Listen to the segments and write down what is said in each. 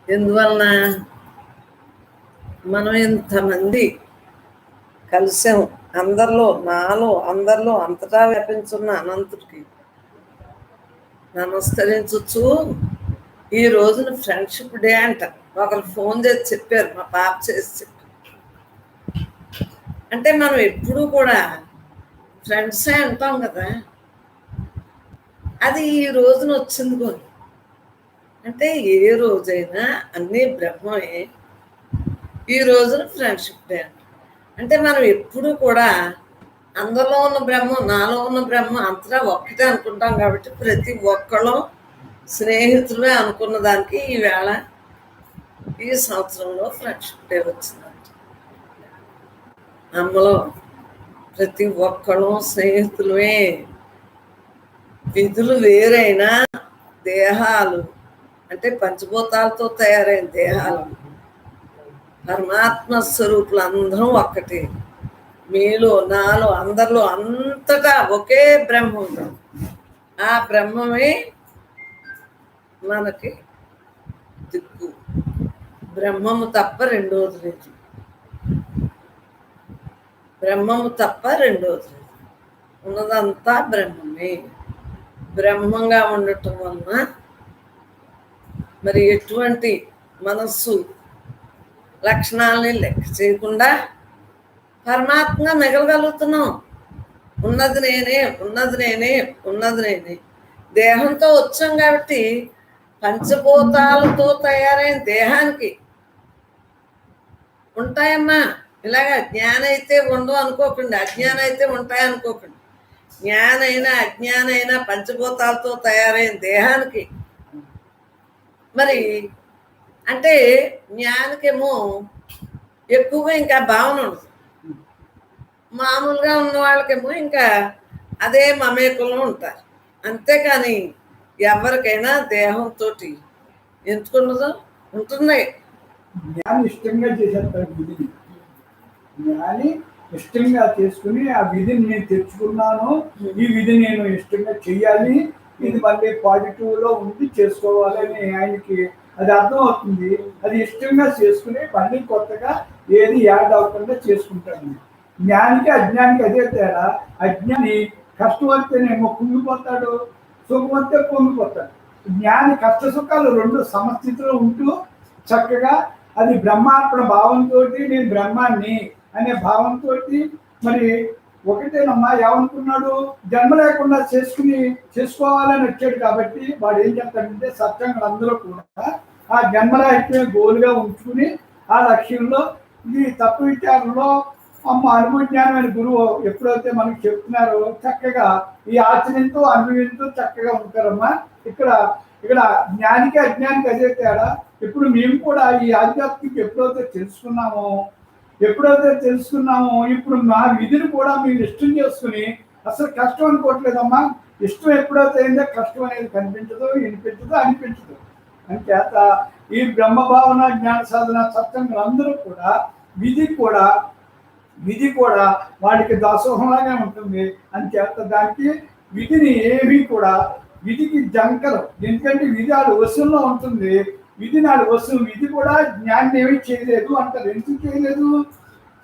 ఎందువలన మనం ఇంతమంది కలిసాం, అందరిలో, నాలో, అందరిలో అంతటా వ్యాపించున్న అనంతుడికి నమస్కరించచ్చు. ఈ రోజున ఫ్రెండ్షిప్ డే అంట. ఒకరు ఫోన్ చేసి చెప్పారు, మా పాప చేసి చెప్పారు. అంటే మనం ఎప్పుడూ కూడా ఫ్రెండ్సే అంటాం కదా, అది ఈ రోజున వచ్చింది కొని. అంటే ఏ రోజైనా అన్నీ బ్రహ్మమే, ఈ రోజున ఫ్రెండ్షిప్ డే అంట. అంటే మనం ఎప్పుడూ కూడా అందరిలో ఉన్న బ్రహ్మ, నాలో ఉన్న బ్రహ్మ అంతటా ఒక్కటే అనుకుంటాం. కాబట్టి ప్రతి ఒక్కళ్ళం స్నేహితులే అనుకున్న దానికి ఈవేళ ఈ సంవత్సరంలో ఫ్రెండ్షిప్ డే వచ్చిందంట. అమ్మలో ప్రతి ఒక్కళ్ళం స్నేహితులే. విధులు వేరైనా దేహాలు అంటే పంచభూతాలతో తయారైన దేహాలు పరమాత్మ స్వరూపులు అందరం ఒక్కటే. మీలో, నాలో, అందరిలో అంతటా ఒకే బ్రహ్మ ఉంది. ఆ బ్రహ్మమే మనకి దిక్కు. బ్రహ్మము తప్ప రెండోది లేదు. బ్రహ్మము తప్ప రెండోది లేదు. ఉన్నదంతా బ్రహ్మమే. బ్రహ్మంగా ఉండటం వలన మరి ఎటువంటి మనస్సు లక్షణాలని లెక్క చేయకుండా పరమాత్మగా మిగలగలుగుతున్నాం. ఉన్నది నేనే, ఉన్నది నేనే, ఉన్నది నేనే. దేహంతో వచ్చాం కాబట్టి పంచభూతాలతో తయారైన దేహానికి ఉంటాయమ్మా. ఇలాగా జ్ఞానం అయితే ఉండవు అనుకోకండి, అజ్ఞానం అయితే ఉంటాయనుకోకండి. జ్ఞానైనా అజ్ఞానైనా పంచభూతాలతో తయారైన దేహానికి మరి అంటే జ్ఞానికేమో ఎక్కువగా ఇంకా భావన ఉండదు. మామూలుగా ఉన్న వాళ్ళకేమో ఇంకా అదే మమేకంలో ఉంటారు. అంతేకాని ఎవరికైనా దేహంతో ఎందుకున్నదో ఉంటుంది. జ్ఞాని ఇష్టంగా చేసేస్తారు విధిని. జ్ఞాని ఇష్టంగా చేసుకుని ఆ విధిని నేను తెచ్చుకున్నాను, ఈ విధి నేను ఇష్టంగా చెయ్యాలి, ఇది మళ్ళీ పాజిటివ్లో ఉండి చేసుకోవాలని ఆయనకి అది అర్థం అవుతుంది. అది ఇష్టంగా చేసుకుని మళ్ళీ కొత్తగా ఏది యాడ్ అవ్వకుండా చేసుకుంటాను. జ్ఞానికి అజ్ఞానికి అదే తేడా. అజ్ఞాని కష్టం వస్తేనేమో కుంగిపోతాడు, సుఖం వస్తే పొంగిపోతాడు. జ్ఞాని కష్ట సుఖాలు రెండు సమస్థితిలో ఉంటూ చక్కగా అది బ్రహ్మార్పణ భావంతో, నేను బ్రహ్మాన్ని అనే భావంతో మరి ఒకటేనమ్మా. ఏమనుకున్నాడు, జన్మ లేకుండా చేసుకోవాలని వచ్చాడు. కాబట్టి వాడు ఏం చెప్తాడంటే సత్సంగులు అందరూ కూడా ఆ జన్మరాహిత్యమే గోలుగా ఉంచుకుని ఆ లక్ష్యంలో ఇది తప్పు విచారంలో అనుభవ జ్ఞానమైన గురువు ఎప్పుడైతే మనకి చెప్తున్నారో చక్కగా ఈ ఆచరణతో అనుభవిస్తూ చక్కగా ఉంటారమ్మా. ఇక్కడ జ్ఞానికి అజ్ఞానికి అదే తేడా. ఇప్పుడు మేము కూడా ఈ ఆధ్యాత్మిక ఎప్పుడైతే తెలుసుకున్నామో ఇప్పుడు మా విధిని కూడా మేము ఇష్టం చేసుకుని అసలు కష్టం అనుకోవట్లేదమ్మా. ఇష్టం ఎప్పుడైతే అయిందో కష్టం అనేది కనిపించదు, వినిపించదు, అనిపించదు. అంచేత ఈ బ్రహ్మభావన జ్ఞాన సాధన సత్సంగులు అందరూ కూడా విధి కూడా వాడికి దాసోహంలాగే ఉంటుంది. అంచేత దానికి విధిని ఏమీ కూడా విధికి జంకరం. ఎందుకంటే విధి ఆడు వశంలో ఉంటుంది, విధి నాడు వశం. విధి కూడా జ్ఞాన్ని ఏమీ చేయలేదు అంటారు. ఎందుకు చేయలేదు,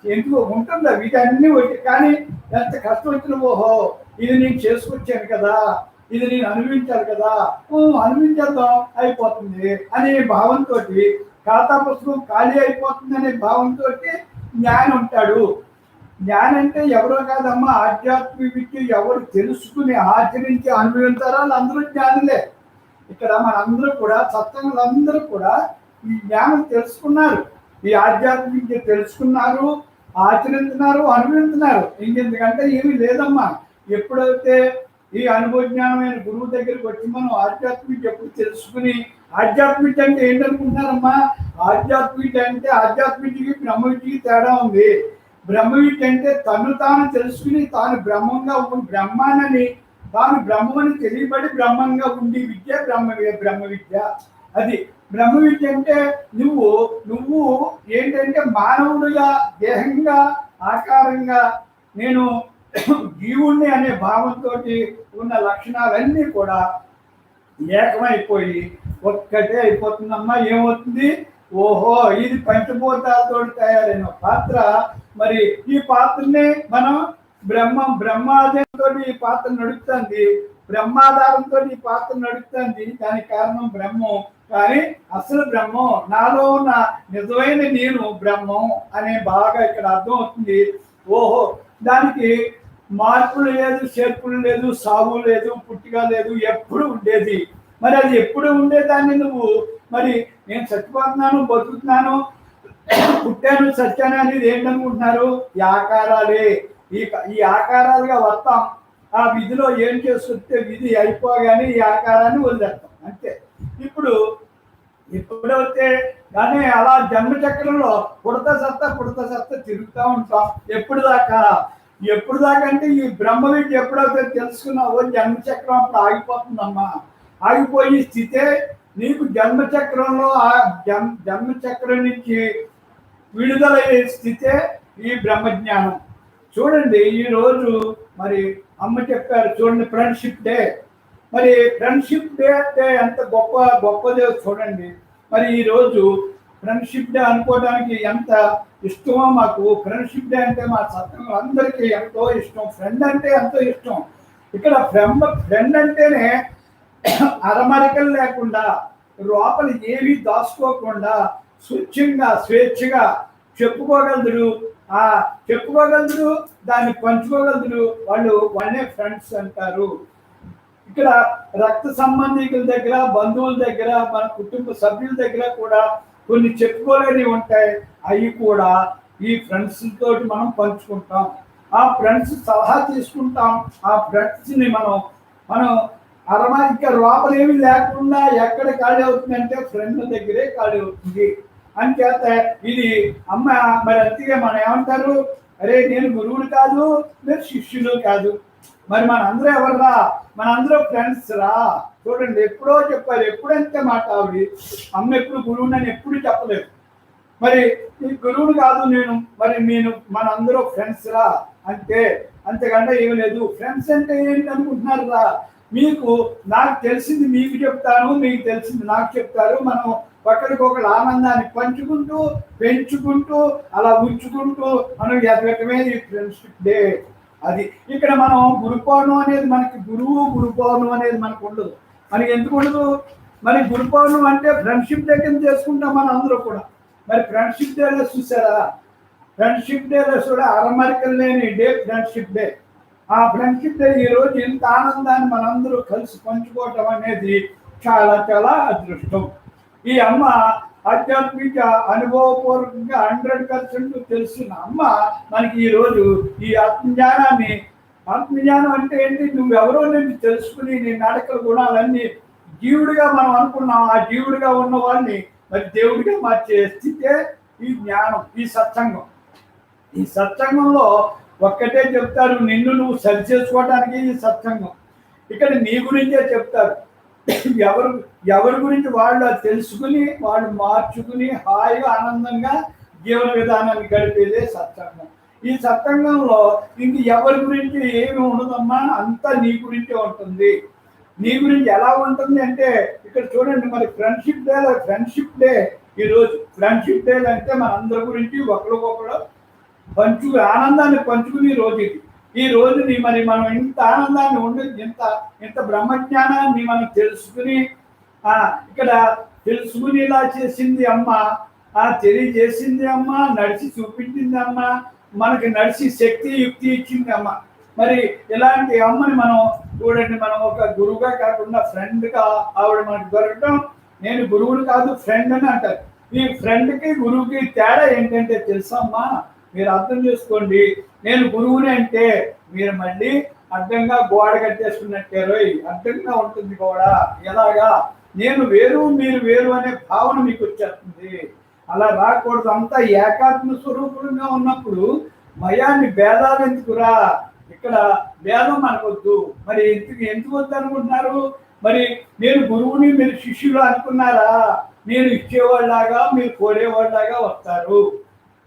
ఎందుకు ఉంటుందా విధి అన్నీ ఒకటి. కానీ ఎంత కష్టం వచ్చిన ఓహో ఇది నేను చేసుకొచ్చాను కదా, ఇది నేను అనుభవించాలి కదా, అనుభవించేద్దాం అయిపోతుంది అనే భావంతో, ఖాతా పుస్తకం ఖాళీ అయిపోతుంది అనే భావంతో జ్ఞానం ఉంటాడు. జ్ఞానం అంటే ఎవరో కాదమ్మా, ఆధ్యాత్మిక విద్య ఎవరు తెలుసుకుని ఆచరించి అనుభవించారో వాళ్ళందరూ జ్ఞానులే. ఇక్కడ మనందరూ కూడా సత్సంగులందరూ కూడా ఈ జ్ఞానం తెలుసుకున్నారు, ఈ ఆధ్యాత్మిక విద్య తెలుసుకున్నారు, ఆచరిస్తున్నారు, అనుభవిస్తున్నారు. ఇంకెందుకంటే ఏమీ లేదమ్మా. ఎప్పుడైతే ఈ అనుభవ జ్ఞానమైన గురువు దగ్గరికి వచ్చి మనం ఆధ్యాత్మిక ఎప్పుడు తెలుసుకుని, ఆధ్యాత్మిక అంటే ఏంటనుకుంటున్నారమ్మా, ఆధ్యాత్మిక అంటే ఆధ్యాత్మికకి బ్రహ్మ విద్యకి తేడా ఉంది. బ్రహ్మ విద్య అంటే తను తాను తెలుసుకుని తాను బ్రహ్మంగా బ్రహ్మానని తాను బ్రహ్మని తెలియబడి బ్రహ్మంగా ఉండి విద్య బ్రహ్మ విద్య. అది బ్రహ్మ విద్య అంటే నువ్వు ఏంటంటే మానవుడిగా దేహంగా ఆకారంగా నేను జీవుణ్ణి అనే భావంతో ఉన్న లక్షణాలన్నీ కూడా ఏకమైపోయి ఒక్కటే అయిపోతుందమ్మా. ఏమవుతుంది? ఓహో, ఇది పంచభూతాలతో తయారైన పాత్ర. మరి ఈ పాత్రనే మనం బ్రహ్మాదంతో ఈ పాత్ర నడుపుతుంది, బ్రహ్మాధారంతో ఈ పాత్ర నడుపుతుంది. దానికి కారణం బ్రహ్మం. కానీ అసలు బ్రహ్మం నాలో ఉన్న నిజమైన నేను బ్రహ్మం అనే బాగా ఇక్కడ అర్థం అవుతుంది. ఓహో, దానికి మార్పులు లేదు, చేర్పులు లేదు, సాగు లేదు, పుట్టిక లేదు, ఎప్పుడు ఉండేది. మరి అది ఎప్పుడు ఉండేదాన్ని నువ్వు మరి నేను చచ్చిపోతున్నాను, బతుకుతున్నాను, పుట్టాను, చచ్చాను అనేది ఏంటనుకుంటున్నారు? ఈ ఆకారాలే. ఈ ఆకారాలుగా వస్తాం. ఆ విధిలో ఏం చేసుకుంటే విధి అయిపోగానే ఈ ఆకారాన్ని వదిలేస్తాం అంతే. ఇప్పుడు ఎప్పుడైతే కానీ అలా జన్మచక్రంలో పుడత సత్తా తిరుగుతూ ఉంటాం. ఎప్పుడు దాకా అంటే ఈ బ్రహ్మ విద్య ఎప్పుడైతే తెలుసుకున్నావో జన్మచక్రం అప్పుడు ఆగిపోతుందమ్మా. ఆగిపోయి స్థితే నీకు జన్మచక్రంలో ఆ జన్మచక్రం నుంచి విడుదలయ్యే స్థితే ఈ బ్రహ్మజ్ఞానం. చూడండి, ఈరోజు మరి అమ్మ చెప్పారు చూడండి, ఫ్రెండ్షిప్ డే. మరి ఫ్రెండ్షిప్ డే అంటే ఎంత గొప్పదే చూడండి. మరి ఈరోజు ఫ్రెండ్షిప్ డే అనుకోవడానికి ఎంత ఇష్టమో మాకు. ఫ్రెండ్షిప్ డే అంటే మా సత్యంలో అందరికీ ఎంతో ఇష్టం. ఫ్రెండ్ అంటే ఎంతో ఇష్టం. ఇక్కడ ఫ్రెండ్ అంటేనే అరమరికలు లేకుండా, లోపల ఏవి దాచుకోకుండా, స్వేచ్ఛగా చెప్పుకోగలరు. దాన్ని పంచుకోగలరు. వాళ్ళే ఫ్రెండ్స్ అంటారు. ఇక్కడ రక్త సంబంధికుల దగ్గర, బంధువుల దగ్గర, మన కుటుంబ సభ్యుల దగ్గర కూడా కొన్ని చెప్పుకోలేని ఉంటాయి. అవి కూడా ఈ ఫ్రెండ్స్ తోటి మనం పంచుకుంటాం. ఆ ఫ్రెండ్స్ సలహా తీసుకుంటాం. ఆ ఫ్రెండ్స్ ని మనం ఇంకా లోపల ఏమి లేకుండా ఎక్కడ ఖాళీ అవుతుందంటే ఫ్రెండ్ దగ్గరే ఖాళీ అవుతుంది. అంచేత ఇది అమ్మ మరి అంతగా మనం ఏమంటారు? అరే, నేను గురువులు కాదు, మీరు శిష్యులు కాదు, మరి మనందరూ ఎవర్రా? మనందరూ ఫ్రెండ్స్ రా. చూడండి, ఎప్పుడో చెప్పారు. ఎప్పుడంతే మాట ఆవిడ అమ్మ ఎప్పుడు గురువుని అని ఎప్పుడు చెప్పలేదు. మరి ఈ గురువుని కాదు నేను, మరి మనందరూ ఫ్రెండ్స్ రా అంటే అంతకంటే ఏమి లేదు. ఫ్రెండ్స్ అంటే ఏంటి అనుకుంటున్నారు రా? నాకు తెలిసింది మీకు చెప్తాను, మీకు తెలిసింది నాకు చెప్తారు. మనం ఒకరికొకరు ఆనందాన్ని పంచుకుంటూ, పెంచుకుంటూ, అలా ఉంచుకుంటూ మనం ఎదగటమే ఈ ఫ్రెండ్షిప్ డే. అది ఇక్కడ మనం గురుపౌర్ణం అనేది మనకి గురుపౌర్ణం అనేది మనకు ఉండదు. మనకి ఎందుకు ఉండదు? మరి గురుపౌర్ణం అంటే ఫ్రెండ్షిప్ డే కింద చేసుకుంటాం మనం అందరూ కూడా. మరి ఫ్రెండ్షిప్ డేలో చూసారా? ఫ్రెండ్షిప్ డేలో కూడా అరమరికలు లేని డే ఫ్రెండ్షిప్ డే. ఆ ఫ్రెండ్షిప్ డే ఈరోజు ఇంత ఆనందాన్ని మనందరూ కలిసి పంచుకోవటం అనేది చాలా చాలా అదృష్టం. ఈ అమ్మ ఆధ్యాత్మిక అనుభవపూర్వకంగా 100% తెలుసున్న అమ్మ మనకి ఈరోజు ఈ ఆత్మజ్ఞానం అంటే ఏంటి? నువ్వెవరో నేను తెలుసుకుని నీ నడకల గుణాలన్నీ జీవుడిగా మనం అనుకున్నాం. ఆ జీవుడిగా ఉన్న వాడిని మరి దేవుడిగా మార్చే స్థితే ఈ జ్ఞానం, ఈ సత్సంగం. ఈ సత్సంగంలో ఒక్కటే చెప్తారు, నిన్ను నువ్వు సరి చేసుకోవడానికి ఈ సత్సంగం. ఇక్కడ నీ గురించే చెప్తారు. ఎవరి గురించి వాళ్ళు తెలుసుకుని, వాళ్ళు మార్చుకుని హాయిగా ఆనందంగా జీవన విధానాన్ని గడిపేదే సత్సంగం. ఈ సత్సంగంలో ఇంక ఎవరి గురించి ఏమి ఉండదమ్మా, అంతా నీ గురించే ఉంటుంది. నీ గురించి ఎలా ఉంటుంది అంటే ఇక్కడ చూడండి, మరి ఫ్రెండ్షిప్ డే ఈరోజు. ఫ్రెండ్షిప్ డే అంటే మన అందరి గురించి ఒకరికొకరు ఆనందాన్ని పంచుకునే రోజు ఇది. ఈ రోజుని మరి మనం ఇంత ఆనందాన్ని ఉండి, ఇంత బ్రహ్మజ్ఞానాన్ని మనం తెలుసుకుని ఇక్కడ తెలుసుకునేలా చేసింది అమ్మ, తెలియజేసింది అమ్మ, నడిచి చూపించింది అమ్మ, మనకి నడిచి శక్తి యుక్తి ఇచ్చింది అమ్మ. మరి ఇలాంటి అమ్మని మనం చూడండి, మనం ఒక గురువుగా కాకుండా ఫ్రెండ్గా ఆవిడ మనకు దొరకడం. నేను గురువుని కాదు, ఫ్రెండ్ అని అంటారు. ఈ ఫ్రెండ్కి గురువుకి తేడా ఏంటంటే తెలుసమ్మా, మీరు అర్థం చేసుకోండి. నేను గురువుని అంటే మీరు మళ్ళీ అడ్డంగా గోడ కట్టేసుకున్నట్టే రోయ్, అడ్డంగా ఉంటుంది గోడ. ఎలాగా? నేను వేరు మీరు వేరు అనే భావన మీకు వచ్చేస్తుంది. అలా రాకూడదు. అంతా ఏకాత్మ స్వరూపంగా ఉన్నప్పుడు మయాన్ని భేదాలు ఎందుకురా? ఇక్కడ భేదం మనకొద్దు. మరి ఎందుకు వద్దు అనుకుంటున్నారు? మరి నేను గురువుని మీరు శిష్యులు అనుకున్నారా? నేను ఇచ్చేవాళ్ళలాగా మీరు కోరేవాళ్ళలాగా వస్తారు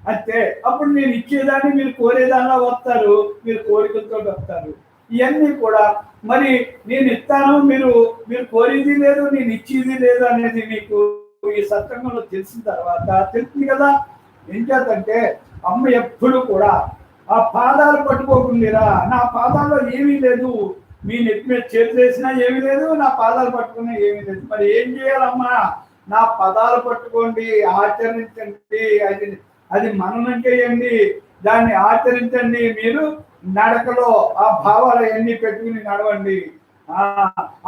అంతే. అప్పుడు నేను ఇచ్చేదాన్ని మీరు కోరేదానిలా వస్తారు, మీరు కోరికలతో వస్తారు. ఇవన్నీ కూడా మరి నేను ఇస్తాను, మీరు మీరు కోరేది లేదు, నేను ఇచ్చేది లేదు అనేది మీకు ఈ సత్సంగంలో తెలిసిన తర్వాత తెలుస్తుంది కదా. ఏం చేద్దంటే అమ్మ ఎప్పుడు కూడా ఆ పాదాలు పట్టుకోకుందిరా, నా పాదాల్లో ఏమీ లేదు, మీ నెత్తి మీద చేతులు వేసినా ఏమీ లేదు, నా పాదాలు పట్టుకున్నా ఏమీ లేదు. మరి ఏం చేయాలమ్మా? నా పదాలు పట్టుకోండి, ఆచరించండి, అది అది మననం చేయండి, దాన్ని ఆచరించండి. మీరు నడకలో ఆ భావాలు అన్ని పెట్టుకుని నడవండి,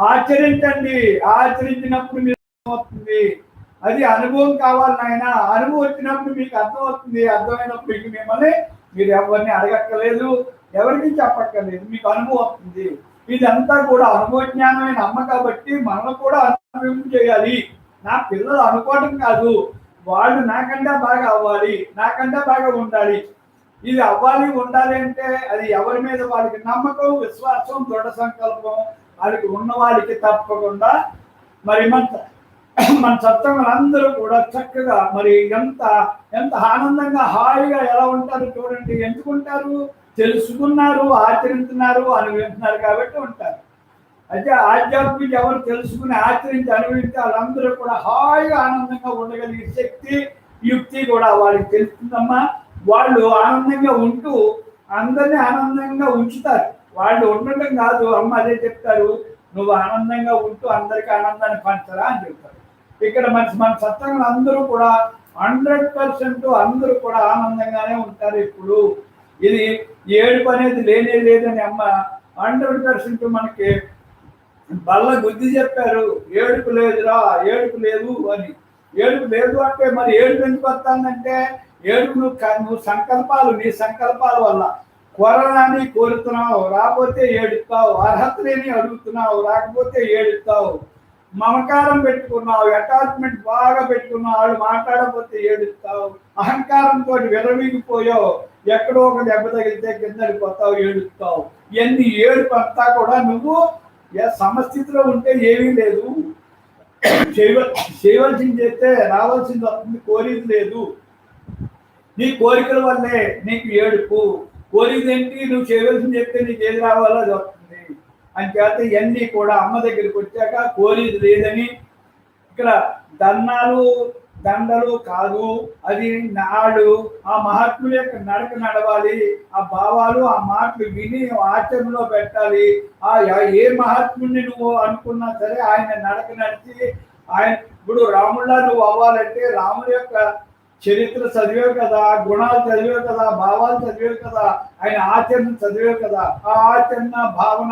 ఆచరించండి. ఆచరించినప్పుడు మీరు అవుతుంది, అది అనుభవం కావాలి నాయన. అనుభవం వచ్చినప్పుడు మీకు అర్థం అవుతుంది, అర్థమైనప్పుడు మీకు మిమ్మల్ని మీరు ఎవరిని అడగక్కర్లేదు, ఎవరికి చెప్పక్కర్లేదు, మీకు అనుభవం అవుతుంది. ఇదంతా కూడా అనుభవ జ్ఞానమైన అమ్మ కాబట్టి మనం కూడా అనుభవం చేయాలి. నా పిల్లలు అనుకోవటం కాదు, వాళ్ళు నాకంటే బాగా అవ్వాలి, నాకంటే బాగా ఉండాలి. ఇది అవ్వాలి ఉండాలి అంటే అది ఎవరి మీద వాళ్ళకి నమ్మకం, విశ్వాసం, దృఢ సంకల్పం వాళ్ళకి ఉన్న వాళ్ళకి తప్పకుండా మరి మన సత్సంగులు అందరూ కూడా చక్కగా మరి ఎంత ఎంత ఆనందంగా హాయిగా ఎలా ఉంటారు చూడండి. ఎందుకుంటారు? తెలుసుకున్నారు, ఆచరిస్తున్నారు, అనుభవిస్తున్నారు కాబట్టి ఉంటారు. అయితే ఆధ్యాత్మిక ఎవరు తెలుసుకుని ఆచరించి అనుభవించి వాళ్ళందరూ కూడా హాయిగా ఆనందంగా ఉండగలిగే శక్తి, యుక్తి కూడా వాళ్ళకి తెలుస్తుందమ్మా. వాళ్ళు ఆనందంగా ఉంటూ అందరినీ ఆనందంగా ఉంచుతారు. వాళ్ళు ఉండటం కాదు, అమ్మ అదే చెప్తారు, నువ్వు ఆనందంగా ఉంటూ అందరికీ ఆనందాన్ని పంచరా అని చెప్తారు. ఇక్కడ మన సత్సంగులు అందరూ కూడా 100% అందరూ కూడా ఆనందంగానే ఉంటారు. ఇప్పుడు ఇది ఏడుపు అనేది లేనే లేదని అమ్మ 100% మనకి బల్ల బుద్ధి చెప్పారు. ఏడుపు లేదురా, ఏడుపు లేదు అని. ఏడుపు లేదు అంటే మరి ఏడుపు ఎందుకు వస్తుందంటే ఏడుపు నువ్వు సంకల్పాలు, నీ సంకల్పాల వల్ల కోరడాన్ని కోరుతున్నావు, రాకపోతే ఏడుస్తావు, అర్హత లేని అడుగుతున్నావు, రాకపోతే ఏడుస్తావు, మమకారం పెట్టుకున్నావు, అటాచ్మెంట్ బాగా పెట్టుకున్నావు, వాళ్ళు మాట్లాడకపోతే ఏడుస్తావు, అహంకారంతో విరవీగిపోయావు, ఎక్కడో ఒక దెబ్బ తగిలితే కింద పడిపోతావు, ఏడుస్తావు. ఇవన్నీ ఏడుపు అంతా కూడా నువ్వు సమస్థితిలో ఉంటే ఏమీ లేదు, చేయవలసింది చేస్తే రావాల్సింది వస్తుంది, కోరిక లేదు. నీ కోరికల వల్లే నీకు ఏడుపు. కోరిక ఏంటి? నువ్వు చేయవలసింది చెప్తే నీకు ఏది రావాలో అది వస్తుంది. అంచేత ఇవన్నీ కూడా అమ్మ దగ్గరికి వచ్చాక కోరిక లేదని, ఇక్కడ దండలు కాదు, అది నాడు ఆ మహాత్ముల యొక్క నడక నడవాలి, ఆ భావాలు ఆ మాటలు విని ఆచరణలో పెట్టాలి. ఏ మహాత్ముడిని నువ్వు అనుకున్నా సరే ఆయన నడక నడిచి ఆయన ఇప్పుడు రాముళ్ళ నువ్వు అవ్వాలంటే రాముడి యొక్క చరిత్ర చదివే కదా, గుణాలు చదివే కదా, భావాలు చదివే కదా, ఆయన ఆచరణ చదివే కదా. ఆ ఆచరణ భావన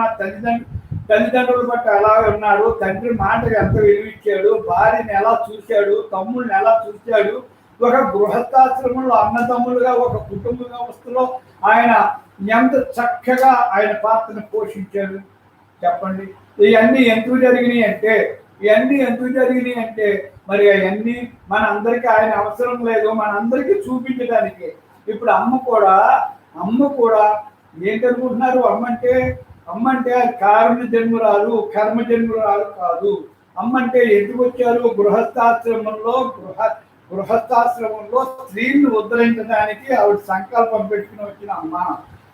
తల్లిదండ్రులు బట్టి ఎలా ఉన్నాడు, తండ్రి మాటకు ఎంత విలువిచ్చాడు, భార్యని ఎలా చూశాడు, తమ్ముళ్ళని ఎలా చూశాడు, ఒక గృహస్థాశ్రమంలో అన్నదమ్ములుగా ఒక కుటుంబ వ్యవస్థలో ఆయన ఎంత చక్కగా ఆయన పాత్రను పోషించాడు చెప్పండి. ఇవన్నీ ఎందుకు జరిగినాయి అంటే మరి అవన్నీ మన అందరికీ ఆయన అవసరం లేదు, మన అందరికీ చూపించడానికి. ఇప్పుడు అమ్మ కూడా ఏంటనుకుంటున్నారు? అమ్మ అంటే కారుణ్య జన్మురాలు, కర్మ జన్మురాలు కాదు. అమ్మ అంటే ఎందుకు వచ్చారు? గృహస్థాశ్రమంలో స్త్రీని ఉద్ధరించడానికి ఆవిడ సంకల్పం పెట్టుకుని వచ్చిన అమ్మ.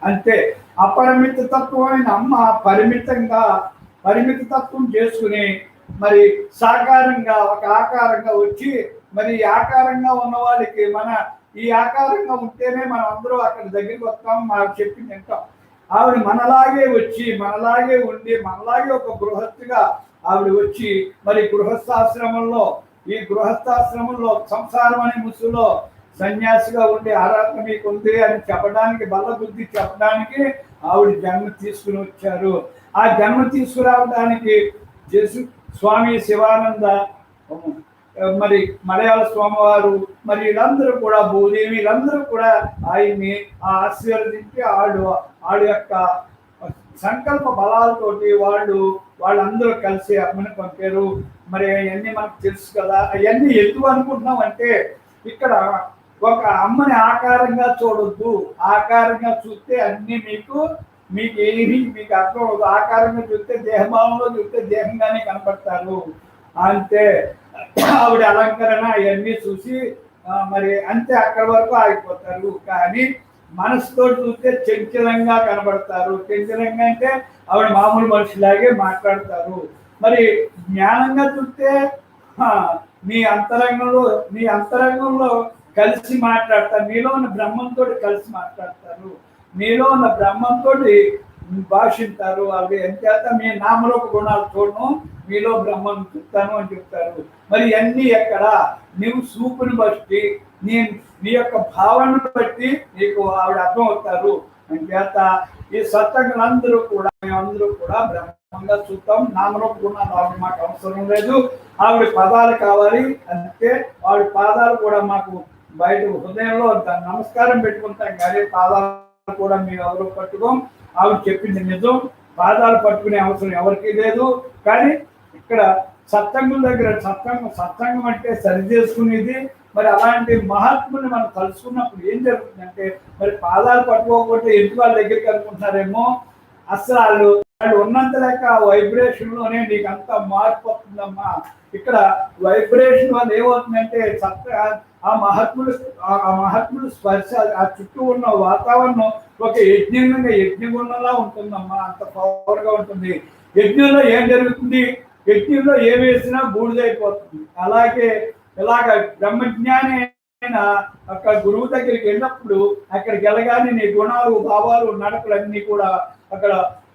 అంతే. అపరిమిత తత్వమైన అమ్మ పరిమిత తత్వం చేసుకుని మరి సాకారంగా ఒక ఆకారంగా వచ్చి మరి ఈ ఆకారంగా ఉన్న వాళ్ళకి ఈ ఆకారంగా ఉంటేనే మనం అందరూ అక్కడ దగ్గరికి వస్తాం, మనకు చెప్పి తింటాం. ఆవిడ మనలాగే వచ్చి మనలాగే ఉండి మనలాగే ఒక గృహస్థిగా ఆవిడ వచ్చి మరి ఈ గృహస్థాశ్రమంలో సంసారం అనే ముసులో సన్యాసిగా ఉండి ఆరాధన మీకు ఉంది అని చెప్పడానికి, బల్ల బుద్ధి చెప్పడానికి ఆవిడ జన్మ తీసుకుని వచ్చారు. ఆ జన్మ తీసుకురావడానికి స్వామి శివానంద, మరి మలయాళ స్వామివారు, మరి వీళ్ళందరూ కూడా భూదేవి, వీళ్ళందరూ కూడా ఆయన్ని ఆశీర్వదించి ఆడు యొక్క సంకల్ప బలాలతోటి వాళ్ళందరూ కలిసి అమ్మని పంపారు. మరి అవన్నీ మనకు తెలుసు కదా. అవన్నీ ఎందుకు అనుకుంటున్నాం అంటే ఇక్కడ ఒక అమ్మని ఆకారంగా చూడొద్దు. ఆకారంగా చూస్తే అన్ని మీకు అర్థం అవుతుంది. ఆకారంగా చూస్తే దేహభావంలో చూస్తే దేహంగానే కనపడతారు. అంతే. ఆవిడ అలంకరణ అవన్నీ చూసి మరి అంతే అక్కడి వరకు ఆగిపోతారు. కానీ మనసుతో చూస్తే చంచలంగా కనబడతారు. చంచలంగా అంటే ఆవిడ మామూలు మనిషిలాగే మాట్లాడతారు. మరి జ్ఞానంగా చూస్తే నీ అంతరంగంలో కలిసి మాట్లాడతారు. నీలో ఉన్న బ్రహ్మంతో కలిసి మాట్లాడతారు. నీలో ఉన్న బ్రహ్మంతో భాషిస్తారు. అవి ఎంచేత మీ నామరూప గుణాలు చూడను, మీలో బ్రహ్మం చూస్తాను అని చెప్తారు. మరి అన్నీ ఎక్కడ? నువ్వు చూపుని బట్టి, నీ యొక్క భావనను బట్టి నీకు ఆవిడ అర్థం అవుతారు. అంచేత ఈ సత్సంగులందరూ కూడా మేమందరూ కూడా బ్రహ్మంగా చూస్తాం. నామరూప గుణాలు ఆవిడ మాకు అవసరం లేదు. ఆవిడ పదాలు కావాలి అంటే ఆవిడ పాదాలు కూడా మాకు బయట హృదయంలో నమస్కారం పెట్టుకుంటాం, కానీ పాదాలు కూడా మేము ఎవరు పట్టుకోం. ఆవిడ చెప్పింది నిజం. పాదాలు పట్టుకునే అవసరం ఎవరికీ లేదు. కానీ ఇక్కడ సత్సంగం దగ్గర సత్సంగం అంటే సరి చేసుకునేది. మరి అలాంటి మహాత్ముని మనం కలుసుకున్నప్పుడు ఏం జరుగుతుందంటే, మరి పాదాలు పట్టుకోకపోతే ఎందుకు వాళ్ళ దగ్గరికి అనుకుంటున్నారేమో. అసలు వాళ్ళు ఉన్నంత లెక్క వైబ్రేషన్ లోనే నీకు అంత మార్పు వస్తుందమ్మా. ఇక్కడ వైబ్రేషన్ వల్ల ఏమవుతుందంటే ఆ మహాత్ముడు స్పర్శ, ఆ చుట్టూ ఉన్న వాతావరణం ఒక యజ్ఞగుణంలా ఉంటుందమ్మా. అంత పవర్ గా ఉంటుంది. యజ్ఞంలో ఏం జరుగుతుంది? యజ్ఞంలో ఏ వేసినా బూడిదైపోతుంది. అలాగే ఇలాగ బ్రహ్మజ్ఞాని అయిన అక్కడ గురువు దగ్గరికి వెళ్ళినప్పుడు అక్కడికి వెళ్ళగానే నీ గుణాలు, భావాలు, నడకలన్నీ కూడా అక్కడ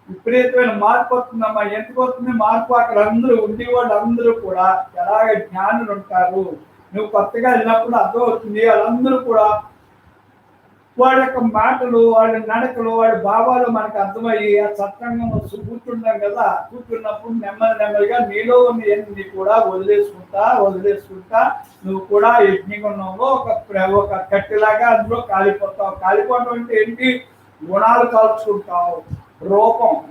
విపరీతమైన మార్పు వస్తుందమ్మా. ఎందుకు వస్తుంది మార్పు? అక్కడ అందరూ ఉండే వాళ్ళు అందరూ కూడా ఎలాగ జ్ఞానులు ఉంటారు. నువ్వు కొత్తగా వెళ్ళినప్పుడు అర్థమవుతుంది. వాళ్ళందరూ కూడా వాడి యొక్క మాటలు, వాళ్ళ నడకలు, వాడి భావాలు మనకు అర్థమయ్యి ఆ సత్సంగంలో కూర్చుంటాం కదా. కూర్చున్నప్పుడు నెమ్మదిగా నీలో ఉన్న కూడా వదిలేసుకుంటా నువ్వు కూడా యజ్ఞగుణంలో ఒక కట్టెలాగా అందులో కాలిపోతావు. కాలిపోవడం అంటే ఏంటి? గుణాలు కాల్చుకుంటావు.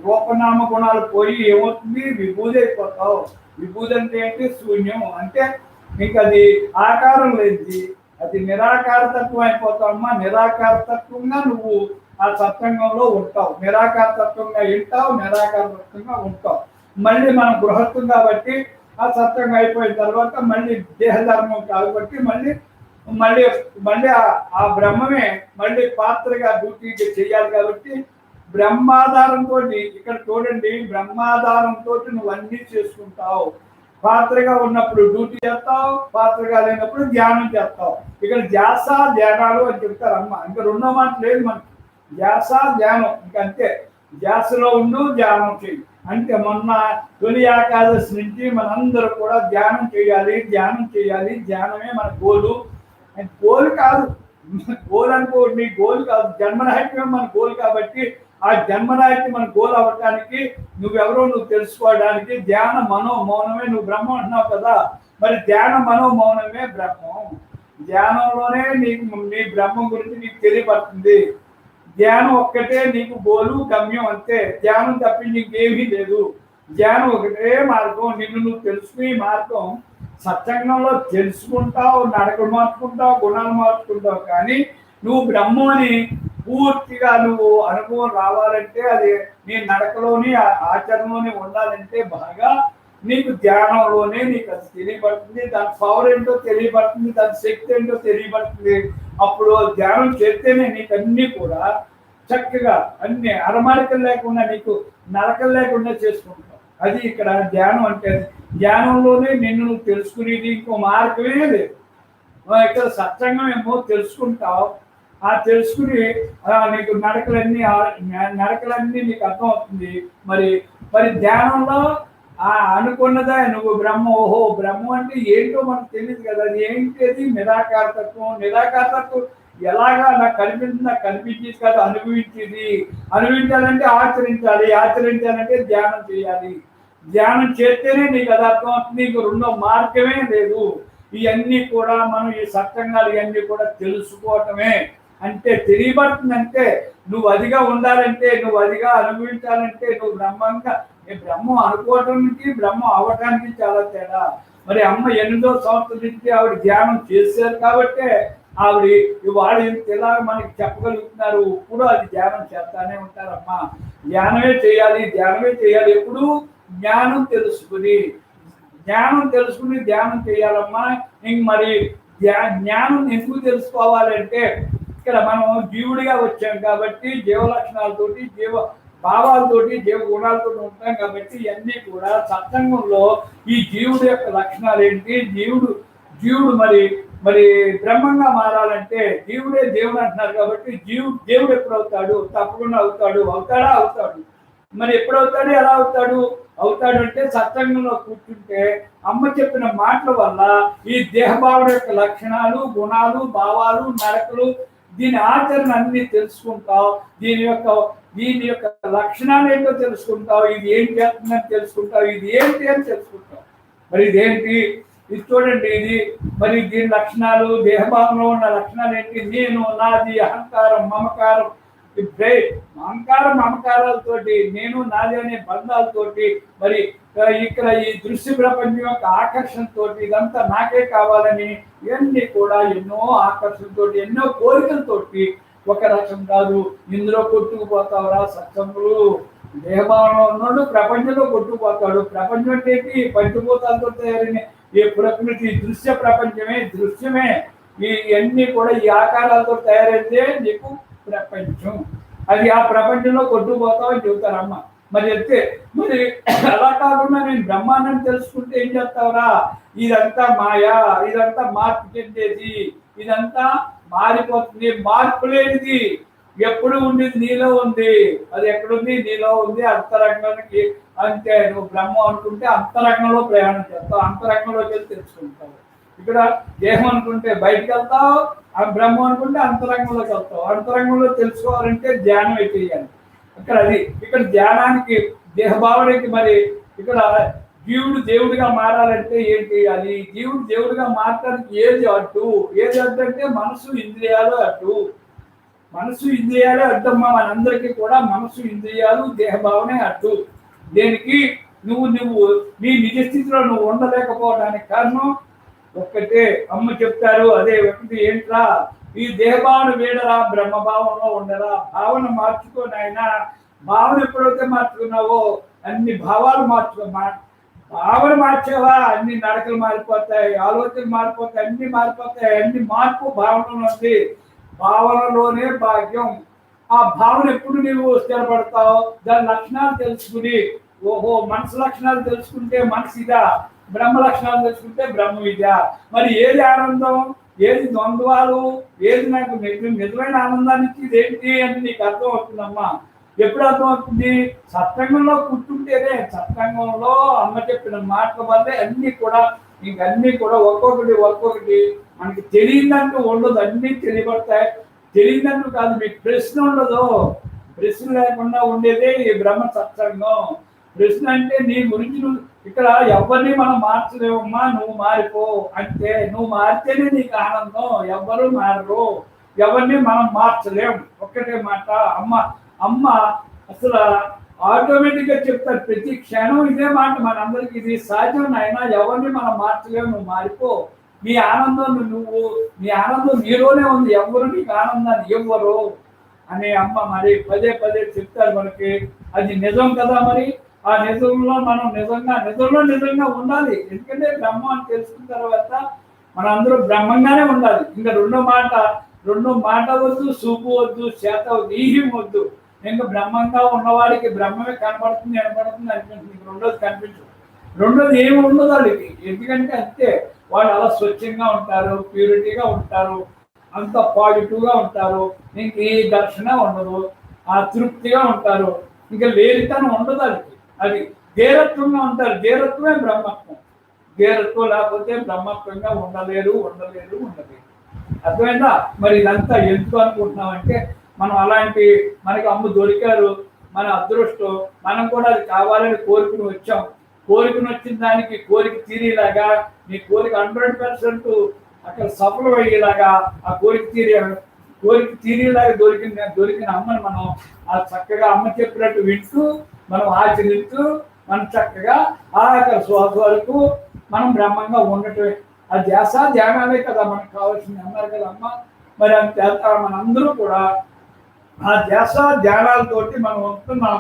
రూపనామ గుణాలు పోయి ఏమవుతుంది? విభూది అయిపోతావు. విభూది అంటే ఏంటి? శూన్యం. అంటే నీకు అది ఆకారం లేనిది, అది నిరాకార తత్వం అయిపోతావమ్మా. నిరాకార తత్వంగా నువ్వు ఆ సత్సంగంలో ఉంటావు. నిరాకార తత్వంగా వింటావు, నిరాకార తత్వంగా ఉంటావు. మళ్ళీ మనం గృహస్థం కాబట్టి ఆ సత్సంగం అయిపోయిన తర్వాత మళ్ళీ దేహధర్మం కాబట్టి మళ్ళీ ఆ బ్రహ్మమే మళ్ళీ పాత్రగా డ్యూటీ చేయాలి. కాబట్టి బ్రహ్మాధారంతో ఇక్కడ చూడండి, బ్రహ్మాధారంతో నువ్వు అన్నీ చేసుకుంటావు. పాత్రగా ఉన్నప్పుడు డ్యూటీ చేస్తావు, పాత్రగా లేనప్పుడు ధ్యానం చేస్తావు. ఇక్కడ ధ్యాస ధ్యానాలు అని చెప్తారు అమ్మ. ఇంకా రెండో మాట లేదు మనకి. ధ్యాస ధ్యానం ఇంకంతే. ధ్యాసలో ఉండు, ధ్యానం చేయి. అంటే మొన్న తొలి ఏకాదశి నుంచి మనందరూ కూడా ధ్యానం చేయాలి. ధ్యానమే మన గోలు. గోలు కాదు, గోల్ అనుకోండి, నీ గోల్ కాదు. జన్మరాహిత్యం మన గోల్ కాబట్టి ఆ జన్మరాహిత్యం మన గోల్ అవ్వటానికి నువ్వు తెలుసుకోవడానికి ధ్యాన మనోమౌనమే. నువ్వు బ్రహ్మం అంటున్నావు కదా, మరి ధ్యాన మనోమౌనమే బ్రహ్మం. ధ్యానంలోనే నీ బ్రహ్మం గురించి నీకు తెలియబడుతుంది. ధ్యానం ఒక్కటే నీకు గోలు, గమ్యం అంతే. ధ్యానం తప్పి నీకేమీ లేదు. ధ్యానం ఒకటే మార్గం. నిన్ను నువ్వు తెలుసుకునే మార్గం. సత్సంగంలో తెలుసుకుంటావు, నడకలు మార్చుకుంటావు, గుణాలు మార్చుకుంటావు. కానీ నువ్వు బ్రహ్మని పూర్తిగా నువ్వు అనుభవం రావాలంటే అది నీ నడకలోని ఆచరణలోనే ఉండాలంటే బాగా నీకు ధ్యానంలోనే నీకు అది తెలియబడుతుంది. దాని పవర్ ఏంటో తెలియబడుతుంది, దాని శక్తి ఏంటో తెలియబడుతుంది. అప్పుడు ధ్యానం చేస్తేనే నీకు అన్ని కూడా చక్కగా అన్ని అరమరికలు లేకుండా, నీకు నరకలు లేకుండా చేసుకుంటావు. అది ఇక్కడ ధ్యానం అంటే. ధ్యానంలోనే నిన్ను నువ్వు తెలుసుకునేది ఇంకో మార్గమే లేదు. ఇక్కడ సత్సంగం ఏమో తెలుసుకుంటావు. ఆ తెలుసుకుని నీకు నడకలన్నీ నీకు అర్థం అవుతుంది. మరి ధ్యానంలో అనుకున్నదా నువ్వు బ్రహ్మ. ఓహో, బ్రహ్మ అంటే ఏంటో మనకు తెలియదు కదా. అది ఏంటి? నిరాకారతత్వం ఎలాగా నాకు కనిపించేది కాదు, అనుభవించాలంటే ఆచరించాలంటే ధ్యానం చేయాలి. ధ్యానం చేస్తేనే నీకు అది అర్థం అవుతుంది. నీకు రెండో మార్గమే లేదు. ఇవన్నీ కూడా మనం ఈ సత్సంగాలు ఇవన్నీ కూడా తెలుసుకోవటమే. అంటే తెలియబడుతుందంటే నువ్వు అదిగా ఉండాలంటే, నువ్వు అదిగా అనుభవించాలంటే నువ్వు బ్రహ్మం అనుకోవటానికి బ్రహ్మం అవ్వటానికి చాలా తేడా. మరి అమ్మ 8వ సంవత్సరం నుంచి ఆవిడ ధ్యానం చేశారు కాబట్టే వాడు ఇలా మనకి చెప్పగలుగుతున్నారు. ఇప్పుడు అది ధ్యానం చేస్తానే ఉంటారమ్మా. ధ్యానమే చేయాలి. ఎప్పుడు జ్ఞానం తెలుసుకుని ధ్యానం చేయాలమ్మా. మరి జ్ఞానం ఎందుకు తెలుసుకోవాలంటే ఇక్కడ మనం జీవుడిగా వచ్చాం కాబట్టి జీవ లక్షణాలతోటి జీవ భావాలతోటి జీవ గుణాలతో ఉంటాం కాబట్టి ఇవన్నీ కూడా సత్సంగంలో ఈ జీవుడి యొక్క లక్షణాలు ఏంటి, జీవుడు మరి మరి బ్రహ్మంగా మారాలంటే జీవుడే దేవుడు అంటున్నారు కాబట్టి దేవుడు ఎప్పుడు అవుతాడు, తప్పకుండా అవుతాడు. మరి ఎప్పుడు అవుతాడు, ఎలా అవుతాడు అంటే సత్సంగంలో కూర్చుంటే అమ్మ చెప్పిన మాటల వల్ల ఈ దేహభావం యొక్క లక్షణాలు, గుణాలు, భావాలు, నడకలు, దీని ఆచరణ అన్ని తెలుసుకుంటావు. దీని యొక్క లక్షణాలు ఏంటో తెలుసుకుంటావు. ఇది ఏం చేస్తుందని తెలుసుకుంటావు. ఇది ఏంటి అని తెలుసుకుంటావు. మరి ఇదేంటి, ఇది చూడండి, ఇది మరి దీని లక్షణాలు, దేహభావంలో ఉన్న లక్షణాలు ఏంటి, నేను, నాది, అహంకారం, మమకారం, మమకారాలతోటి, నేను నాది అనే బంధాలతోటి, మరి ఇక్కడ ఈ దృశ్య ప్రపంచం యొక్క ఆకర్షణతోటి, ఇదంతా నాకే కావాలని ఇవన్నీ కూడా ఎన్నో ఆకర్షణతోటి, ఎన్నో కోరికలతోటి ఒక రకం కాదు. ఇందులో కొట్టుకుపోతావురా సత్సంగులు. దేహభావంలో ఉన్నాడు, ప్రపంచంలో కొట్టుకుపోతాడు. ప్రపంచం అంటే పంచభూతాలతో తయారైన ఈ ప్రకృతి దృశ్య ప్రపంచమే, దృశ్యమే. ఇవన్నీ కూడా ఈ ఆకారాలతో తయారైతే నీకు ప్రపంచం. అది ఆ ప్రపంచంలో కొట్టుకుపోతావని చెబుతారమ్మ. మరి చెప్తే మరి అలా కాకుండా నేను బ్రహ్మాండం తెలుసుకుంటే ఏం చేస్తావురా, ఇదంతా మాయా, ఇదంతా మార్పు చెందేది, ఇదంతా మారిపోతుంది, మార్పు లేనిది, ఎప్పుడు ఉండేది నీలో ఉంది. అది ఎక్కడుంది, నీలో ఉంది. అంతరంగానికి అంతే. నువ్వు బ్రహ్మం అనుకుంటే అంతరంగంలో ప్రయాణం చేస్తావు, అంతరంగంలోకి వెళ్ళి తెలుసుకుంటావు. ఇక్కడ దేహం అనుకుంటే బయటకు వెళ్తావు, ఆ బ్రహ్మం అనుకుంటే అంతరంగంలోకి వెళ్తావు. అంతరంగంలో తెలుసుకోవాలంటే ధ్యానం చేయాలి. ఇక్కడ ధ్యానానికి, దేహభావానికి, మరి ఇక్కడ జీవుడు దేవుడిగా మారాలంటే ఏం చేయాలి? జీవుడు దేవుడిగా మారడానికి ఏది అడ్డు అంటే మనసు ఇంద్రియాలు అడ్డు. మనసు ఇంద్రియాలే అడ్డమ్మా. మనందరికీ కూడా మనసు ఇంద్రియాలు దేహభావనే అడ్డు. దేనికి? నువ్వు నీ నిజ స్థితిలో నువ్వు ఉండలేకపోవడానికి కారణం ఒక్కటే. అమ్మ చెప్తారు, అదే ఒకటి ఏంట్రా, ఈ దేహభావన వీడరా, బ్రహ్మభావంలో ఉండరా. భావన మార్చుకోనైనా. భావన ఎప్పుడైతే మార్చుకున్నావో అన్ని భావాలు భావన మార్చావా, అన్ని నడకలు మారిపోతాయి, ఆలోచనలు మారిపోతాయి, అన్ని మారిపోతాయి. అన్ని మార్పు భావనలో ఉంది. భావనలోనే భాగ్యం. ఆ భావన ఎప్పుడు నీవు స్థిరపడతావు, దాని లక్షణాలు తెలుసుకుని, ఓహో మనసు లక్షణాలు తెలుసుకుంటే మనసు ఇదా, బ్రహ్మ లక్షణాలు తెలుసుకుంటే బ్రహ్మ ఇదా. మరి ఏది ఆనందం, ఏది ద్వంద్వాలు, ఏది నాకు నిజమైన ఆనందాన్ని ఇచ్చేది ఏంటి అని నీకు అర్థం అవుతుందమ్మా. ఎప్పుడు అర్థం అవుతుంది? సత్సంగంలో కూర్చుంటేనే. సత్సంగంలో అమ్మ చెప్పిన మాటల వల్లే అన్ని కూడా ఒక్కొక్కటి మనకి తెలియదంటూ ఉండదు. అన్ని తెలియబడతాయి. తెలియదంటూ కాదు, మీకు ప్రశ్న ఉండదు. ప్రశ్న లేకుండా ఉండేదే ఈ బ్రహ్మ సత్సంగం. ప్రశ్న అంటే నీ గురించి నువ్వు ఇక్కడ ఎవరిని మనం మార్చలేవమ్మా, నువ్వు మారిపో అంతే. నువ్వు మారితేనే నీకు ఆనందం. ఎవ్వరూ మారరు, ఎవరిని మనం మార్చలేం. ఒక్కటే మాట. అమ్మ అసలు ఆటోమేటిక్ గా చెప్తారు ప్రతి క్షణం ఇదే మాట. మనందరికి ఇది సహజం నాయన, ఎవరిని మనం మార్చలేము, నువ్వు మారిపో. నీ ఆనందం నీలోనే ఉంది. ఎవరు నీకు ఆనందాన్ని ఇవ్వరు అని అమ్మ మరి పదే చెప్తారు మనకి. అది నిజం కదా. మరి ఆ నిజంలో మనం నిజంగా ఉండాలి. ఎందుకంటే బ్రహ్మ అని తెలుసుకున్న తర్వాత మన అందరూ బ్రహ్మంగానే ఉండాలి. ఇంకా రెండో మాట వద్దు, చూపు వద్దు, చేత వద్దు, ఈహ్యం వద్దు. ఇంకా బ్రహ్మంగా ఉన్నవాడికి బ్రహ్మమే కనపడుతుంది అనిపిస్తుంది. రెండోది కనిపించదు. రెండోది ఏమి ఉండదు వాళ్ళకి. ఎందుకంటే అంతే, వాళ్ళు అలా స్వచ్ఛంగా ఉంటారు, ప్యూరిటీగా ఉంటారు, అంత పాజిటివ్గా ఉంటారు. ఇంక ఈ దర్శన ఉండదు, ఆ తృప్తిగా ఉంటారు. ఇంకా లేనితనం ఉండదు వాళ్ళకి. అది ధీరత్వంగా ఉంటారు. ధీరత్వమే బ్రహ్మత్వం. ధీరత్వం లేకపోతే బ్రహ్మత్వంగా ఉండలేరు. అర్థమైందా? మరి ఇదంతా ఎందుకు అనుకుంటున్నామంటే మనం అలాంటి మనకి అమ్మ దొరికారు, మన అదృష్టం. మనం కూడా అది కావాలని కోరుకుని వచ్చాం. కోరికను వచ్చిన దానికి కోరిక తీరేలాగా, నీ కోరిక 100% అక్కడ సఫలం అయ్యేలాగా, ఆ కోరిక తీరేలాగా దొరికిన అమ్మని మనం ఆ చక్కగా అమ్మ చెప్పినట్టు వింటూ, మనం ఆచరిస్తూ, మనం చక్కగా ఆఖరి శ్వాస వరకు మనం బ్రహ్మంగా ఉండటమే. ఆ ధ్యాస ధ్యానాలే కదా మనకు కావాల్సింది అన్నారు కదా అమ్మ. మరి అంత మనందరూ కూడా ఆ ధ్యాస ధ్యానాలతోటి మనం ఉంటున్నాం.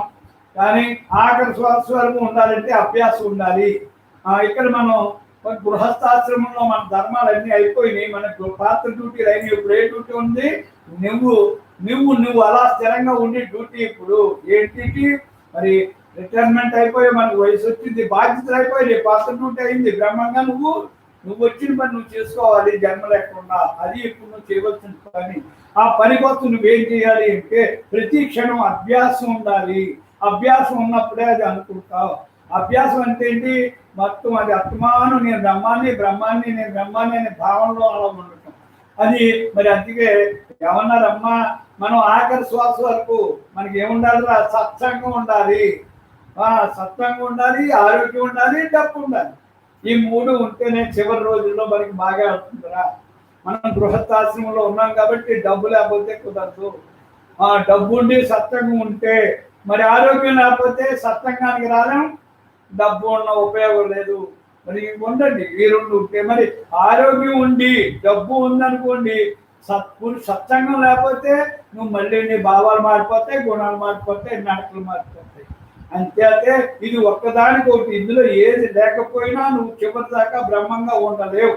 కానీ ఆఖరి శ్వాస వరకు ఉండాలంటే అభ్యాసం ఉండాలి. ఇక్కడ మనం మరి గృహస్థాశ్రమంలో మన ధర్మాలన్నీ అయిపోయినాయి, మనకు పాత డ్యూటీలు అయినాయి. ఇప్పుడు ఏ డ్యూటీ ఉంది? నువ్వు నువ్వు నువ్వు అలా స్థిరంగా ఉండి డ్యూటీ ఇప్పుడు ఏంటి? మరి రిటైర్మెంట్ అయిపోయి మనకు వయసు వచ్చింది, బాధ్యతలు అయిపోయి పాత డ్యూటీ అయింది. బ్రహ్మంగా నువ్వు వచ్చిన పని నువ్వు చేసుకోవాలి, జన్మ లేకుండా. అది ఇప్పుడు నువ్వు చేయవలసిన పని. ఆ పని కోసం నువ్వేం చేయాలి అంటే ప్రతి క్షణం అభ్యాసం ఉండాలి. అభ్యాసం ఉన్నప్పుడే అది అనుకుంటావు. అభ్యాసం అంటే ఏంటి? మొత్తం అది అత్మాను నేను బ్రహ్మాన్ని, బ్రహ్మాన్ని నేను బ్రహ్మాన్ని అనే భావనలో అలా ఉండటం. అది మరి అందుకే ఏమన్నారమ్మా, మనం ఆఖరి శ్వాస వరకు మనకి ఏముండాలి? సత్సంగం ఉండాలి, సత్సంగం ఉండాలి, ఆరోగ్యం ఉండాలి, డబ్బు ఉండాలి. ఈ మూడు ఉంటేనే చివరి రోజుల్లో మనకి బాగా అవుతుందిరా. మనం గృహస్థాశ్రమంలో ఉన్నాం కాబట్టి డబ్బు లేకపోతే కుదరదు. డబ్బు ఉండి సత్సంగం ఉంటే, మరి ఆరోగ్యం లేకపోతే సత్సంగానికి రాలేం, డబ్బు ఉన్న ఉపయోగం లేదు. మరి ఉండండి, ఈ రెండు ఉంటే. మరి ఆరోగ్యం ఉండి డబ్బు ఉందనుకోండి, సత్సంగం లేకపోతే నువ్వు మళ్ళీ నీ భావాలు మారిపోతాయి, గుణాలు మారిపోతాయి, నడకలు మారిపోతాయి. అంతే. ఇది ఒక్కదానికొకటి. ఇందులో ఏది లేకపోయినా నువ్వు చివరి దాకా బ్రహ్మంగా ఉండలేవు.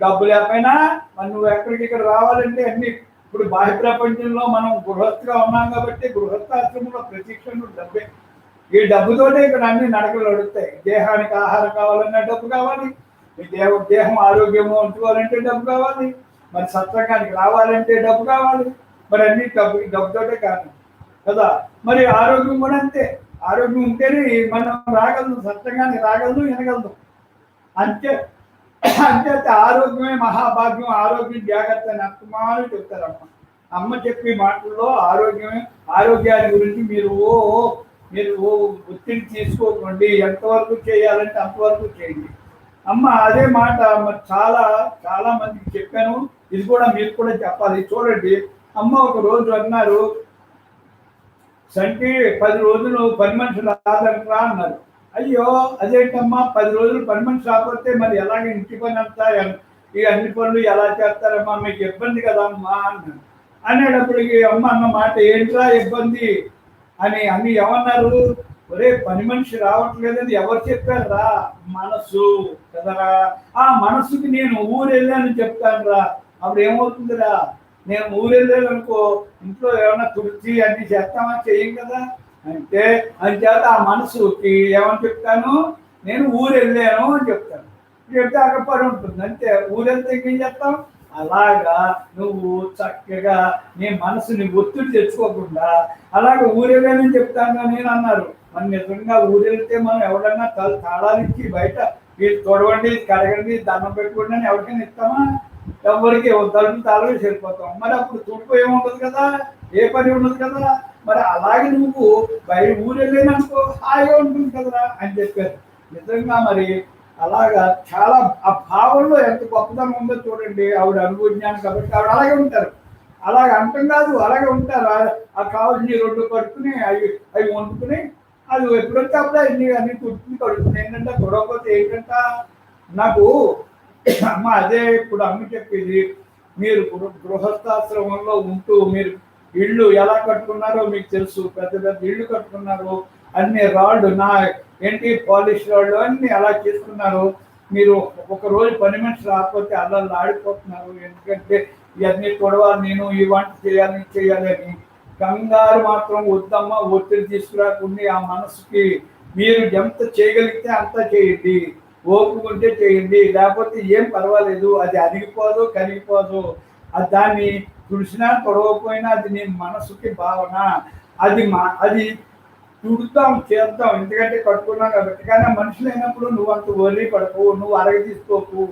డబ్బు లేకపోయినా మరి నువ్వు ఎక్కడికి రావాలంటే అన్ని ఇప్పుడు బాహ్య ప్రపంచంలో మనం గృహస్థగా ఉన్నాం కాబట్టి గృహస్థాశ్రమంలో ప్రతిక్షణం డబ్బే. ఈ డబ్బుతోనే ఇక్కడ అన్ని నడకలు అడుగుతాయి. దేహానికి ఆహారం కావాలన్నా డబ్బు కావాలి, మీ దేహం ఆరోగ్యము ఉంచుకోవాలంటే డబ్బు కావాలి, మరి సత్సంగానికి రావాలంటే డబ్బు కావాలి. మరి అన్ని డబ్బుతోటే కాదు కదా. మరి ఆరోగ్యం కూడా అంతే. ఆరోగ్యం ఉంటేనే మనం రాగలదు, సత్సంగానికి రాగలదు, వినగలదు. అంతే. ఆరోగ్యమే మహాభాగ్యం, ఆరోగ్యం జాగ్రత్త అని అత్తమాను చెప్తారమ్మ. అమ్మ చెప్పే మాటల్లో ఆరోగ్యాన్ని గురించి మీరు ఒత్తిడి తీసుకోకండి, ఎంతవరకు చేయాలంటే అంతవరకు చేయండి. అమ్మ అదే మాట మరి చాలా చాలా మందికి చెప్పాను. ఇది కూడా మీరు కూడా చెప్పాలి. చూడండి, అమ్మ ఒక రోజు అన్నారు, సంటి 10 రోజులు పని మనిషి రాదంటరా అన్నారు. అయ్యో అదేంటమ్మా, 10 రోజులు పని మనిషి రాకపోతే మరి ఎలాగ ఇంటి పని అంతా ఈ అన్ని పనులు ఎలా చేస్తారమ్మా, మీకు ఇబ్బంది కదమ్మా అన్నాడు. అనేటప్పటికి అమ్మ అన్న మాట, ఏంట్రా ఇబ్బంది అని ఏమన్నారు? ఒరే పని మనిషి రావట్లేదని ఎవరు చెప్పారా? మనసు కదరా. ఆ మనసుకి నేను ఊరు వెళ్ళాను చెప్తాను రా. అప్పుడు ఏమవుతుందిరా, నేను ఊరు వెళ్ళాను అనుకో, ఇంట్లో ఏమైనా తుడిచి అన్ని చేస్తామా? చెయ్యం కదా. అంటే అంచేత ఆ మనసుకి ఏమని చెప్తాను? నేను ఊరు వెళ్ళాను అని చెప్తాను. చెప్తే అక్కడ పడి ఉంటుంది అంతే. ఊరెళ్తే ఇంకేం చెప్తాం? అలాగా నువ్వు చక్కగా నీ మనసుని ఒత్తిడి తెచ్చుకోకుండా అలాగే ఊరెళ్ళానని చెప్తాను నేను అన్నారు. మనం నిజంగా ఊరెళ్తే మనం ఎవడన్నా తాళాలు ఇచ్చి బయట మీరు తొడవండి, కడగండి, దండం పెట్టుకోండి అని ఎవరికైనా ఇస్తామా? ఎవరికి తలుపు తాళమే సరిపోతాం. మరి అప్పుడు తుడుపు ఏముండదు కదా, ఏ పని ఉండదు కదా. మరి అలాగే నువ్వు బయట ఊరెళ్ళాననుకో హాయిగా ఉంటుంది కదరా అని చెప్పారు. నిజంగా మరి అలాగా చాలా ఆ భావంలో ఎంత గొప్పదనం ఉందో చూడండి. ఆవిడ అనుభవజ్ఞానం కాబట్టి ఆవిడ అలాగే ఉంటారు. అలాగ అంటం కాదు, అలాగే ఉంటారు. ఆ కావాల్సిన 2 కడుక్కుని అవి వండుకుని అది ఎప్పుడంటే అప్పుడు అన్ని తుడుచుకుని కడుక్కుని. ఏంటంటే గొడవపోతే ఏంటంట నాకు అమ్మ అదే ఇప్పుడు అమ్మ చెప్పేది, మీరు గృహస్థాశ్రమంలో ఉంటూ మీరు ఇళ్ళు ఎలా కట్టుకున్నారో మీకు తెలుసు. పెద్ద పెద్ద ఇళ్ళు కట్టుకున్నారు, అన్ని రాళ్ళు ఏంటి పాలిష్ రాళ్ళు అన్ని అలా చేసుకున్నారు. మీరు ఒక రోజు పని మనిషి రాకపోతే అల్లల్లో ఆడిపోతున్నారు. ఎందుకంటే ఇవన్నీ తొడవాలి, నేను ఈ వంట చేయాలి అని. కంగారు మాత్రం వద్దమ్మా, ఒత్తిడి తీసుకురాకుండా ఆ మనసుకి మీరు ఎంత చేయగలిగితే అంతా చేయండి. ఓపుకుంటే చేయండి, లేకపోతే ఏం పర్వాలేదు. అది అరిగిపోదు, కరిగిపోదు. దాన్ని తుడిసినా తొడవకపోయినా అది నీ మనసుకి భావన. అది తుడుతాం, చేద్దాం, ఎందుకంటే కట్టుకున్నాం కాబట్టి. కానీ మనుషులు అయినప్పుడు నువ్వు అంత వర్రీ పడకు, నువ్వు అరగ తీసుకోకు.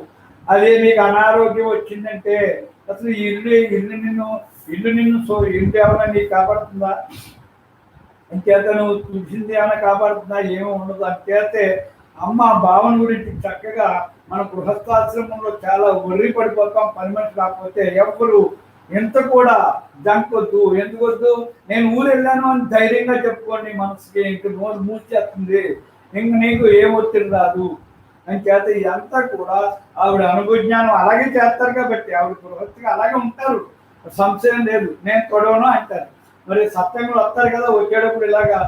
అదే నీకు అనారోగ్యం వచ్చిందంటే అసలు ఇల్లు ఏమైనా నీకు కాపాడుతుందా? అంచేత నువ్వు తుడిసింది ఏమైనా కాపాడుతుందా? ఏమీ ఉండదు. అంచేతే అమ్మ భావన గురించి చక్కగా మన గృహస్థాశ్రమంలో చాలా వర్రీ పడిపోతాం. పని మనిషి రాకపోతే ఎవ్వరు ఎంత కూడా జంకొద్దు. ఎందుకొద్దు? నేను ఊరు వెళ్ళాను అని ధైర్యంగా చెప్పుకోండి. మనసుకి ఇంక నోరు మూసేస్తుంది, ఇంక నీకు ఏ ఒత్తిడి రాదు అని చేత ఇదంతా కూడా ఆవిడ అనుభవజ్ఞానం. అలాగే చేస్తారు కాబట్టి ఆవిడ గృహస్థిగా అలాగే ఉంటారు, సంశయం లేదు. నేను తొడవను అంటారు. మరి సత్యంగా వస్తారు కదా, వచ్చేటప్పుడు ఇలాగా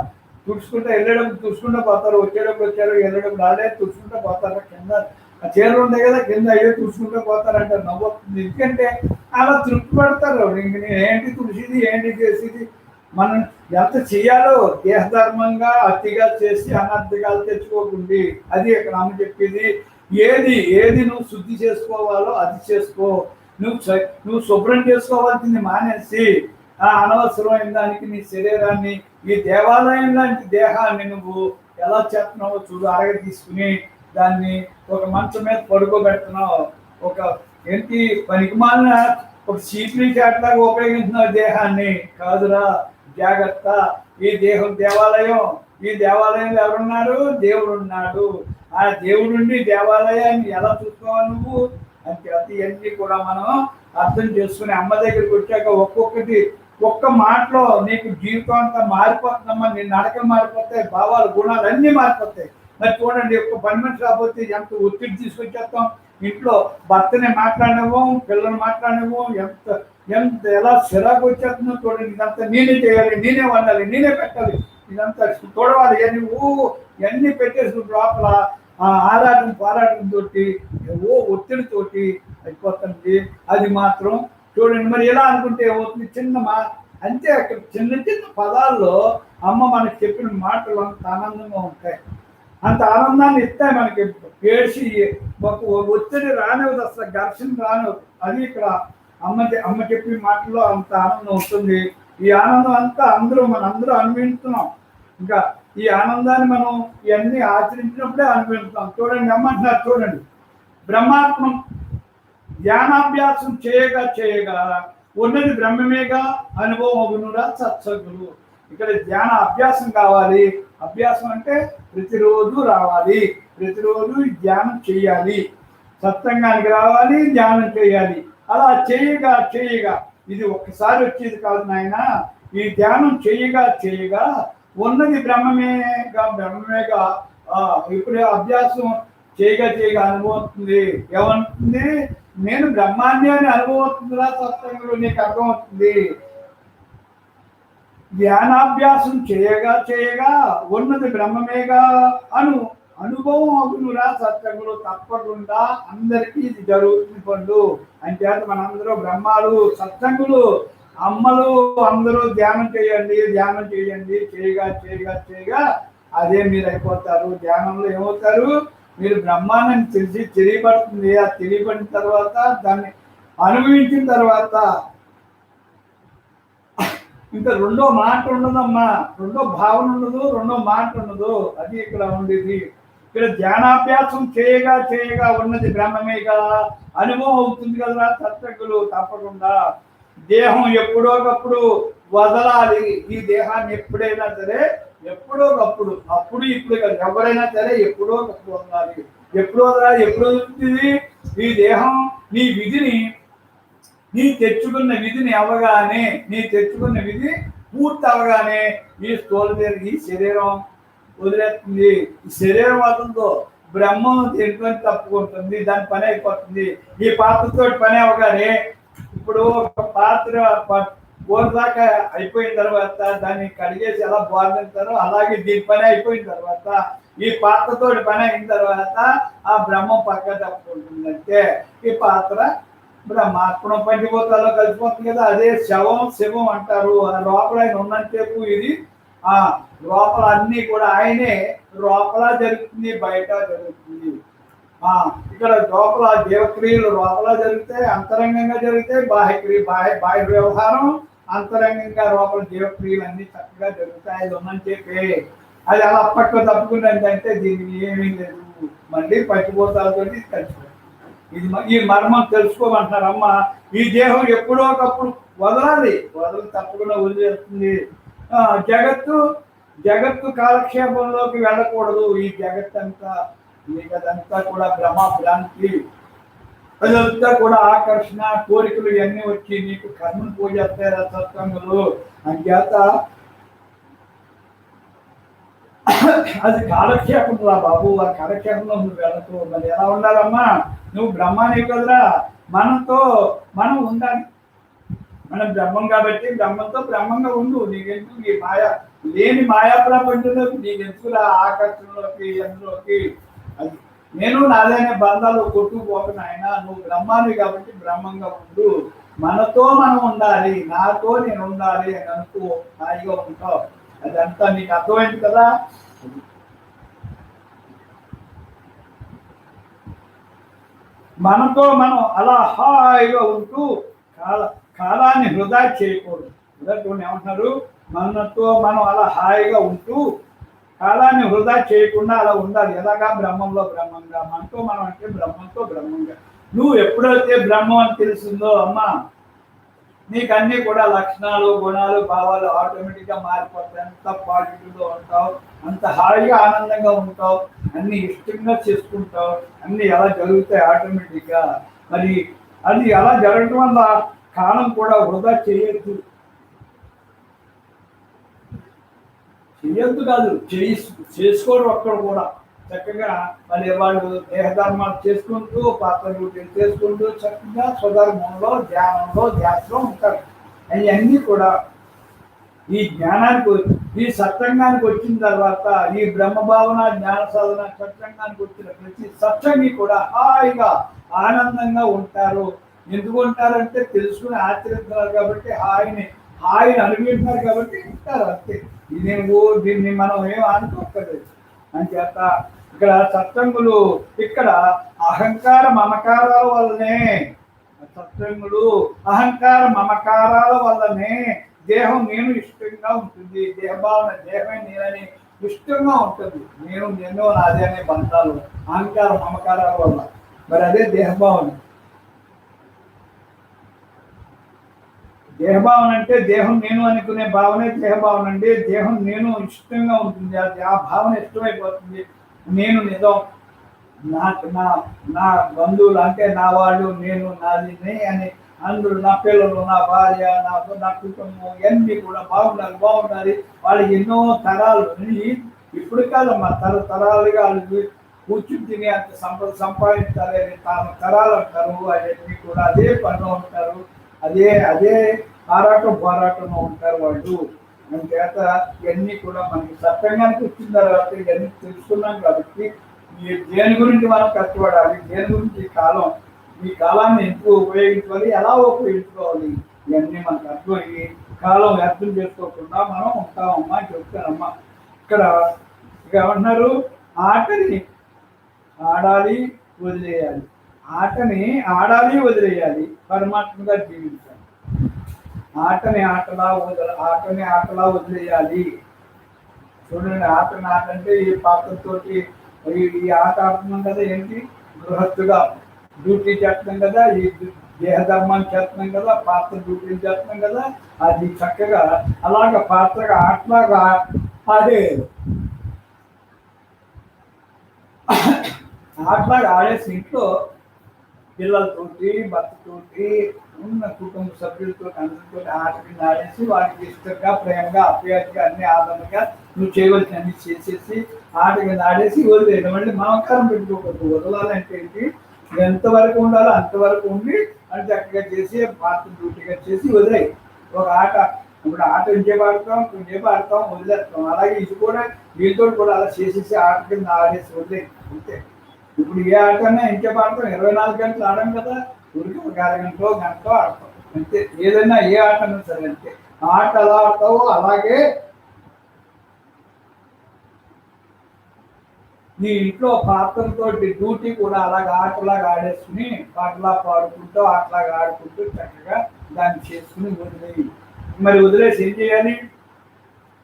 తుడుచుకుంటా, వెళ్ళేటప్పుడు తుడుచుకుంటూ పోతారు, వచ్చేటప్పుడు వెళ్ళేటప్పుడు అదే తుడుచుకుంటూ పోతారు. కింద ఆ చీరలు ఉంటాయి కదా కింద అయ్యో చూసుకుంటూ పోతారంటారు, నవ్వుతుంది. ఎందుకంటే అలా తృప్తి పడతారు. ఇంక నేను ఏంటి తుడిసిది, ఏంటి చేసేది, మనం ఎంత చేయాలో దేహధర్మంగా అతిగా చేసి అనర్థిగాలు తెచ్చుకోకుండా, అది ఇక్కడ అమ్మ చెప్పేది. ఏది ఏది నువ్వు శుద్ధి చేసుకోవాలో అది చేసుకో. నువ్వు శుభ్రం చేసుకోవాల్సింది మానేసి ఆ అనవసరమైన దానికి నీ శరీరాన్ని, ఈ దేవాలయం లాంటి దేహాన్ని నువ్వు ఎలా చేస్తున్నావో చూడు. అరగ తీసుకుని దాన్ని ఒక మంచం మీద పడుకోబెడుతున్నావు. ఒక ఏంటి పనికిమాలిన ఒక చీపురీ చాట్లాగా ఉపయోగిస్తున్నావు దేహాన్ని. కాదురా, జాగ్రత్త. ఈ దేహం దేవాలయం. ఈ దేవాలయంలో ఎవరున్నారు? దేవుడు ఉన్నాడు. ఆ దేవుడుండి దేవాలయాన్ని ఎలా చూసుకోవాలి నువ్వు అంటే ఇవన్నీ కూడా మనం అర్థం చేసుకుని అమ్మ దగ్గరికి వచ్చాక ఒక్కొక్కటి ఒక్క మాటలో నీకు జీవితం అంతా మారిపోతుందమ్మా. నీ నడకలు మారిపోతాయి, భావాలు, గుణాలు అన్నీ మారిపోతాయి. మరి చూడండి, ఒక్క పని మనిషి రాకపోతే ఎంత ఒత్తిడి తీసుకొచ్చేస్తాం. ఇంట్లో భర్తని మాట్లాడినవ్వం, పిల్లల్ని మాట్లాడినవ్వం, ఎంత ఎంత ఎలా చిరాకు వచ్చేస్తుందో చూడండి. ఇదంతా నేనే చేయాలి, నేనే వండాలి, నేనే పెట్టాలి, ఇదంతా చూడవాలి. ఇవన్నీ పెట్టేసి లోపల ఆరాటం పోరాటంతో ఒత్తిడితోటి అయిపోతుంది. అది మాత్రం చూడండి. మరి ఎలా అనుకుంటే ఏమవుతుంది? అంతే అక్కడ చిన్న చిన్న పదాల్లో అమ్మ మనకి చెప్పిన మాటలు అంత ఆనందంగా ఉంటాయి, అంత ఆనందాన్ని ఇస్తాయి మనకి. ఏడ్చి ఒక ఒత్తిడి రానివ్వదు, అసలు ఘర్షణ రానివ్వదు. అది ఇక్కడ అమ్మ చెప్పిన మాటల్లో అంత ఆనందం ఉంటుంది. ఈ ఆనందం అంతా మనందరూ అనుభవిస్తున్నాం. ఇంకా ఈ ఆనందాన్ని మనం ఇవన్నీ ఆచరించినప్పుడే అనుభవిస్తాం. చూడండి, అమ్మంటున్నారు చూడండి, బ్రహ్మాత్మం ధ్యానాభ్యాసం చేయగా చేయగా ఉన్నది బ్రహ్మమేగా అనుభవం అగునురా సత్సంగులు. ఇక్కడ ధ్యాన అభ్యాసం కావాలి. అభ్యాసం అంటే ప్రతిరోజు రావాలి, ప్రతిరోజు ధ్యానం చేయాలి, సత్సంగానికి రావాలి, ధ్యానం చేయాలి. అలా చేయగా చేయగా, ఇది ఒక్కసారి వచ్చేది కాదు నాయన. ఈ ధ్యానం చేయగా చేయగా ఉన్నది బ్రహ్మమేగా ఇప్పుడు అభ్యాసం చేయగా చేయగా అనుభవం అవుతుంది. ఏమవుతుంది? నేను బ్రహ్మాన్ని అని అనుభవం అవుతుందిరా సత్సంగులు, నీకు అర్థమవుతుంది. ధ్యానాభ్యాసం చేయగా చేయగా ఉన్నది బ్రహ్మమేగా అనుభవం అవునురా సత్సంగులు. తప్పకుండా అందరికీ ఇది జరుగుతుంది పండు. అంటే మనందరూ బ్రహ్మాలు, సత్సంగులు, అమ్మలు అందరూ ధ్యానం చేయండి, ధ్యానం చేయండి. చేయగా చేయగా చేయగా అదే మీరు అయిపోతారు. ధ్యానంలో ఏమవుతారు? మీరు బ్రహ్మాండం తెలియబడుతుంది. ఆ తెలియబడిన తర్వాత దాన్ని అనుభవించిన తర్వాత ఇంకా రెండో మాట ఉండదమ్మా, రెండో భావన ఉండదు, రెండో మాట ఉండదు. అది ఇక్కడ ఉండేది. ఇక్కడ ధ్యానాభ్యాసం చేయగా చేయగా ఉన్నది బ్రహ్మమేగా అనుభవం అవుతుంది కదా సత్సంగులు. తప్పకుండా దేహం ఎప్పుడోకప్పుడు వదలాలి. ఈ దేహాన్ని ఎప్పుడైనా సరే, ఎప్పుడోకప్పుడు, అప్పుడు ఇప్పుడు కాదు, ఎవరైనా సరే ఎప్పుడోకప్పుడు వదలాలి. ఎప్పుడు వదలాలి? ఎప్పుడు వదులుతుంది? ఈ దేహం నీ విధిని, నీ తెచ్చుకున్న విధిని అవగానే, నీ తెచ్చుకున్న విధి పూర్తి అవగానే ఈ స్థూల శరీరం వదిలేస్తుంది. ఈ శరీరం వదులుతో బ్రహ్మం దేంట్లో తప్పుకుంటుంది, దాని పని అయిపోతుంది. ఈ పాత్రతో పని అవగానే, ఇప్పుడు ఒక పాత్ర దాకా అయిపోయిన తర్వాత దాన్ని కడిగేసి ఎలా బాగుంటారో అలాగే దీని పని అయిపోయిన తర్వాత ఈ పాత్రతో పని అయిన తర్వాత ఆ బ్రహ్మం పక్క తప్పుకుంటుంది. అంటే ఈ పాత్ర బ్రహ్మాత్మం పంచిపోతాలో కలిసిపోతుంది కదా. అదే శివం అంటారు. లోపల ఆయన ఉన్నంతసేపు ఇది లోపల అన్ని కూడా ఆయనే. లోపల జరుగుతుంది, బయట జరుగుతుంది. ఇక్కడ లోపల జీవక్రియలు లోపల జరిగితే అంతరంగంగా జరిగితే బాహ్య వ్యవహారం అంతరంగంగా లోపల జీవక్రియలు అన్ని చక్కగా జరుగుతాయి. అది ఉన్నంతసేపే. అది అలా అప్పట్లో తప్పుకుందంటే దీనికి ఏమీ లేదు, మళ్ళీ పచ్చిపోతాలతో కలిసిపోతుంది. ఈ మర్మం తెలుసుకోమంటున్నారు అమ్మ. ఈ దేహం ఎప్పుడో ఒకప్పుడు వదలాలి, తప్పకుండా వదిలేస్తుంది. జగత్తు కాలక్షేపంలోకి వెళ్ళకూడదు. ఈ జగత్తంతా అదంతా కూడా భ్రాంతి, అదంతా కూడా ఆకర్షణ, కోరికలు ఇవన్నీ వచ్చి నీకు కర్మను పూజేస్తాయి సత్సంగులు. అంచేత అది కాలక్షేపం రా బాబు. ఆ కాలక్షేపంలో నువ్వు వెళ్ళకు. మరి ఎలా ఉండాలమ్మా? నువ్వు బ్రహ్మానే కదరా. మనం ఉండాలి. మనం బ్రహ్మం కాబట్టి బ్రహ్మంతో బ్రహ్మంగా ఉండు. నీకెందుకు ఈ లేని మాయా ప్రపంచంలోకి, నీకెందుకు ఆకర్షణలోకి, ఎందులోకి? అది నేను నాదైన బంధాలు కొట్టుకుపోక ఆయన, నువ్వు బ్రహ్మాన్ని కాబట్టి బ్రహ్మంగా ఉండు, మనతో మనం ఉండాలి, నాతో నేను ఉండాలి అని అనుకో, హాయిగా ఉంటావు. అదంతా నీకు అర్థమైంది కదా. మనతో మనం అలా హాయిగా ఉంటూ కాలాన్ని వృధా చేయకూడదు. ఏమంటున్నారు, మనతో మనం అలా హాయిగా ఉంటూ కాలాన్ని వృధా చేయకుండా అలా ఉండాలి. ఎలాగా? బ్రహ్మంలో బ్రహ్మంగా, మనతో మనం అంటే బ్రహ్మంతో బ్రహ్మంగా. నువ్వు ఎప్పుడైతే బ్రహ్మం అని తెలిసిందో అమ్మా, నీకు అన్ని కూడా లక్షణాలు, గుణాలు, భావాలు ఆటోమేటిక్గా మారిపోతాయి. అంత పాజిటివ్గా ఉంటావు, అంత హాయిగా ఆనందంగా ఉంటావు, అన్ని ఇష్టంగా చేసుకుంటావు, అన్ని ఎలా జరుగుతాయి ఆటోమేటిక్గా. మరి అది అలా జరగడం వల్ల కాలం కూడా వృధా చేయొద్దు. చెయ్యొద్దు కాదు, చేసుకోరు ఒక్కడు కూడా. చక్కగా మరి వాళ్ళు దేహధర్మాలు చేసుకుంటూ, పాత్ర డ్యూటీలు చేసుకుంటూ చక్కగా స్వధర్మంలో, ధ్యానంలో, ధ్యాసలో ఉంటారు. అవన్నీ కూడా ఈ జ్ఞానానికి, ఈ సత్సంగానికి వచ్చిన తర్వాత, ఈ బ్రహ్మభావన జ్ఞాన సాధన సత్సంగానికి వచ్చిన ప్రతి సత్సంగి కూడా హాయిగా ఆనందంగా ఉంటారు. ఎందుకు ఉంటారంటే తెలుసుకుని ఆచరిస్తున్నారు కాబట్టి, హాయిని అనుభవిస్తున్నారు కాబట్టి ఉంటారు అంతే. దీన్ని మనం ఏం అనుకోక్కర్లేదు. అని చేత ఇక్కడ సత్సంగులు ఇక్కడ అహంకార మమకారాల వల్లనే, సత్సంగులు అహంకార మమకారాల వల్లనే దేహం నేను ఇష్టంగా ఉంటుంది, దేహభావన దేహమే నేనని ఇష్టంగా ఉంటుంది. నేను నాదే అనే బంధాలు అహంకార మమకారాల వల్ల. మరి అదే దేహభావన. దేహభావన అంటే దేహం నేను అనుకునే భావనే దేహభావన అండి. దేహం నేను ఇష్టంగా ఉంటుంది, అది ఆ భావన ఇష్టమైపోతుంది. నేను నిజం, నా బంధువులు అంటే నా వాళ్ళు, నేను నాది అని అందరూ, నా పిల్లలు, నా భార్య, నా కుటుంబం ఇవన్నీ కూడా బాగుండాలి. వాళ్ళకి ఎన్నో తరాలు, ఇప్పుడు కాదమ్మా, తరాలుగా వాళ్ళు కూర్చుని తిని అంత సంపాదించాలి తరాలు అంటారు. అవన్నీ కూడా అదే పనిలో ఉంటారు, అదే పోరాటంలో ఉంటారు వాళ్ళు. అందుచేత ఇవన్నీ కూడా మనకి సత్సంగానికి వచ్చిన తర్వాత ఇవన్నీ తెలుసుకున్నాం కాబట్టి దేని గురించి మనం కష్టపడాలి, దేని గురించి ఈ కాలాన్ని ఎందుకు ఉపయోగించుకోవాలి, ఎలా ఉపయోగించుకోవాలి, ఇవన్నీ మనకు అర్థమయ్యి కాలం వ్యర్థం చేసుకోకుండా మనం ఉంటామమ్మా అని చెప్తానమ్మా. ఇక్కడ ఏమంటున్నారు, ఆటని ఆడాలి, వదిలేయాలి. ఆటని ఆడాలి, వదిలేయాలి, పరమాత్మగా జీవించాలి. ఆటని ఆటలా వదిలేయాలి. చూడండి, ఆట అంటే ఈ పాత్రతోటి ఈ ఆట ఆడుతున్నాం కదా, ఏంటి గృహస్థుగా డ్యూటీ చేస్తున్నాం కదా, ఈ దేహధర్మాన్ని చేస్తున్నాం కదా, పాత్ర డ్యూటీలు చేస్తున్నాం కదా, అది చక్కగా అలాగ పాత్రగా ఆటలాగా ఆడేసి ఇంట్లో పిల్లలతోటి, భర్తతోటి, ఉన్న కుటుంబ సభ్యులతో అందరితో ఆటకి ఆడేసి వాటికి ఇష్టంగా, ప్రేమగా, అప్యాయంగా, అన్ని ఆదరణగా నువ్వు చేయవలసిన అన్ని చేసేసి ఆటకి ఆడేసి వదిలేదు. మళ్ళీ మమకారం పెట్టుకోకూడదు. వదలాలంటే ఏంటి, ఎంతవరకు ఉండాలో అంతవరకు ఉండి అని చక్కగా చేసి పాత్ర డ్యూటీగా చేసి వదిలేయి. ఒక ఆట ఇప్పుడు ఇంకేపు ఆడతాం వదిలేస్తాం. అలాగే ఇది కూడా వీళ్ళతో కూడా అలా చేసేసి ఆట కింద ఆడేసి వదిలేయి అంతే. ఇప్పుడు ఏ ఆటనే ఇంకేపు ఆడతాం, 24 గంటలు ఆడాం కదా, ఊరికి ఒక గంటో ఆడతాం అంతే. ఏదైనా ఏ ఆట అన్నా సరే అంతే. ఆట ఎలా ఆడతావో అలాగే నీ ఇంట్లో పాత్రతో డ్యూటీ కూడా అలాగే ఆటలాగా ఆడేసుకుని పాటలా పాడుకుంటూ ఆటలాగా ఆడుకుంటూ చక్కగా దాన్ని చేసుకుని వదిలేయి. మరి వదిలేసి ఏం చేయాలి?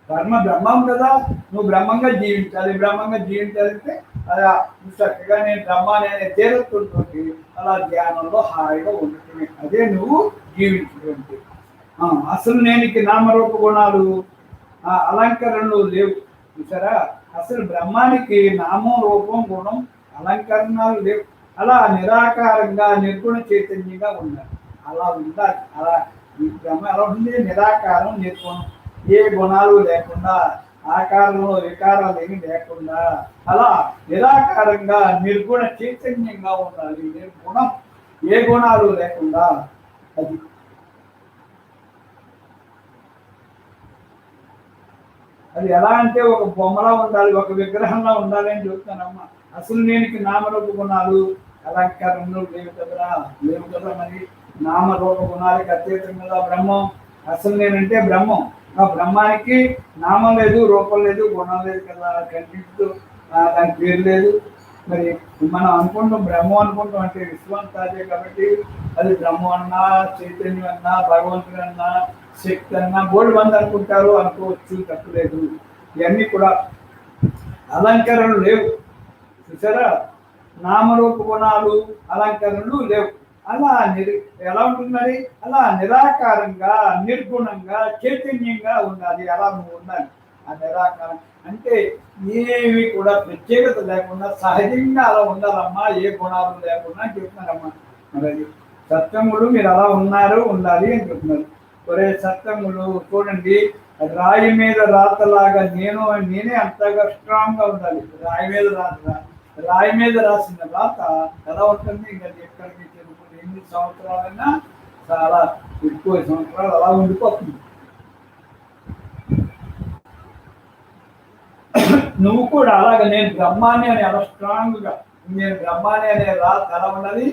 బ్రహ్మం కదా, నువ్వు బ్రహ్మంగా జీవించాలి. బ్రహ్మంగా జీవించాలంటే అలా చక్కగా నేను బ్రహ్మాన్ని అనే తేలతుంటుంది అలా ధ్యానంలో హాయిగా ఉండటమే, అదే నువ్వు జీవించినటువంటి. అసలు నేను నామరూప గుణాలు అలంకరణలు లేవు చూసారా. అసలు బ్రహ్మానికి నామం, రూపం, గుణం, అలంకరణాలు లేవు. అలా నిరాకారంగా నిర్గుణ చైతన్యంగా ఉండాలి. అలా ఉండాలి. అలా ఈ బ్రహ్మ ఎలా ఉంటుంది? నిరాకారం, నిర్గుణం, ఏ గుణాలు లేకుండా, ఆకారంలో వికారాలు ఏమి లేకుండా అలా నిరాకారంగా నిర్గుణ చైతన్యంగా ఉండాలి. నిర్గుణం, ఏ గుణాలు లేకుండా. అది ఎలా అంటే ఒక బొమ్మలా ఉండాలి, ఒక విగ్రహంలా ఉండాలి అని చెప్తానమ్మా. అసలు నేనికి నామరూప గుణాలు అలంకరణలు లేవు కదా మరి. నామరూప గుణాలకి అతీతం కదా బ్రహ్మం. అసలు నేనంటే బ్రహ్మం. ఆ బ్రహ్మానికి నామం లేదు, రూపం లేదు, గుణం లేదు కదా, కనిపించదు, దాని పేరు లేదు. మరి మనం అనుకుంటాం బ్రహ్మం అనుకుంటాం అంటే విశ్వంతాదే కాబట్టి అది బ్రహ్మం అన్నా, చైతన్యం అన్నా, భగవంతుడు అన్నా, శక్తి అన్నా బోర్డు మంది అనుకుంటారు, అనుకోవచ్చు, తప్పులేదు. ఇవన్నీ కూడా అలంకరణలు లేవు. చూసారా, నామరూప గుణాలు అలంకరణలు లేవు. అలా ఎలా ఉంటుంది మరి? అలా నిరాకారంగా, నిర్గుణంగా, చైతన్యంగా ఉండాలి. అలా నువ్వు ఉండాలి. ఆ నిరాకారం అంటే ఏమి కూడా ప్రత్యేకత లేకుండా సహజంగా అలా ఉండాలమ్మా, ఏ గుణాలు లేకుండా చెప్తున్నారమ్మా. మరి అది సత్సంగులు మీరు అలా ఉండాలి అని చెప్తున్నారు. ఒరే సత్సంగులు చూడండి, రాయి మీద రాతలాగా నేనే అంతగా స్ట్రాంగ్ గా ఉండాలి. రాయి మీద రాసిన రాత ఎలా ఉంటుంది? ఇంకా ఎక్కడికి చెరుకుని ఎన్ని సంవత్సరాలైనా చాలా ఎక్కువ సంవత్సరాలు అలా ఉండిపోతుంది. నువ్వు కూడా అలాగే నేను బ్రహ్మాన్ని అని అలా స్ట్రాంగ్ గా, నేను బ్రహ్మాన్ని అనే రాత ఎలా ఉండాలి?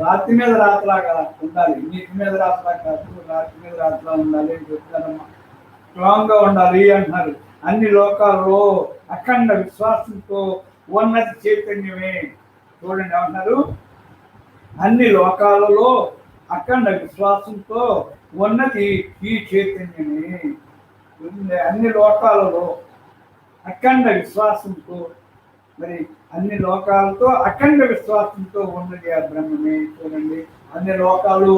రాతి మీద రాతలాగా ఉండాలి. నీటి మీద రాతలాగా కాదు, రాతి మీద రాతలా ఉండాలి అని చెప్తారమ్మా. స్ట్రాంగ్ గా ఉండాలి అంటున్నారు. అన్ని లోకాల్లో అఖండ విశ్వాసంతో ఉన్నతి చైతన్యమే. చూడండి ఏమంటున్నారు, అన్ని లోకాలలో అఖండ విశ్వాసంతో ఉన్నది ఈ చైతన్యమే. అన్ని లోకాలలో అఖండ విశ్వాసంతో, మరి అన్ని లోకాలతో అఖండ విశ్వాసంతో ఉన్నది ఆ బ్రహ్మమే. చూడండి, అన్ని లోకాలు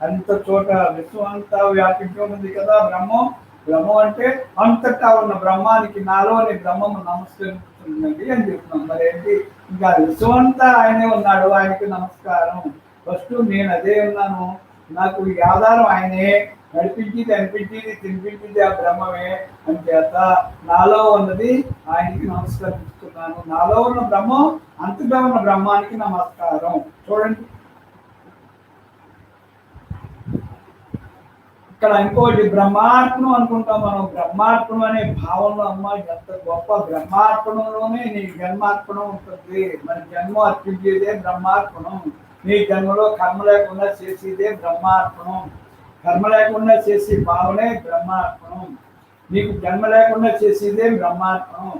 అంత చోట విశ్వం అంతా వ్యాపించి ఉన్నది కదా బ్రహ్మం. బ్రహ్మం అంటే అంతటా ఉన్న బ్రహ్మానికి నాలోని బ్రహ్మము నమస్కరిస్తున్నది అని చెప్తున్నాం. మరి ఏంటి, ఇంకా విశ్వమంతా ఆయనే ఉన్నాడు, ఆయనకి నమస్కారం. ఫస్ట్ నేను అదే ఉన్నాను, నాకు ఈ ఆధారం ఆయనే, నడిపించేది, అనిపించేది, తినిపించేది ఆ బ్రహ్మమే. అని చేత నాలో ఉన్నది ఆయనకి నమస్కరిస్తున్నాను. నాలో ఉన్న బ్రహ్మం అంతటా ఉన్న బ్రహ్మానికి నమస్కారం. చూడండి, ఇక్కడ ఇంకోటి బ్రహ్మార్పణం అనుకుంటాం మనం. బ్రహ్మార్పణం అనే భావంలో అమ్మ ఎంత గొప్ప, బ్రహ్మార్పణంలోనే నీ జన్మార్పణం ఉంటుంది. మరి జన్మ అర్పించేదే బ్రహ్మార్పణం. నీ జన్మలో కర్మ లేకుండా చేసేదే బ్రహ్మార్పణం. కర్మ లేకుండా చేసే భావనే బ్రహ్మార్పణం. నీకు జన్మ లేకుండా చేసేదే బ్రహ్మార్పణం.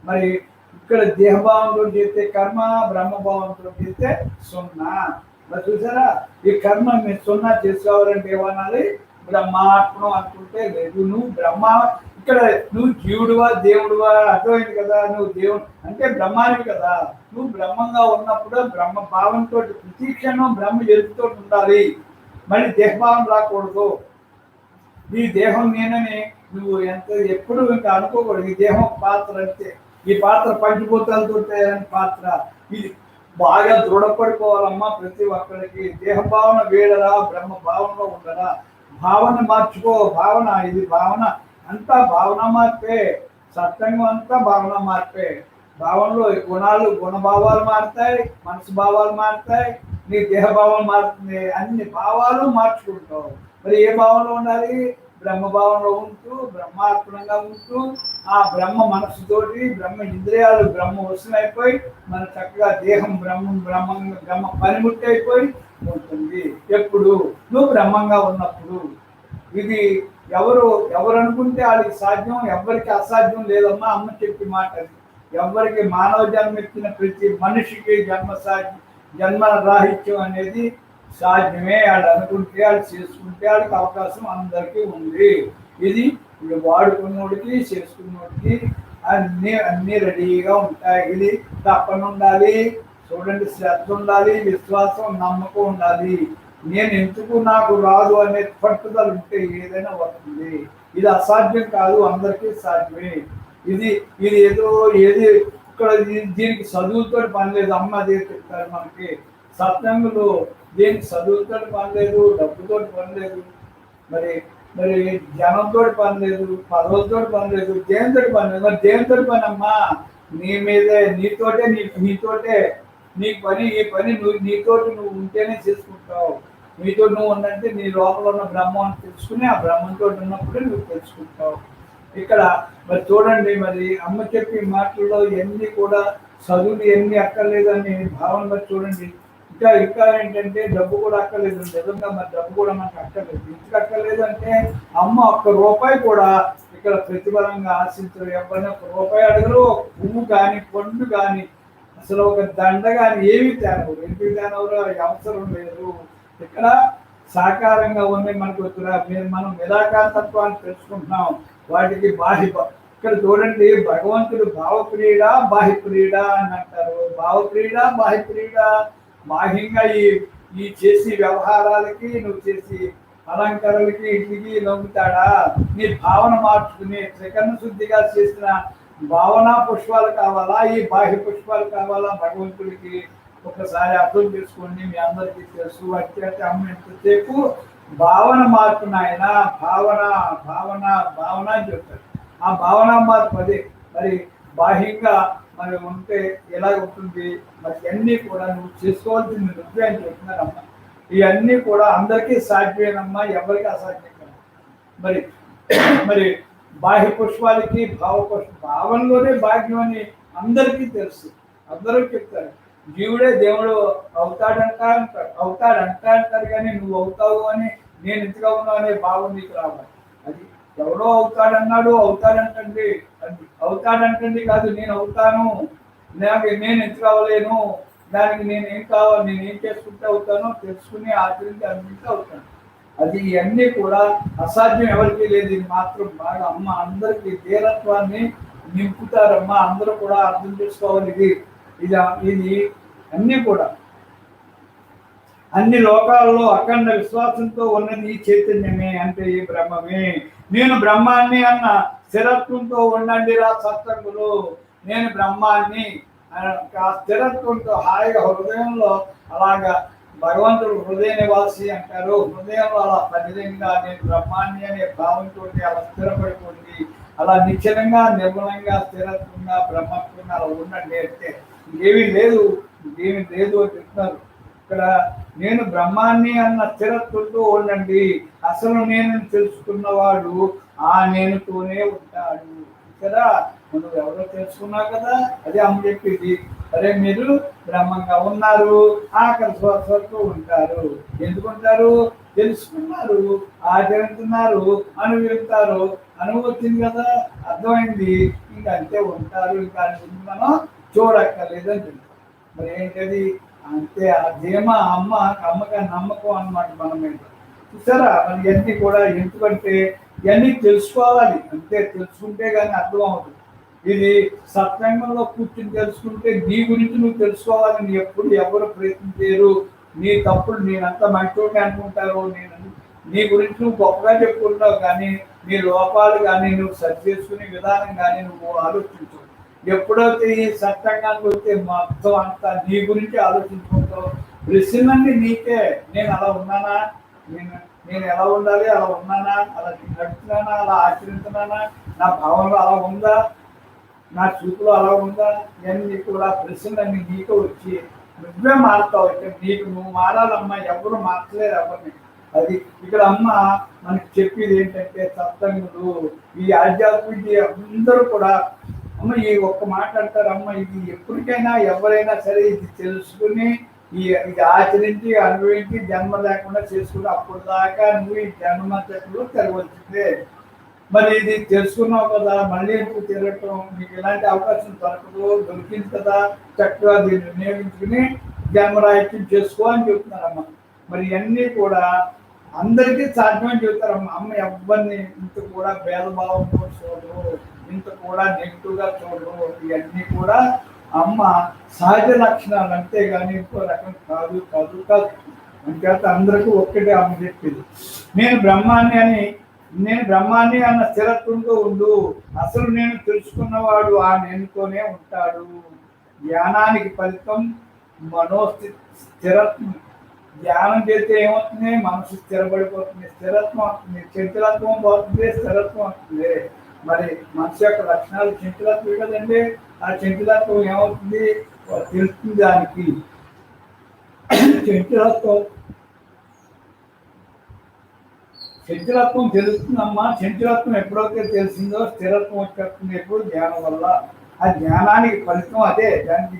మరి ఇక్కడ దేహభావంతో చేస్తే కర్మ, బ్రహ్మభావంతో చేస్తే సున్నా. మరి చూసారా, ఈ కర్మ మీరు సున్నా చేసుకోవాలంటే ఏమనాలి? బ్రహ్మార్పణం అనుకుంటే లేదు. నువ్వు బ్రహ్మ, ఇక్కడ నువ్వు జీవుడువా దేవుడువా అర్థమైంది కదా. నువ్వు దేవుడు అంటే బ్రహ్మానివి కదా. నువ్వు బ్రహ్మంగా ఉన్నప్పుడు బ్రహ్మ భావంతో ప్రతిక్షణం బ్రహ్మ ఎదుగుతూ ఉండాలి. మళ్ళీ దేహభావం రాకూడదు. ఈ దేహం నేనని నువ్వు ఎప్పుడు ఇంకా అనుకోకూడదు. ఈ దేహం పాత్ర అంతే. ఈ పాత్ర పంచిభూతాలతో పాత్ర. ఇది బాగా దృఢపడిపోవాలమ్మా ప్రతి ఒక్కరికి. దేహభావన వేడరా, బ్రహ్మ భావనలో ఉండరా. భావన మార్చుకో. భావన, ఇది భావన అంతా భావన మార్పే. సత్సంగం అంతా భావన మార్పే. భావనలో గుణాలు, గుణభావాలు మారుతాయి, మనసు భావాలు మారుతాయి, నీ దేహభావం మారుతుంది. అన్ని భావాలు మార్చుకుంటావు. మరి ఏ భావంలో ఉండాలి? బ్రహ్మ భావంలో ఉంటూ, బ్రహ్మార్పణంగా ఉంటూ, ఆ బ్రహ్మ మనస్సుతోటి, బ్రహ్మ ఇంద్రియాలు బ్రహ్మ వశమైపోయి, మన చక్కగా దేహం బ్రహ్మ పనిముట్టి అయిపోయి ఉంటుంది. ఎప్పుడు? నువ్వు బ్రహ్మంగా ఉన్నప్పుడు. ఇది ఎవరు అనుకుంటే వాళ్ళకి సాధ్యం, ఎవరికి అసాధ్యం లేదమ్మా. అమ్మ చెప్పి మాట అది. ఎవరికి మానవ జన్మ ఇచ్చిన ప్రతి మనిషికి జన్మ రాహిత్యం అనేది సాధ్యమే. వాళ్ళు అనుకుంటే, వాళ్ళు చేసుకుంటే వాళ్ళకి అవకాశం అందరికీ ఉంది. ఇది వాడుకున్నోడికి, చేసుకున్నోడికి అన్ని రెడీగా ఉంటాయి. ఇది తప్పని ఉండాలి. చూడండి, శ్రద్ధ ఉండాలి, విశ్వాసం, నమ్మకం ఉండాలి. నేను ఎందుకు నాకు రాదు అనే పట్టుదల ఉంటే ఏదైనా వస్తుంది. ఇది అసాధ్యం కాదు, అందరికీ సాధ్యమే. ఇది ఏది ఇక్కడ దీనికి చదువుతో పని లేదు. అమ్మ అదే చెప్తారు మనకి. సత్సంగులు దీనికి చదువుతో పని లేదు, డబ్బుతో పని లేదు, మరి జనంతో పని లేదు, పదవులతో పని లేదు, దేనితో పని లేదు. మరి దేనితో పని అమ్మా? నీ మీదే, నీతోటే నీ పని. ఈ పని నీతోటి నువ్వు ఉంటేనే చేసుకుంటావు. నీతో నువ్వు ఉన్నంటే నీ లోపల ఉన్న బ్రహ్మాన్ని తెలుసుకుని, ఆ బ్రహ్మంతో ఉన్నప్పుడే నువ్వు తెలుసుకుంటావు. ఇక్కడ మరి చూడండి, మరి అమ్మ చెప్పే మాటల్లో ఎన్ని కూడా చదువులు ఎన్ని అక్కర్లేదని భావన మరి చూడండి. ఇంకా ఇంకా ఏంటంటే డబ్బు కూడా అక్కర్లేదు, నిజంగా మరి డబ్బు కూడా మనకు అక్కర్లేదు. ఎందుకు అక్కర్లేదు అంటే అమ్మ ఒక్క రూపాయి కూడా ఇక్కడ ప్రతిఫలంగా ఆశించరు. ఎవరైనా ఒక రూపాయి అడగరు, పువ్వు కానీ పండు కానీ అసలు ఒక దండ కానీ ఏమి తేనవరు. ఎందుకు తేనవరు? అవసరం లేదు. ఇక్కడ సాకారంగా ఉన్నాయి మనకు మనం నిరాకార తత్వాన్ని తెలుసుకుంటున్నాం. వాటికి ఇక్కడ చూడండి, భగవంతుడు భావప్రియుడా బాహ్యప్రియుడా అని అంటారు. భావప్రియుడా బాహ్యప్రియుడా? బాహ్యంగా ఈ చేసి వ్యవహారాలకి నువ్వు చేసి అలంకరణలకి ఇంటికి నవ్వుతాడా? నీ భావన మార్చుకుని త్రికరణ శుద్ధిగా చేసిన భావనా పుష్పాలు కావాలా, ఈ బాహ్య పుష్పాలు కావాలా భగవంతుడికి? ఒకసారి అర్థం చేసుకోండి. మీ అందరికీ తెలుసు. అంటే అమ్మ ఎంతసేపు భావన మార్పున ఆయన భావన భావన భావన అని చెప్తారు. ఆ భావన మార్పు అదే. మరి బాహ్యంగా మరి ఉంటే ఎలా ఉంటుంది? మరి ఇవన్నీ కూడా నువ్వు చేసుకోవాల్సింది నువ్వే అని చెప్తున్నారమ్మా. ఇవన్నీ కూడా అందరికీ సాధ్యమేనమ్మా, ఎవరికి అసాధ్యం కదా. మరి మరి బాహ్య పుష్పాలకి భావనలోనే భాగ్యం అని అందరికీ తెలుసు, అందరూ చెప్తారు. జీవుడే దేవుడు అవుతాడంటారు కానీ నువ్వు అవుతావు అని నేను ఎంతగా ఉన్నావు అనే భావం నీకు రావాలి. అది ఎవడో అవుతాడంటండి కాదు, నేను అవుతాను, నేను ఎంత కావలేను, దానికి నేనేం కావాలి, నేనేం చేసుకుంటే అవుతానో తెలుసుకుని ఆచరించి అన్నింటి అవుతాను. అది ఇవన్నీ కూడా అసాధ్యం ఎవరికి లేదు. ఇది మాత్రం బాగా అమ్మ అందరికీ ధీరత్వాన్ని నింపుతారమ్మా. అందరూ కూడా అర్థం చేసుకోవాలి. ఇది అన్నీ కూడా అన్ని లోకాలలో అఖండ విశ్వాసంతో ఉన్నది ఈ చైతన్యమే, అంటే ఈ బ్రహ్మమే. నేను బ్రహ్మాన్ని అన్న స్థిరత్వంతో ఉండండి రా సత్సంగులు. నేను బ్రహ్మాన్ని ఆ స్థిరత్వంతో హాయిగా హృదయంలో అలాగా భగవంతుడు హృదయ నివాసి అంటారు. హృదయంలో అలా పదిలంగా నేను బ్రహ్మాన్ని అనే భావంతో అలా స్థిరపడిపోండి. అలా నిశ్చలంగా నిర్మలంగా స్థిరత్వంగా బ్రహ్మత్వంగా అలా ఉండండి. అంటే ఇంకేమీ లేదు అని చెప్తున్నారు ఇక్కడ. నేను బ్రహ్మాన్ని అన్న స్థిరత్వంతో ఉండండి. అసలు నేను తెలుసుకున్నవాడు ఆ నేనుతోనే ఉంటాడు కదా. నువ్వు ఎవరో తెలుసుకున్నావు కదా, అదే అమ్మ చెప్పింది. అరే మీరు బ్రహ్మంగా ఉన్నారు, ఆకలి శ్వాసతో ఉంటారు. ఎందుకుంటారు? తెలుసుకున్నారు, ఆచరిస్తున్నారు, అనుభవిస్తారు. అనుభూతింది కదా, అర్థమైంది. ఇంకా అంతే ఉంటారు. ఇంకా మనం చూడక్కర్లేదని చెప్తారు. మరి ఏంటది? అంతే ఆ ధీమ అమ్మగా నమ్మకం అన్నమాట. మనం ఏంటో చూసారా? మరి ఇవన్నీ కూడా ఎందుకంటే ఇవన్నీ తెలుసుకోవాలి. అంతే, తెలుసుకుంటే కానీ అర్థం అవుతుంది. ఇది సత్సంగంలో కూర్చుని తెలుసుకుంటే నీ గురించి నువ్వు తెలుసుకోవాలి. నీ ఎప్పుడు ఎవరు ప్రయత్నం చేయరు. నీ తప్పులు నేనంతా మంచోటి అనుకుంటారు. నీ గురించి నువ్వు గొప్పగా చెప్పుకుంటావు కానీ నీ లోపాలు కానీ నువ్వు సరి చేసుకునే విధానం కానీ నువ్వు ఆలోచించు. ఎప్పుడైతే ఈ సత్సంగానికి వస్తే మొత్తం అంతా నీ గురించి ఆలోచించుకుంటావు. ప్రశ్నలన్నీ నీకే. నేను అలా ఉన్నానా, నేను ఎలా ఉండాలి, అలా ఉన్నానా, అలా నడుస్తున్నానా, అలా ఆచరిస్తున్నానా, నా భావంలో అలా ఉందా, నా చూపులో అలా ఉందా, ఇవన్నీ కూడా ప్రశ్నలన్నీ నీకే వచ్చి నువ్వే మారుతావు. ఇక్కడ నీకు నువ్వు మారాలమ్మా, ఎవరు మార్చలేరు ఎవరిని. అది ఇక్కడ అమ్మ మనకి చెప్పేది ఏంటంటే సత్సంగులు ఈ ఆధ్యాత్మిక అందరూ కూడా అమ్మ ఈ ఒక్క మాట అంటారు. అమ్మ ఇది ఎప్పటికైనా ఎవరైనా సరే ఇది తెలుసుకుని ఇది ఆచరించి అనుభవించి జన్మ లేకుండా చేసుకుని అప్పుడు దాకా నువ్వు ఈ జన్మకు తిరగవచ్చిందే. మరి ఇది తెలుసుకున్నావు కదా, మళ్ళీ ఎందుకు తిరగటం? మీకు ఎలాంటి అవకాశం దొరికింది కదా, చక్కగా దీన్ని వినియోగించుకుని జన్మరాహిత్యం చేసుకో అని చెప్తున్నారమ్మ. మరి ఇవన్నీ కూడా అందరికీ సాధ్యమని చెప్తారమ్మ. అమ్మ ఎవరిని ఇంత కూడా భేదభావంతో చూడరు, ఇంత కూడా నెగిటివ్గా చూడరు. ఇవన్నీ కూడా అమ్మ సహజ లక్షణాలు, అంతేగాని ఇంకో రకం కాదు. అంచేత అందరికీ ఒక్కటే అమ్మ చెప్పింది. నేను బ్రహ్మాన్ని అన్న స్థిరత్వంతో ఉండు. అసలు నేను తెలుసుకున్నవాడు ఆ నేనుతోనే ఉంటాడు. ధ్యానానికి ఫలితం స్థిరత్వం. ధ్యానం చేస్తే ఏమవుతుంది? మనసు స్థిరపడిపోతుంది, స్థిరత్వం వస్తుంది, చంచలత్వం పోతుంది, స్థిరత్వం వస్తుంది. మరి మనసు యొక్క లక్షణాలు చంచలత్వం కదండి. ఆ చంచలత్వం ఏమవుతుంది? తెలుస్తుంది దానికి. చంచలత్వం తెలుస్తుందమ్మా. చంచలత్వం ఎప్పుడైతే తెలిసిందో స్థిరత్వం వచ్చేస్తుంది ఎప్పుడు ధ్యానం వల్ల. ఆ ధ్యానానికి ఫలితం అదే. దానికి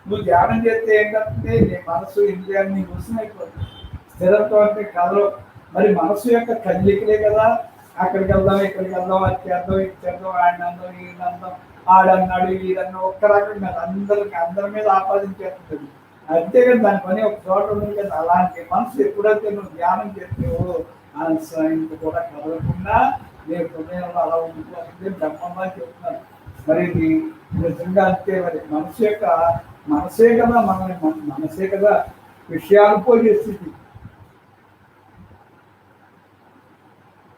నువ్వు ధ్యానం చేస్తే ఏంటంటే నీ మనసు ఇంద్రియాన్ని వశమైపోతుంది. స్థిరత్వం అంటే కథలు మరి మనసు యొక్క కదలికలే కదా. అక్కడికి వెళ్దాం, ఇక్కడికి వెళ్దాం, అది చేద్దాం, ఇది చేద్దాం, ఆడినందాం, ఈయనందాం, ఆడన్నాడు ఈడన్నా ఒక్క రకంగా అందరి మీద ఆపాదించేస్తుంది. అంతేకాదు దాని పని ఒక చోట ఉంది కదా. అలాంటి మనసు ఎప్పుడైతే నువ్వు ధ్యానం చేస్తావో ఇంక కూడా కదలకుండా నీ హృదయంలో అలా ఉండిపోతుంది బ్రహ్మంగా చెప్తున్నాను. మరి ఇది నిజంగా అంతే. మరి మనసే కదా మనసే కదా విషయాలు పోయే స్థితి.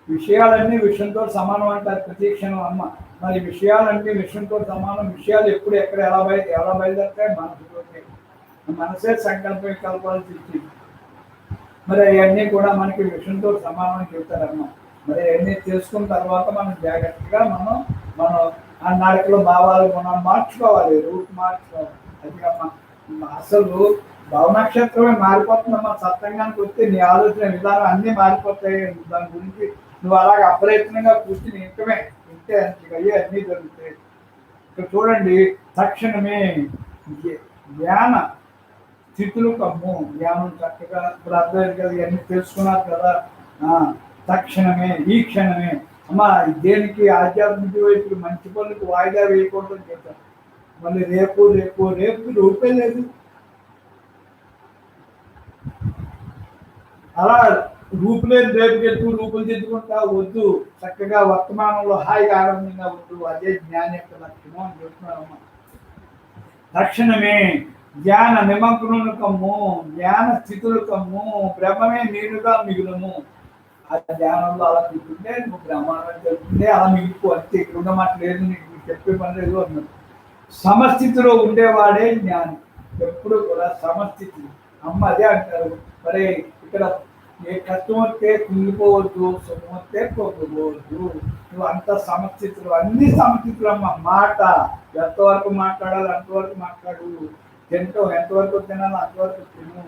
విషయాలన్నీ విషయంతో సమానం అంటారు ప్రతి క్షణం అమ్మ. మరి విషయాలన్నీ విషయంతో సమానం. విషయాలు ఎప్పుడు ఎక్కడ ఎలా బయలుదేరుతాయి మనసుతోనే. మనసే సంకల్ప వికల్పాలు తెచ్చి మరి అవన్నీ కూడా మనకి విషయంతో సమానం చెప్తారమ్మ. మరి అవన్నీ తెలుసుకున్న తర్వాత మనం జాగ్రత్తగా మనం ఆ నాటికలో భావాలు మనం మార్చుకోవాలి, రూట్ మార్చుకోవాలి. అది అమ్మ అసలు భావనక్షత్రమే మారిపోతుందమ్మా. సత్సంగానికి వస్తే నీ ఆలోచన విధానం అన్నీ మారిపోతాయి. దాని గురించి నువ్వు అలాగే అప్రయత్నంగా కూర్చుని ఇంటే అన్నీ జరుగుతాయి. ఇక్కడ చూడండి, తక్షణమే ధ్యాన స్థితులు కమ్ము. ధ్యానం చక్కగా ఇప్పుడు అర్థమైంది కదా, ఇవన్నీ తెలుసుకున్నారు కదా. తక్షణమే, ఈ క్షణమే అమ్మా. దేనికి ఆధ్యాత్మిక వైపు మంచి పనులకు వాయిదా వేయకూడదు చెప్తారు. మళ్ళీ రేపు రేపు రేపు రూపే లేదు. అలా రూపులేదు రేపు ఎత్తు రూపులు తెచ్చుకుంటా వద్దు. చక్కగా వర్తమానంలో హాయిగా ఆనందంగా వద్దు. అదే జ్ఞానం యొక్క లక్షణం అని చెప్తున్నారమ్మా. తక్షణమే ధ్యాన నిమగ్నులు కమ్ము, ధ్యాన స్థితులు కమ్ము, బ్రహ్మమే నేనుగా మిగులుము. ఆ ధ్యానంలో అలా తింటుంటే నువ్వు బ్రహ్మాండం జరుగుతుంటే అలా మిగిలిపో. అంతే. ఇక్కడ ఉన్న మాట లేదు, నీకు చెప్పే పని లేదు అన్నాడు. సమస్థితిలో ఉండేవాడే జ్ఞాని. ఎప్పుడు కూడా సమస్థితి అమ్మ అదే అంటారు. మరి ఇక్కడ ఏ కష్టం వస్తే కుంగిపోవద్దు, సుఖం వస్తే పొంగిపోవద్దు. నువ్వు అంత సమస్థితులు, అన్ని సమస్థితులు అమ్మ. మాట ఎంతవరకు మాట్లాడాలి అంతవరకు మాట్లాడు. తింటావు ఎంతవరకు తినాలి అంతవరకు తిను.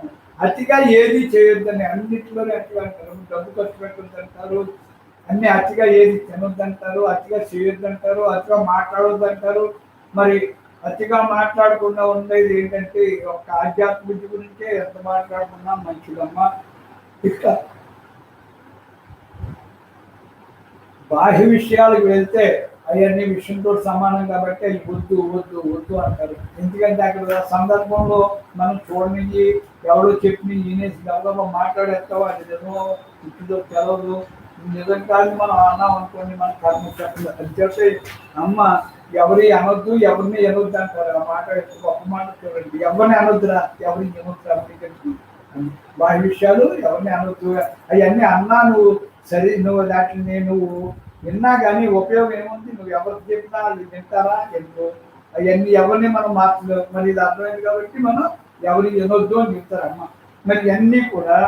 అతిగా ఏది చేయొద్దని అన్నింటిలోనే అతిగా అంటారు. డబ్బు ఖర్చు పెట్టొద్దంటారు, అన్ని అతిగా ఏది తినొద్దంటారు, అతిగా చేయొద్దంటారు, అతిగా మాట్లాడొద్దంటారు. మరి అతిగా మాట్లాడకుండా ఉండేది ఏంటంటే ఒక ఆధ్యాత్మిక గురించే ఎంత మాట్లాడుకున్నా మంచిదమ్మా. ఇక బాహ్య విషయాలకు వెళ్తే అవన్నీ విషయంతో సమానం కాబట్టి అవి వద్దు వద్దు వద్దు అంటారు. ఎందుకంటే అక్కడ సందర్భంలో మనం చూడనిది ఎవరో చెప్పి వినేసి గౌరవ మాట్లాడేస్తావు. అది నిజమో ఇప్పుడో తెలవదు. నిజం కాదు మనం అన్నాం అనుకోండి, మన కర్మ చెప్పలేదు. అది చెప్తే అమ్మ ఎవరి అనొద్దు, ఎవరిని అనొద్దు అంటారు. ఆ మాట గొప్ప మాట చూడండి. ఎవరిని అనొద్దురా, ఎవరిని అనొద్దు అప్పటికి. బాహ్య విషయాలు ఎవరిని అనొద్దు. అవన్నీ అన్నా నువ్వు సరే, నువ్వు వాటిని నువ్వు విన్నా కానీ ఉపయోగం ఏముంది? నువ్వు ఎవరికి చెప్పినా అది వింటారా? ఎందుకు అవన్నీ ఎవరిని మనం మార్చలేవు. మరి ఇది అర్థమైంది కాబట్టి మనం ఎవరికి వినొద్దు అని చెప్తారమ్మ. మరి ఇవన్నీ కూడా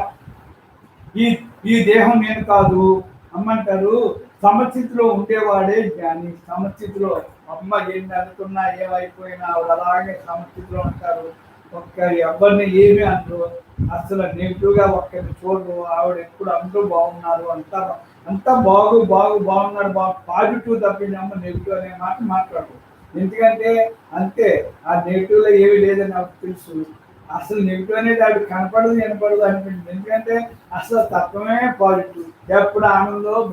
ఈ దేహం నేను కాదు అమ్మంటారు. సమస్థితిలో ఉండేవాడే జ్ఞాని. సమస్థితిలో అమ్మ ఎన్ని అనుకున్నా ఏమైపోయినా అలాగే సమస్థితిలో ఉంటారు. ఎవరిని ఏమి అంటారు, అసలు నెగిటివ్గా ఒక్కరిని చూడరు. ఆవిడ ఎప్పుడు అందరూ బాగున్నారు అంతా బాగున్నాడు పాజిటివ్ తప్పింది అమ్మ నెగిటివ్ అనే మాట మాట్లాడు. ఎందుకంటే అంతే, ఆ నెగిటివ్లో ఏమి లేదని నాకు తెలుసు. అసలు నెగిటివ్ అనేది ఆవిడ కనపడదు వినపడదు అనిపించింది. ఎందుకంటే అసలు తత్వమే పాజిటివ్. ఎప్పుడు ఆనందం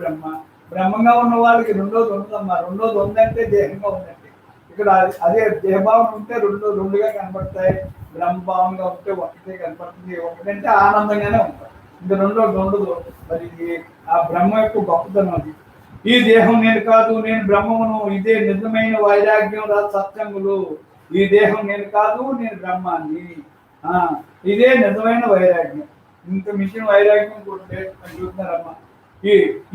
బ్రహ్మంగా ఉన్న వాళ్ళకి రెండోది ఉండదమ్మా. రెండోది ఉందంటే దేహంగా ఉందంటే. ఇక్కడ అదే దేహభావం ఉంటే రెండుగా కనపడతాయి. బ్రహ్మభావంగా ఉంటే ఒకటే కనపడుతుంది. ఒకటంటే ఆనందంగానే ఉంటాయి. ఇంకా రెండోది ఉండదు. మరి ఆ బ్రహ్మ యొక్క గొప్పతనం అది. ఈ దేహం నేను కాదు, నేను బ్రహ్మమును. ఇదే నిజమైన వైరాగ్యం రా సత్సంగులు. ఈ దేహం నేను కాదు, నేను బ్రహ్మాన్ని. ఇదే నిజమైన వైరాగ్యం. ఇంత మిషన్ వైరాగ్యం కూడా చూస్తున్నారమ్మా.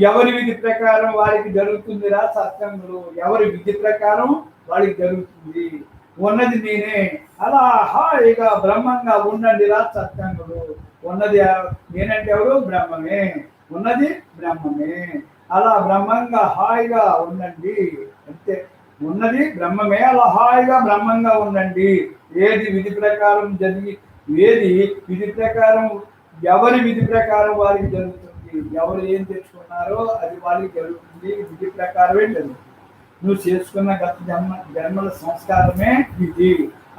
ఎవరి విధి ప్రకారం వారికి జరుగుతుందిరా సత్సంగులు. ఎవరి విధి ప్రకారం వాడికి జరుగుతుంది. ఉన్నది నేనే. అలా హాయిగా బ్రహ్మంగా ఉండండి రా సత్సంగులు. ఉన్నది నేనంటే ఎవరు? బ్రహ్మమే. ఉన్నది బ్రహ్మమే. అలా బ్రహ్మంగా హాయిగా ఉండండి. అంతే, ఉన్నది బ్రహ్మమే. అలా హాయిగా బ్రహ్మంగా ఉండండి. ఏది విధి ప్రకారం జరిగి, ఏది విధి ప్రకారం ఎవరి విధి ప్రకారం వారికి జరుగుతుంది. ఎవరు ఏం తెచ్చుకున్నారో అది వాళ్ళకి జరుగుతుంది. విధి ప్రకారమే జరుగుతుంది. నువ్వు చేసుకున్న గత జన్మల సంస్కారమే విధి.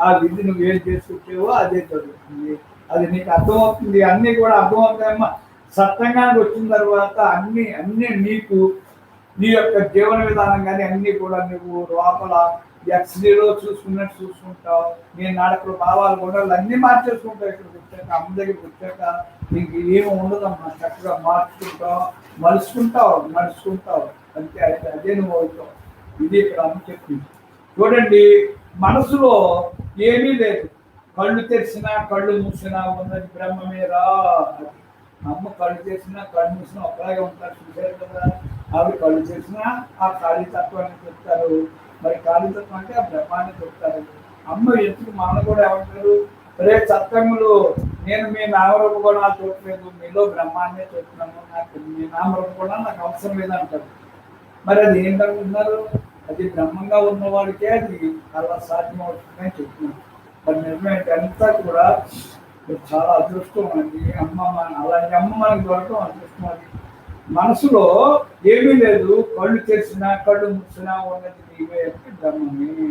ఆ విధి నువ్వు ఏం చేసుకుంటావో అదే జరుగుతుంది. అది నీకు అర్థమవుతుంది. అన్నీ కూడా అర్థమవుతాయమ్మా. సత్సంగానికి వచ్చిన తర్వాత అన్ని అన్ని నీకు నీ యొక్క జీవన విధానం కానీ అన్నీ కూడా నువ్వు లోపల ఎక్స్రేలో చూసుకున్నట్టు చూసుకుంటావు. నీ నడకలు భావాలు కూడా అన్నీ మార్చేసుకుంటావు. ఇక్కడికి వచ్చాక అమ్మ దగ్గరికి వచ్చాక నీకు ఏమి ఉండదమ్మా. చక్కగా మార్చుకుంటావు, నడుచుకుంటావు. అంతే. అయితే అదే నువ్వు అవుతావు. ఇది ఇక్కడ అమ్మ చెప్పింది. చూడండి, మనసులో ఏమీ లేదు. కళ్ళు తెరిచినా కళ్ళు మూసినా ఉన్నది బ్రహ్మమేరా. అమ్మ కళ్ళు తెరిచినా కళ్ళు మూసినా ఒకలాగే ఉంటారు. చూశారు కదా. ఆవిడ కళ్ళు తెరిచినా ఆ ఖాళీ తత్వాన్ని చెప్తారు. మరి ఖాళీ తత్వం అంటే ఆ బ్రహ్మాన్ని చెప్తారు. అమ్మ ఎందుకు మన కూడా ఏమంటారు, రే సత్సంగులు, నేను మీ నామరూప గుణాలు చూడలేదు, మీలో బ్రహ్మాన్నే చూస్తున్నాను, నాకు మీ నామరూప గుణాలు నాకు అవసరం లేదంటారు. మరి అది ఏంటంటున్నారు? అది బ్రహ్మంగా ఉన్నవాడికే అది అలా సాధ్యమవుతుందని చెప్తున్నాను. మరి నిజమే. అంతా కూడా చాలా అదృష్టం అండి. అలాంటి అమ్మ మనకు దొరకడం అదృష్టం. అది మనసులో ఏమీ లేదు. కళ్ళు తెరిచినా కళ్ళు మూసినా ఉన్నది నీవే అంటే బ్రహ్మమే.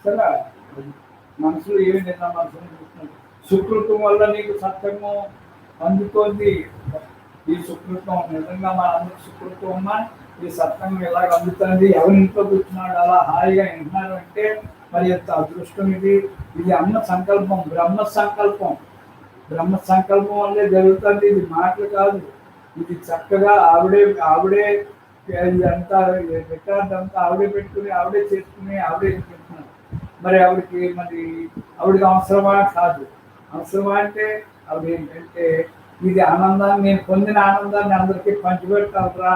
సరే, మనసులో ఏమి లేదా మనసుని చూస్తున్నాడు. సుకృతం వల్ల నీకు సత్యము అందుతోంది. ఈ సుకృతం నిజంగా మన అందరికి సుకృతం ఉన్నా ఈ సత్యం ఎలాగ అందుతుంది. ఎవరింట్లో కూర్చున్నాడు అలా హాయిగా వింటున్నారు అంటే మరి ఎంత అదృష్టం ఇది. ఇది అమ్మ సంకల్పం, బ్రహ్మ సంకల్పం. బ్రహ్మ సంకల్పం వల్లే జరుగుతుంది. ఇది మాటలు కాదు. ఇది చక్కగా ఆవిడే అంతా రికార్డ్ అంతా ఆవిడే పెట్టుకుని ఆవిడే చేసుకుని ఆవిడే పెట్టుకున్నారు. మరి ఆవిడకి అవసరమా? కాదు. అవసరమా అంటే ఆవిడ ఏంటంటే ఇది ఆనందాన్ని, నేను పొందిన ఆనందాన్ని అందరికీ పంచిపెట్టాలరా.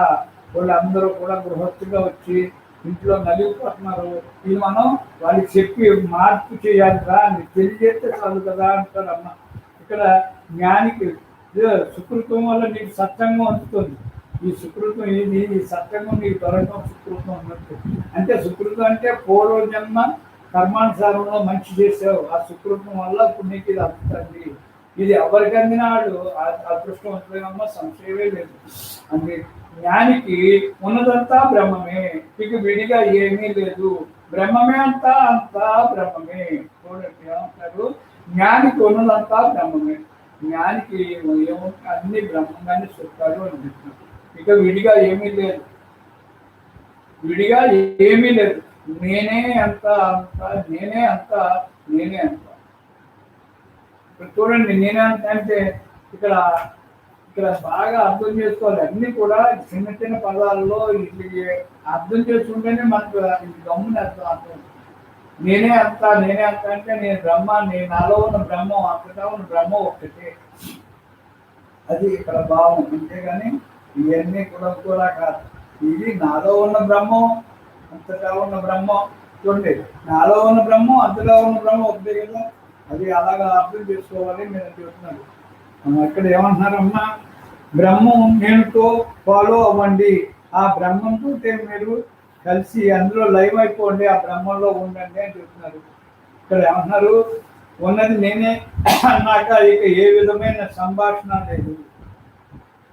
వాళ్ళందరూ కూడా గృహస్థుగా వచ్చి ఇంట్లో నలిగిపోతున్నారు. ఇది మనం వాళ్ళకి చెప్పి మార్పు చేయాలిరా అని తెలియజేస్తే చాలు కదా అంటారు అమ్మ. ఇక్కడ జ్ఞానికి సుకృతం వల్ల నీకు సత్సంగం అందుతుంది. ఈ సుకృతం ఏది? ఈ సత్సంగం నీకు దొరకడం సుకృతం అన్నట్టు. అంటే సుకృతం అంటే పూర్వజన్మ కర్మానుసారంలో మంచి చేసావు. ఆ సుకృతం వల్ల ఇప్పుడు నీకు ఇది అందుతుంది. ఇది ఎవరికి అందినాడు అదృష్టవంతులేమో సంశయమే లేదు. అంటే జ్ఞానికి ఉన్నదంతా బ్రహ్మమే, ఇక విడిగా ఏమీ లేదు. బ్రహ్మమే అంతా బ్రహ్మమే. చూడండి ఏమంటారు, జ్ఞానికి ఉన్నదంతా బ్రహ్మమే. జ్ఞానికి ఏమో అన్ని బ్రహ్మంగానే చెప్తాడు అని చెప్తున్నారు. ఇక విడిగా ఏమీ లేదు. నేనే అంత నేనే అంత. ఇక్కడ చూడండి, నేనే అంత అంటే ఇక్కడ బాగా అర్థం చేసుకోవాలి. అన్ని కూడా చిన్న చిన్న పదాల్లో ఇది అర్థం చేసుకుంటేనే మనకు గమ్ముని అర్థం. నేనే అంత అంటే నేను బ్రహ్మ, నేను నాలో ఉన్న బ్రహ్మం, అంతటా ఉన్న బ్రహ్మ ఒక్కటే. అది ఇక్కడ భావం. అంతేగాని ఇవన్నీ కూడా కాదు. ఇది నాలో ఉన్న బ్రహ్మం, అంతటా ఉన్న బ్రహ్మం. చూడండి, నాలో ఉన్న బ్రహ్మం, అంతటా ఉన్న బ్రహ్మం ఒకటే కదా. అది అలాగా అర్థం చేసుకోవాలి. నేను చెప్తున్నాను. ఇక్కడ ఏమంటున్నారమ్మా, బ్రహ్మం నేనుతో ఫాలో అవ్వండి. ఆ బ్రహ్మంతో మీరు కలిసి అందులో లైవ్ అయిపోండి, ఆ బ్రహ్మంలో ఉండండి అని చెప్తున్నారు. ఇక్కడ ఏమంటున్నారు, ఉన్నది నేనే అన్నాక ఇక ఏ విధమైన సంభాషణ లేదు.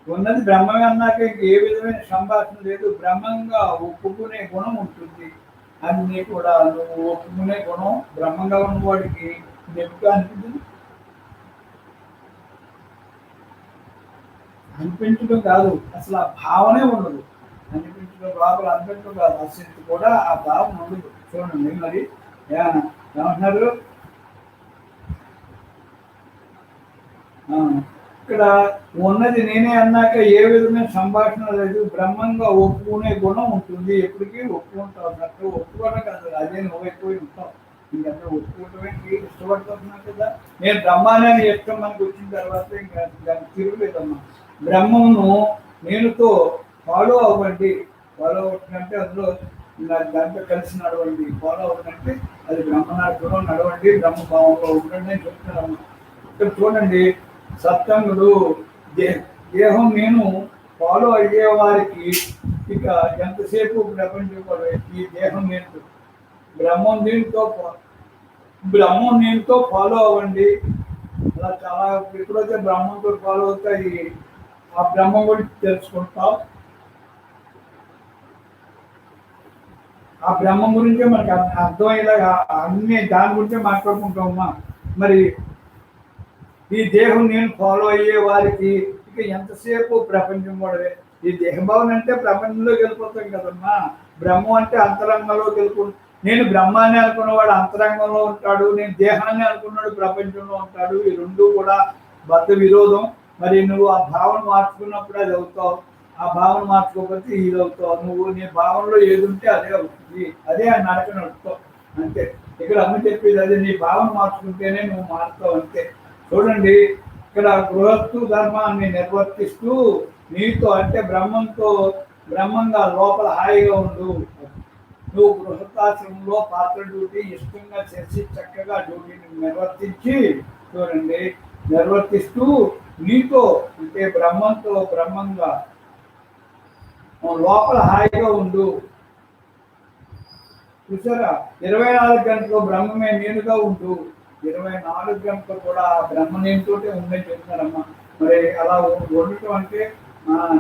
ఉన్నది బ్రహ్మమే అన్నాక ఇక ఏ విధమైన సంభాషణ లేదు. బ్రహ్మంగా ఒప్పుకునే గుణం ఉంటుంది. అన్నీ కూడా నువ్వు ఒప్పుకునే గుణం బ్రహ్మంగా ఉన్నవాడికి నెప్పుగా అనిపించడం కాదు, అసలు ఆ భావనే ఉండదు. అనిపించడం లోపల అనిపించడం కాదు, అసలు కూడా ఆ భావం ఉండదు. చూడండి మరి ఏమంటున్నారు ఇక్కడ, ఉన్నది నేనే అన్నాక ఏ విధమైన సంభాషణ లేదు. బ్రహ్మంగా ఒప్పుకునే గుణం ఉంటుంది. ఎప్పటికీ ఒప్పుకుంటావు అన్నట్టు. ఒప్పుకోవడం కాదు, అదే నువ్వు ఎక్కువ ఉంటావు. ఇంకంతా ఒప్పుకోవటమే ఇష్టపడుతున్నావు కదా. నేను బ్రహ్మాన్ని ఇష్టం మనకు వచ్చిన తర్వాత ఇంకా దానికి తిరుగులేదమ్మా. బ్రహ్మను నేనుతో ఫాలో అవ్వండి. ఫాలో అవుతుందంటే అందులో దాంట్లో కలిసి నడవండి. ఫాలో అవుతుందంటే అది బ్రహ్మనాడులో నడవండి, బ్రహ్మభావంలో ఉండండి అని చెప్తున్నాను. ఇక్కడ చూడండి, సత్సంగుడు దేహం నేను ఫాలో అయ్యే వారికి ఇక ఎంతసేపు ప్రపంచం ఈ దేహం నేను బ్రహ్మం దీంతో ఫాలో అవ్వండి. అలా చాలా ఎప్పుడైతే బ్రహ్మంతో ఫాలో అవుతాయి ఆ బ్రహ్మ గురించి తెలుసుకుంటాం. ఆ బ్రహ్మం గురించే మనకి అర్థమయ్యేలాగా అన్ని దాని గురించే మాట్లాడుకుంటామమ్మా. మరి ఈ దేహం నేను ఫాలో అయ్యే వారికి ఇక ఎంతసేపు ప్రపంచం కూడా ఈ దేహభావన అంటే ప్రపంచంలోకి వెళ్ళిపోతాం కదమ్మా. బ్రహ్మం అంటే అంతరంగంలోకి వెళ్ళిపో. నేను బ్రహ్మాన్ని అనుకున్నవాడు అంతరంగంలో ఉంటాడు, నేను దేహాన్ని అనుకున్నాడు ప్రపంచంలో ఉంటాడు. ఈ రెండు కూడా బద్ధ విరోధం. మరి నువ్వు ఆ భావన మార్చుకున్నప్పుడు అది అవుతావు, ఆ భావన మార్చుకోకపోతే ఇది అవుతావు. నువ్వు నీ భావనలో ఏది ఉంటే అదే అవుతుంది, అదే ఆ నడక నడుపుతావు అంతే. ఇక్కడ అమ్మ చెప్పేది అదే, నీ భావన మార్చుకుంటేనే నువ్వు మారుతావు అంతే. చూడండి, ఇక్కడ గృహస్థు ధర్మాన్ని నిర్వర్తిస్తూ నీతో అంటే బ్రహ్మంతో బ్రహ్మంగా లోపల హాయిగా ఉండు. నువ్వు గృహస్థాశ్రమంలో పాత్ర డ్యూటీ ఇష్టంగా చేసి చక్కగా డ్యూటీని నిర్వర్తించి చూడండి, నిర్వర్తిస్తూ నీతో అంటే బ్రహ్మంతో బ్రహ్మంగా లోపల హాయిగా ఉండు. చూసారా, 24 గంటలు బ్రహ్మమే నేనుగా ఉండు. 24 గంటలు కూడా బ్రహ్మనేనితోటే ఉందని చెప్తున్నారమ్మా. మరి అలా ఉండటం అంటే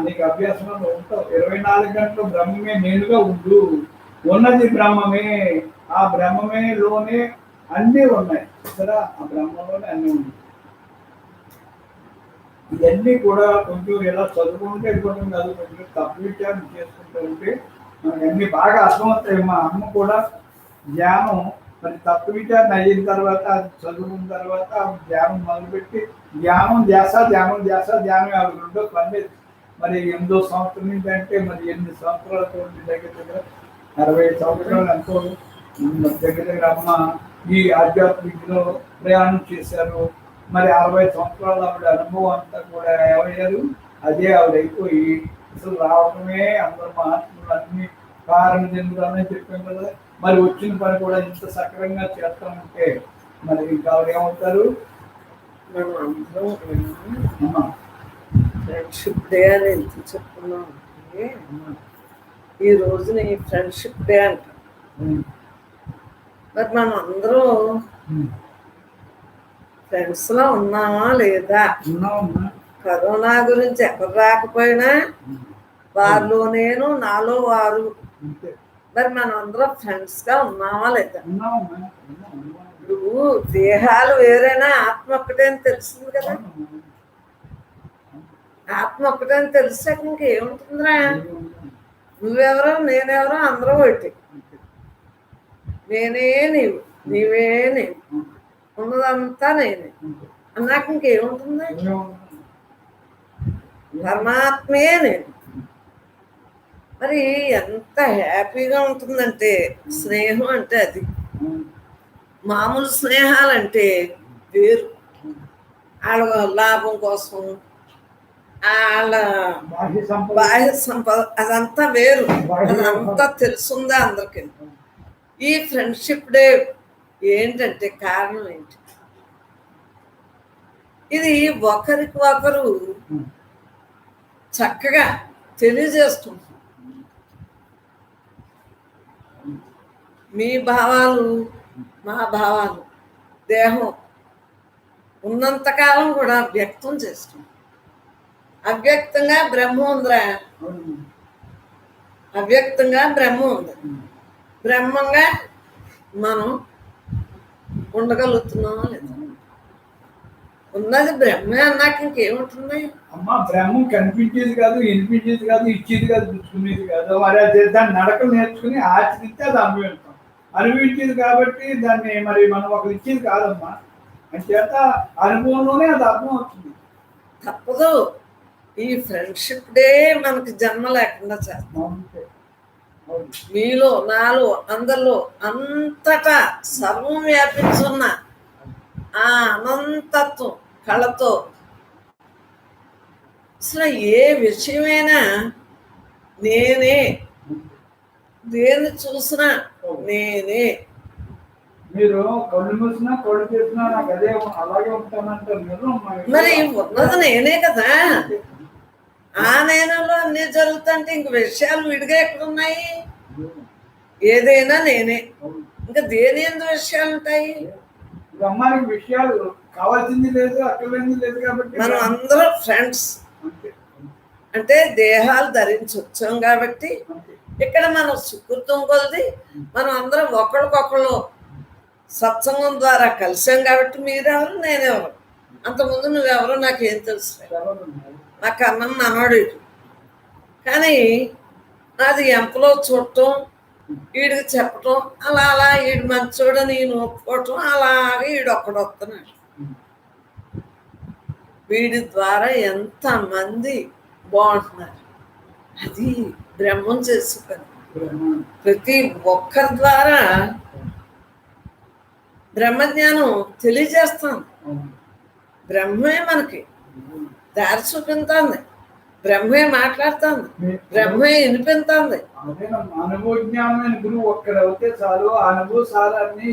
నీకు అభ్యాసంలో ఉంటావు. 24 గంటలు బ్రహ్మమే నేనుగా ఉండు. ఉన్నది బ్రహ్మమే, ఆ బ్రహ్మమేలోనే అన్నీ ఉన్నాయి. చూసారా, ఆ బ్రహ్మంలోనే అన్నీ ఉన్నాయి. ఇవన్నీ కూడా కొంచెం ఇలా చదువుకుంటే వెళ్ళిపోవడం కాదు, కొంచెం తప్పు విచారణ చేసుకుంటూ ఉంటే మనకి అన్ని బాగా అర్థమవుతాయి. మా అమ్మ కూడా ధ్యానం మరి తప్పు విచారణ అయిన తర్వాత అది చదువుకున్న తర్వాత ధ్యానం మొదలుపెట్టి ధ్యానం ధ్యాస ధ్యానం అవి రెండో పని. మరి 8వ సంవత్సరం నుంచి అంటే మరి 8 సంవత్సరాలతో దగ్గర 60 సంవత్సరాలు ఎంతో దగ్గర అమ్మ ఈ ఆధ్యాత్మికలో ప్రయాణం చేశారు. మరి 60 సంవత్సరాలు ఆవిడ అనుభవం అంతా కూడా ఏమయ్యారు, అదే ఆవిడ అయిపోయి అసలు రావడమే అందరు మహాత్ములు అన్ని కారణ జన్ములని చెప్పాం కదా. మరి వచ్చిన పని కూడా ఇంత సక్రమంగా చేస్తామంటే మరి ఇంకా ఆవిడ ఏమవుతారు. మనం అందరం ఫ్రెండ్షిప్ డే అని ఎంత చెప్పుకున్నాం అంటే ఈ రోజున ఈ ఫ్రెండ్షిప్ డే అంట. మరి మనం అందరం ఫ్రెండ్స్ లో ఉన్నామా లేదా? కరోనా గురించి ఎవరు రాకపోయినా వారిలో నేను, నాలో వారు. మరి మనం అందరం ఫ్రెండ్స్ గా ఉన్నామా లేదా? నువ్వు దేహాలు వేరేనా, ఆత్మ ఒక్కటే అని తెలిసింది కదా. ఆత్మ ఒక్కటే అని తెలిసాక ఇంకేముంటుందిరా? నువ్వెవరో నేనెవరో అందరూ ఒకటి. నేనే నీవు, నీవే నేను, ఉన్నదంతా నేనే అన్నాక ఇంకేముంటుంది? పరమాత్మే నేను. మరి ఎంత హ్యాపీగా ఉంటుందంటే స్నేహం అంటే అది. మామూలు స్నేహాలంటే వేరు, వాళ్ళ లాభం కోసం వాళ్ళ బాహ్య సంపద అదంతా వేరు, అదంతా తెలుసుందా అందరికి. ఈ ఫ్రెండ్షిప్ డే ఏంటంటే కారణం ఏంటి? ఇది ఒకరికి ఒకరు చక్కగా తెలియజేస్తుంది. మీ భావాలు మా భావాలు దేహం ఉన్నంతకాలం కూడా వ్యక్తం చేస్తుంది. అవ్యక్తంగా బ్రహ్మ ఉందిరా, అవ్యక్తంగా బ్రహ్మ ఉంది. బ్రహ్మంగా మనం ఉండగలుగుతున్నామా లేదా? ఉన్నది బ్రహ్మే అన్నాక ఇంకేముంటుంది? అమ్మా, బ్రహ్మం కనిపించేది కాదు, వినిపించేది కాదు, ఇచ్చేది కాదు, పుచ్చుకునేది కాదు. మరి అది దాన్ని నడకలు నేర్చుకుని ఆచరిస్తే అది అనుభవిస్తాం. అనుభవించేది కాబట్టి దాన్ని మరి మనం ఒకరు ఇచ్చేది కాదమ్మా. అంచేత అనుభవంలోనే అది అర్థం అవుతుంది. తప్పదు. ఈ ఫ్రెండ్షిప్ డే మనకి జన్మ లేకుండా చేస్తాం. మీలో నాలో అందరిలో అంతటా సర్వం వ్యాపించున్న ఆ అనంతత్వం కళతో అసలు ఏ విషయమైనా నేనే, దేన్ని చూసినా నేనే. మీరు కళ్ళు మూసినా కళ్ళు చేసినా నాకు అదే అలాగే ఉంటానంటారు మీరు. మరి ఉన్నది నేనే కదా. ఆ నేనలో అన్ని జరుగుతుంటే ఇంక విషయాలు విడిగా ఎక్కడున్నాయి? ఏదైనా నేనే, ఇంకా దేని ఎందు విషయాలు ఉంటాయి? బ్రహ్మానికి విషయాలు కావాల్సింది లేదు, అక్కర్లేనిది లేదు కాబట్టి మనం అందరం ఫ్రెండ్స్. అంటే దేహాలు ధరించి వచ్చాం కాబట్టి ఇక్కడ మనం సుకృతం కొలది మనం అందరం ఒకరికొకళ్ళు సత్సంగం ద్వారా కలిసాం కాబట్టి మీరెవరు నేనెవరు, అంతకుముందు నువ్వెవరో నాకేం తెలుసు, నా కన్నం మనవాడు. కానీ నాది ఎంపలో చూడటం, వీడికి చెప్పటం, అలా అలా వీడు మంచోడని నేను ఒప్పుకోవటం, అలాగే వీడు ఒక్కడు వస్తున్నాడు. వీడి ద్వారా ఎంతమంది బాగుంటున్నారు. అది బ్రహ్మం చేసుకొని ప్రతి ఒక్కరి ద్వారా బ్రహ్మజ్ఞానం తెలియజేస్తాను. బ్రహ్మే మనకి దారి చూపించింది, బ్రహ్మే మాట్లాడుతుంది, బ్రహ్మే వినిపించింది. అనుభవ జ్ఞానమైన గురువు ఒక్కడైతే చాలు. ఆ అనుభవ సారాన్ని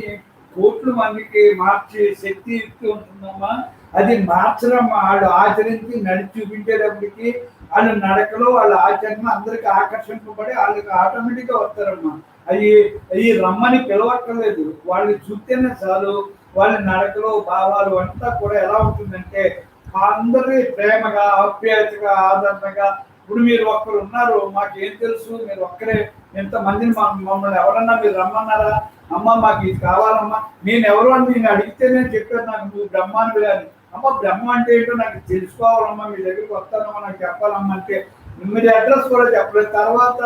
కోట్ల మందికి మార్చే శక్తి ఇస్తూ ఉంటుందమ్మా. అది మార్చడం వాళ్ళు ఆచరించి నడిచి చూపించేటప్పటికి వాళ్ళ నడకలో వాళ్ళ ఆచరణ అందరికి ఆకర్షింపబడి వాళ్ళకి ఆటోమేటిక్ గా వస్తారమ్మా. అవి రమ్మని పిలవక్కర్లేదు, వాళ్ళు చూస్తేనే చాలు. వాళ్ళ నడకలో భావాలు అంతా కూడా ఎలా ఉంటుందంటే అందరి ప్రేమగా, ఆప్యాయతగా, ఆదరణగా. ఇప్పుడు మీరు ఒక్కరు ఉన్నారు, మాకేం తెలుసు, మీరు ఒక్కరే, ఎంతమందిని మమ్మల్ని ఎవరన్నా మీరు రమ్మన్నారా, అమ్మ మాకు ఇది కావాలమ్మా, నేను ఎవరు అని నేను అడిగితే నేను చెప్పాను, నాకు నువ్వు బ్రహ్మాన్ని కానీ, అమ్మ బ్రహ్మ అంటే ఏంటో నాకు తెలుసుకోవాలమ్మా, మీ దగ్గరికి వస్తానమ్మా, నాకు చెప్పాలమ్మా అంటే మీరు అడ్రస్ కూడా చెప్పలేదు. తర్వాత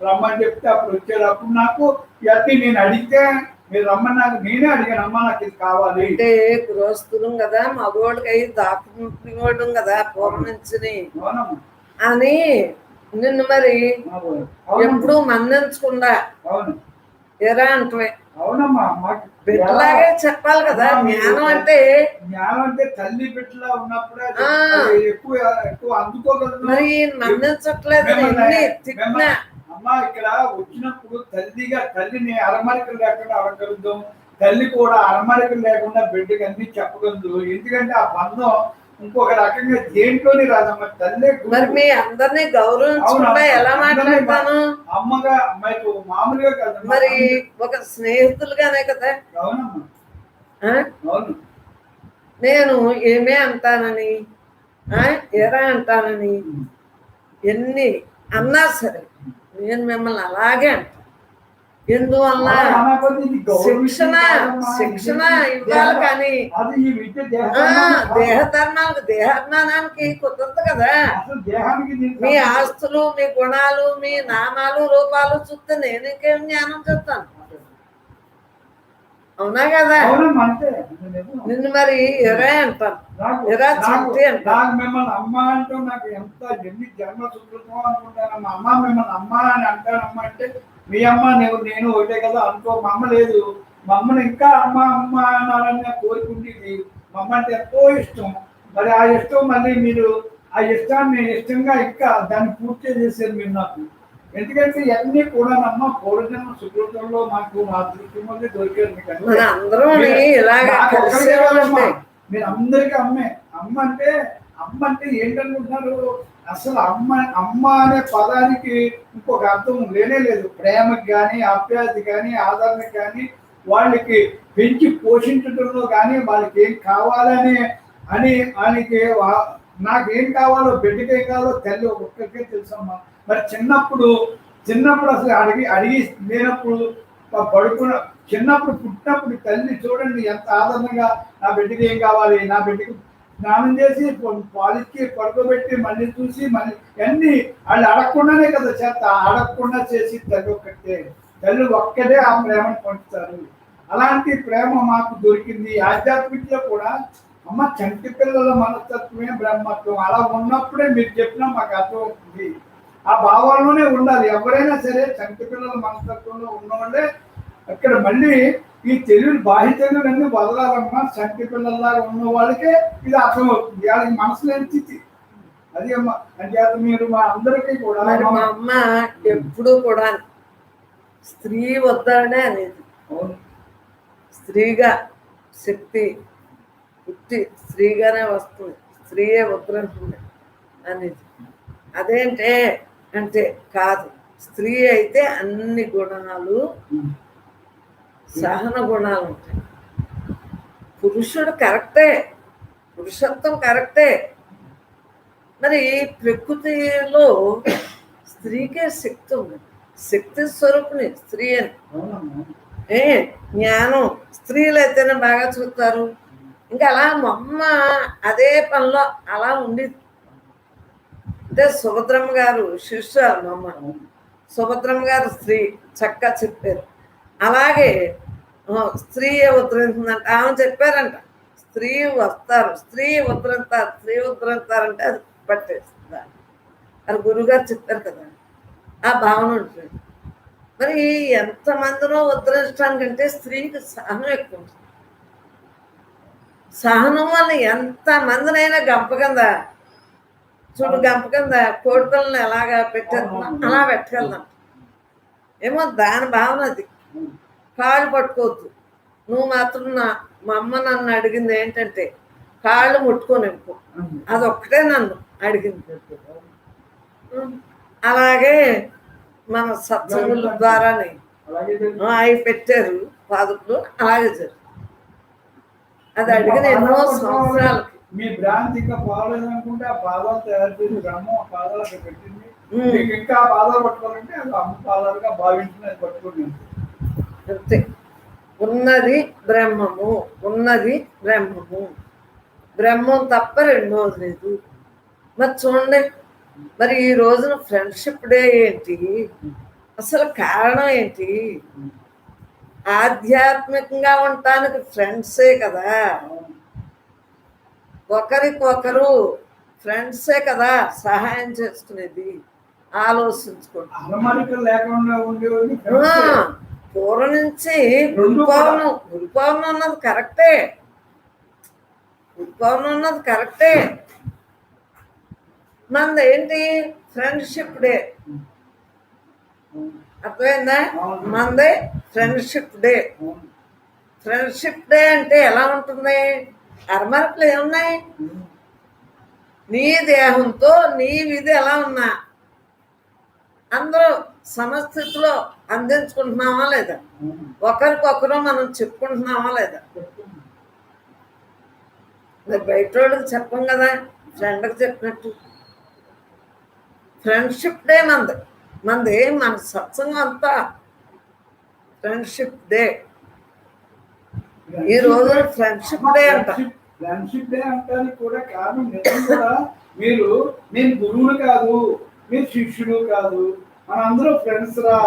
రమ్మని చెప్తే అప్పుడు వచ్చారు. అప్పుడు నాకు ఇవన్నీ నేను అడిగితే మీరు రమ్మని నాకు నేనే అడిగాను, అమ్మా నాకు ఇది కావాలి అంటే గృహస్థులం కదా, మగవాళ్ళకి అయి దాక్కుపోవడం కదా పూర్వం నుంచి అని నిన్ను మరి ఎప్పుడు మన్నించకుండా ఎరా అంటే అవునమ్మా. బిడ్డలాగే చెప్పాలి కదా. జ్ఞానం అంటే తల్లి బిడ్డలా ఉన్నప్పుడే ఎక్కువ ఎక్కువ అందుకోగలదు. మరి మన్నించట్లేదు అమ్మా. ఇక్కడ వచ్చినప్పుడు తల్లిని అరమరికలు లేకుండా అడగలుగుతాం, తల్లి కూడా అరమరికలు లేకుండా బిడ్డకి అన్ని చెప్పగలదు. ఎందుకంటే ఆ బంధం ఇంకొక రకంగా దేంట్లోని రాదమ్మా. తల్లి మరి మీ అందరినీ గౌరవించకుండా ఎలా మాట్లాడతాను? అమ్మగా అమ్మాయితో మామూలుగా కాదు, మరి ఒక స్నేహితులుగానే కదా. అవునమ్మా. అవును. నేను ఏమే అంటానని, ఎరా అంటానని ఎన్ని అన్నా సరే నేను మిమ్మల్ని అలాగే అంటాను. ఎందువల్ల శిక్షణ ఇవ్వాలి, కానీ దేహధర్మానికి కుదరదు కదా. మీ ఆస్తులు, మీ గుణాలు, మీ నామాలు, రూపాలు చూస్తే నేను ఇంకేం జ్ఞానం చెప్తాను? అవునా కదా. నిన్ను మరి ఎరా అంటాను, ఎరా చంటి అంటాను. మిమ్మల్ని అమ్మ అంటూ నాకు ఎన్ని జన్మ సుకృతం అనుకుంటానమ్మా. అమ్మ మిమ్మల్ని అమ్మ అని అంటానమ్మా అంటే మీ అమ్మ నేను ఒకటే కదా అనుకో. మా అమ్మ లేదు, మా అమ్మని ఇంకా అమ్మ అమ్మ అనాలని కోరుకుంటుంది. మా అమ్మ అంటే ఎంతో ఇష్టం. మరి ఆ ఇష్టం మళ్ళీ మీరు ఆ ఇష్టాన్ని ఇష్టంగా ఇంకా దాన్ని పూర్తి చేసేది మీరు నాకు. ఎందుకంటే ఇవన్నీ కూడా అమ్మ పూర్వజన్మ సుకృతంలో మాకు మా దృష్టిలో దొరికేది. మీరు అందరికీ అమ్మే. అమ్మ అంటే ఏంటనుకుంటున్నారు? అసలు అమ్మ అనే పదానికి ఇంకొక అర్థం లేనే లేదు. ప్రేమకి కానీ, ఆప్యాయత కానీ, ఆదరణకి కానీ, వాళ్ళకి పెంచి పోషించడంలో కానీ, వాళ్ళకి ఏం కావాలని అని ఆయనకి నాకేం కావాలో, బిడ్డకి ఏం కావాలో తల్లి ఒక్కరికే తెలుసమ్మా. మరి చిన్నప్పుడు అసలు అడిగి లేనప్పుడు చిన్నప్పుడు పుట్టినప్పుడు తల్లి చూడండి ఎంత ఆదరణగా నా బిడ్డకి ఏం కావాలి, నా బిడ్డకి స్నానం చేసి పాలిచ్చి పడుకోబెట్టి మళ్ళీ చూసి మళ్ళీ అన్ని వాళ్ళు అడగకుండానే కదా చేత అడగకుండా చేసి తల్లి ఒక్కటే ఆ ప్రేమను పంచుతారు. అలాంటి ప్రేమ మాకు దొరికింది. ఆధ్యాత్మికలో కూడా అమ్మ చంటి పిల్లల మనస్తత్వమే బ్రహ్మత్వం. అలా ఉన్నప్పుడే మీరు చెప్పినా మాకు అర్థమవుతుంది. ఆ భావాల్లోనే ఉండాలి. ఎవరైనా సరే చంటి పిల్లల మనస్తత్వంలో ఉన్నవాళ్ళే అక్కడ మళ్ళీ ఈ తెలుగు బాహ్య తెలుగులన్నీ వదలాలమ్మా. చంటి పిల్లల్లాగా ఉన్న వాళ్ళకే ఇది అర్థమవుతుంది. వాళ్ళకి మనసు లేని స్థితి అది అమ్మ. అంచేత మీరు మా అందరికీ కూడా మా అమ్మ ఎప్పుడు కూడా స్త్రీ వద్దనే అనేది. స్త్రీగా శక్తి పుట్టి స్త్రీగానే వస్తుంది, స్త్రీయే వద్దంటుంది అనేది. అదేంటే అంటే కాదు, స్త్రీ అయితే అన్ని గుణాలు, సహన గుణాలు ఉంటాయి. పురుషుడు కరెక్టే, పురుషత్వం కరెక్టే, మరి ప్రకృతిలో స్త్రీకే శక్తి ఉంది, శక్తి స్వరూపిణి స్త్రీ అని. అవునమ్మా. ఏ జ్ఞానం స్త్రీలు అయితేనే బాగా చూస్తారు. ఇంకా అలా మా అమ్మ అదే పనిలో అలా ఉండేది. అంటే సుభద్రమ్మ గారు శిష్యురాలు మా అమ్మ. సుభద్రమ్మ గారు స్త్రీ చక్కగా చెప్పారు. అలాగే స్త్రీ ఉద్ధరించిందంట ఆమె చెప్పారంట. స్త్రీ వస్తారు, స్త్రీ ఉద్ధరిస్తారు, స్త్రీ ఉద్ధరిస్తారంటే అది పట్టేస్తుంది. అది గురువుగారు చెప్పారు కదా, ఆ భావన ఉంటుంది. మరి ఎంతమందినో ఉద్ధరించడానికంటే స్త్రీకి సహనం ఎక్కువ ఉంటుంది. సహనం వల్ల ఎంతమందినైనా గంప కింద చూడు, గంప కింద కోడిపిల్లని ఎలాగా పెట్టేస్తున్నాం అలా పెట్టగలను. ఏమో దాని భావన అది. కాళ్ళు పట్టుకోవద్దు, నువ్వు మాత్రం మా అమ్మ నన్ను అడిగింది ఏంటంటే కాళ్ళు ముట్టుకొని అదొక్కటే నన్ను అడిగింది. అలాగే మన సత్సంగుల ద్వారానే అవి పెట్టారు పాదుకులు, అలాగే జరిగింది. అది అడిగిన ఎన్నో సంవత్సరాలకి. మీ భ్రాంతి ఇంకా పోలేదు అనుకుంటే ఆ పాదాలు తయారు చేసి బ్రహ్మ ఆ పాదాలు అక్కడ పెట్టింది. మీకు ఇంకా ఆ పాదాలు పట్టుకోవాలంటే అది అమ్మ పాదాలుగా భావించిన అది పట్టుకోండి అంతే. ఉన్నది బ్రహ్మము, ఉన్నది బ్రహ్మము, బ్రహ్మం తప్ప రెండోది లేదు. మరి చూడండి, మరి ఈ రోజున ఫ్రెండ్షిప్ డే ఏంటి, అసలు కారణం ఏంటి? ఆధ్యాత్మికంగా ఉండటానికి ఫ్రెండ్సే కదా, ఒకరికొకరు ఫ్రెండ్సే కదా సహాయం చేసుకునేది. ఆలోచించుకోండి. అలమరికలు లేకుండా ఉండేవాళ్ళు పూర్వం నుంచి గురుపౌర్ణం ఉన్నది కరెక్టే, గురుపౌర్ణం ఉన్నది కరెక్టే. మనది ఏంటి? Friendship day. అర్థమైందా? మనది ఫ్రెండ్షిప్ డే. ఫ్రెండ్షిప్ డే అంటే ఎలా ఉంటుంది? అరమరకులు ఏమున్నాయి? నీ దేహంతో నీ విధి ఎలా ఉన్నా అందరూ సమస్థితిలో అందించుకుంటున్నామా లేదా? ఒకరికొకరు మనం చెప్పుకుంటున్నామా లేదా? మరి బయట వాళ్ళకి చెప్పం కదా, ఫ్రెండ్కి చెప్పినట్టు. ఫ్రెండ్షిప్ డే మనది మన సత్సంగం అంతా ఫ్రెండ్షిప్ డే. ఈ రోజు ఫ్రెండ్షిప్ డే అంట. ఫ్రెండ్షిప్ డే అంటానికి కూడా కారణం నిజం కూడా. నేను గురువులు కాదు, మీరు శిష్యుడు కాదు, మనందరూ ఫ్రెండ్స్ రా.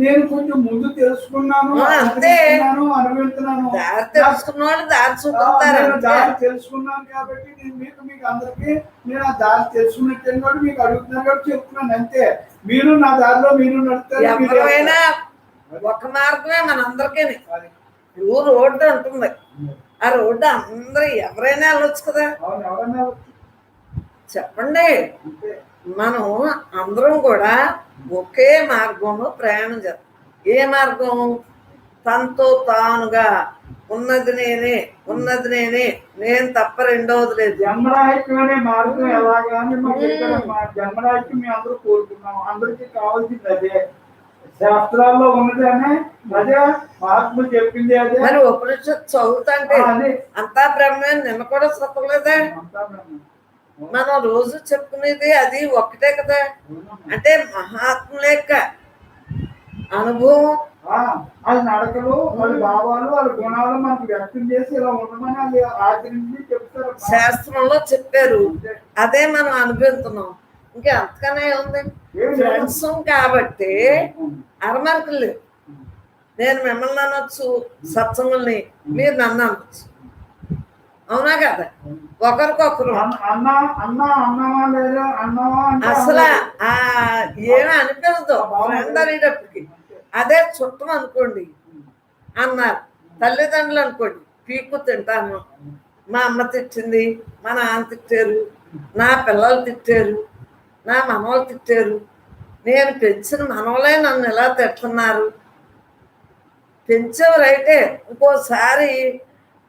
నేను కొంచెం ముందు తెలుసుకున్నాను, అనుభవిస్తున్నాను. దారి తెలుసుకున్న వాళ్ళు దారి చూపుతారు. దారి తెలుసుకున్నాను కాబట్టి నేను మీకు అందరికి నేను ఆ దారి తెలుసుకున్నట్టు కూడా మీకు అడుగుతున్నాను కాబట్టి చెప్తున్నాను అంతే. మీరు నా దారిలో మీరు నడుస్తారు. ఎవరైనా ఒక మార్గమే మనందరికీ. రోడ్డు ఉంటుంది, ఆ రోడ్డు అందరూ ఎవరైనా వెళ్ళొచ్చు కదా. చెప్పండి, మనం అందరం కూడా ఒకే మార్గంలో ప్రయాణం చేస్తాం. ఏ మార్గం? తనతో తానుగా ఉన్నది నేనే, ఉన్నది నేనే, నేను తప్ప రెండవది లేదు. జన్మరాహిత్యం అనే మార్గం ఎలాగానే జన్మరాహిత్యం మేము అందరూ కోరుకున్నాం. అందరికీ కావాల్సింది అదే, శాస్త్రాల్లో ఉన్నదనే, అదే మహాత్ములు చెప్పింది అదే. మరి ఉపనిషత్తు చదువుతాంటే అంతా బ్రహ్మే, నిన్న కూడా చదవలేదా? మనం రోజు చెప్పుకునేది అది ఒక్కటే కదా. అంటే మహాత్ముల యొక్క అనుభవం, వాళ్ళ నడకలు, వాళ్ళ భావాలు, వాళ్ళ గుణాలు మనకు వ్యక్తం చేసి ఇలా ఉండమని అది ఆచరించి చెప్తారు. శాస్త్రంలో చెప్పారు, అదే మనం అనుభవిస్తున్నాం. ఇంకా అంతకనే ఉంది. ఫ్రెండ్స్ కాబట్టి అరమరకలు లేవు. నేను మిమ్మల్ని అనొచ్చు సత్సంగుల్ని, మీరు నన్ను అనొచ్చు, అవునా కదా? ఒకరికొకరు అసలు ఏమీ అనిపించదు ఫ్రెండ్ అనేటప్పటికి. అదే చుట్టం అనుకోండి అన్నారు, తల్లిదండ్రులు అనుకోండి, పీకు తింటాను, మా అమ్మ తిట్టింది, మా నాన్న తిట్టారు, నా పిల్లలు తిట్టారు, నా మనవాళ్ళు తిట్టారు, నేను పెంచిన మనవలే నన్ను ఎలా తిడుతున్నారు. పెంచేవారైతే ఇంకోసారి